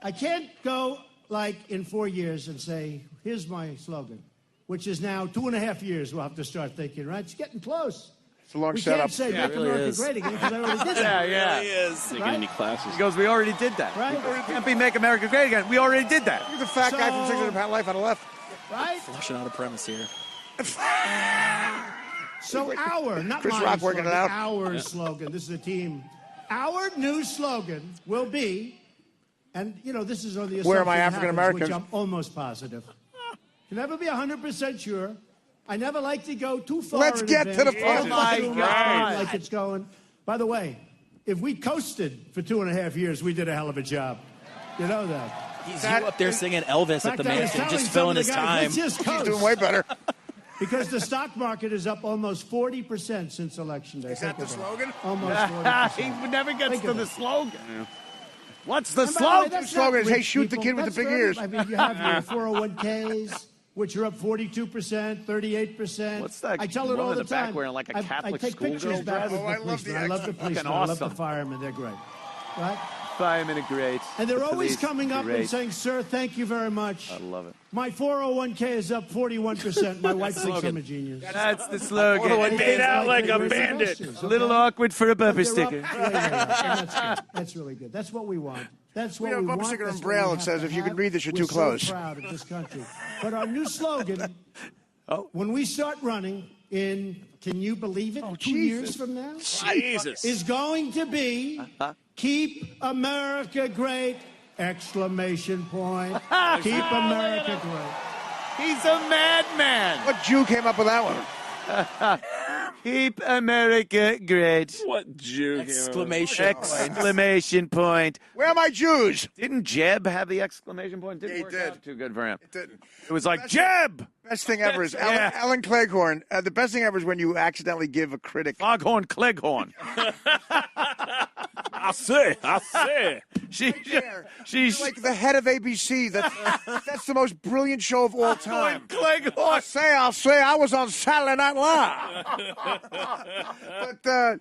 I can't go like in 4 years and say, here's my slogan, which is now 2.5 years we'll have to start thinking, right? It's getting close. It's a long We setup. can't say Make America Great Again because I already did that. Yeah. He is. Taking any classes. He goes, we already did that. Right? We can't be Make America Great Again. We already did that. Look at the fat guy from 600 Pound Life on the left. Right? Flushing out a premise here. So our, not Chris my Rock working slogan, it out. our slogan, this is a team. Our new slogan will be, and this is on the assumption Where are my it African happens, Americans? which I'm almost positive. Can never be 100% sure. I never like to go too far. Let's in get to advance. the point. I Oh, my assume God. like it's going. By the way, if we coasted for 2.5 years, we did a hell of a job. You know that. He's you up there singing Elvis at the In fact, I was mansion, telling just some filling of the his guys, time. let's just He's coast. doing way better. Because the stock market is up almost 40% since Election Day. Is that the Think of it. slogan? Almost 40%. He never gets Think to of the it. slogan. What's the And by the way, slogan? that's slogan not is, hey, rich shoot the people. kid with the That's big for ears. everybody. I mean, you have your 401ks, which are up 42%, 38%. What's that I tell it woman all in the the back time. wearing like a I Catholic take schoolgirl pictures back dress? with Oh, the I love policemen. the I love the accent. policemen. Fucking I love the awesome. firemen. They're great. Right? Firemen are great. And they're The always police, coming up great. and saying, sir, thank you very much. I love it. My 401k is up 41%. My wife thinks I'm a genius. That's the slogan. They made out like a they're bandit. investors, A little okay? awkward for a bumper They're up sticker. way, way up. And that's good. That's really good. That's what we want. That's what We have we a bumper want. sticker in That's what Braille we that have says, to if you can have. read this, you're We're too so close. proud of this country. But our new slogan, when we start running in, can you believe it, 2 years from now, Jesus. is going to be Keep America Great! Exclamation point. Keep America great. He's a madman. What Jew came up with that one? Keep America great. What Jew? Exclamation point. Where are my Jews? Didn't Jeb have the exclamation point? Didn't He work did. out too good for him. It didn't. It was like, Jeb! Best thing ever is Yeah. Ellen Cleghorn. The best thing ever is when you accidentally give a critic. Foghorn Cleghorn. I say. She's Like the head of ABC. That's the most brilliant show of all time. Cleghorn. I'll say, I was on Saturday Night Live. But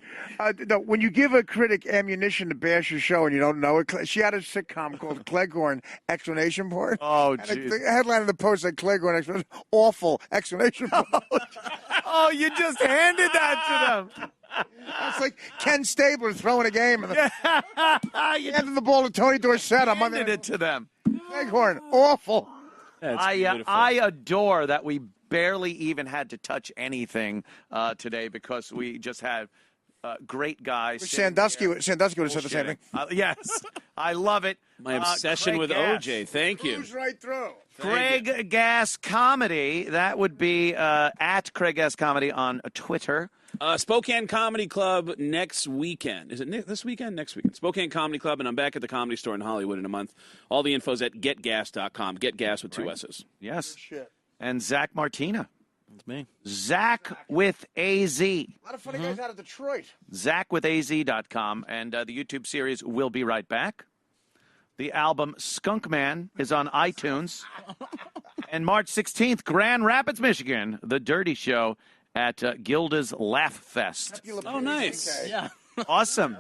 no, when you give a critic ammunition to bash your show and you don't know it, she had a sitcom called Cleghorn! Exclamation point. Oh, And jeez. the headline of the post said Cleghorn! Exclamation awful! Exclamation point. Oh, you just handed that to them. It's like Ken Stabler throwing a game. And You handed the ball to Tony Dorsett. I'm on handed it to them. Cleghorn! Awful. I adore that we barely even had to touch anything today because we just had great guys. Sandusky would have said the same thing. Yes, I love it. My obsession Craig with Gass. OJ. Thank you. Who's right through? Craig Gass Comedy. That would be at Craig Gass Comedy on Twitter. Spokane Comedy Club next weekend. Is it this weekend? Next weekend. Spokane Comedy Club, and I'm back at the Comedy Store in Hollywood in a month. All the info's at getgas.com. Get gas with two S's. Yes. And Zach Martina. That's me. Zach with AZ. A lot of funny guys out of Detroit. ZachWithAZ.com. And the YouTube series will be right back. The album Skunk Man is on iTunes. And March 16th, Grand Rapids, Michigan, The Dirty Show at Gilda's Laugh Fest. Oh, nice. Yeah. Awesome.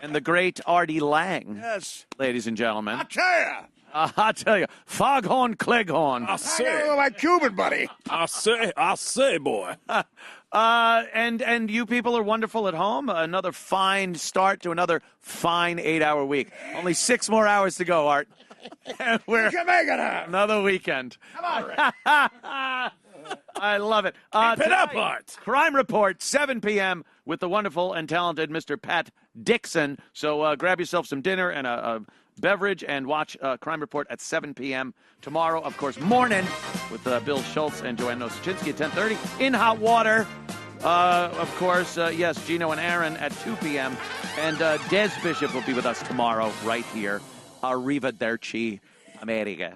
And the great Artie Lang, Yes. ladies and gentlemen. I tell ya. I tell you, Foghorn Cleghorn. I say, My Cuban buddy. I say, boy. And you people are wonderful at home. Another fine start to another fine 8-hour week. Only 6 more hours to go, Art. And we're You can make it up. another weekend. Come on, Rick. I love it. Keep it up, Tonight, Art. Crime Report, 7 p.m. with the wonderful and talented Mr. Pat Dixon. So grab yourself some dinner and a beverage and watch Crime Report at 7 p.m. tomorrow. Of course, morning with Bill Schultz and Joanne Nosachinsky at 10:30. In Hot Water, of course, yes, Gino and Aaron at 2 p.m. And Des Bishop will be with us tomorrow right here. Arrivederci, America.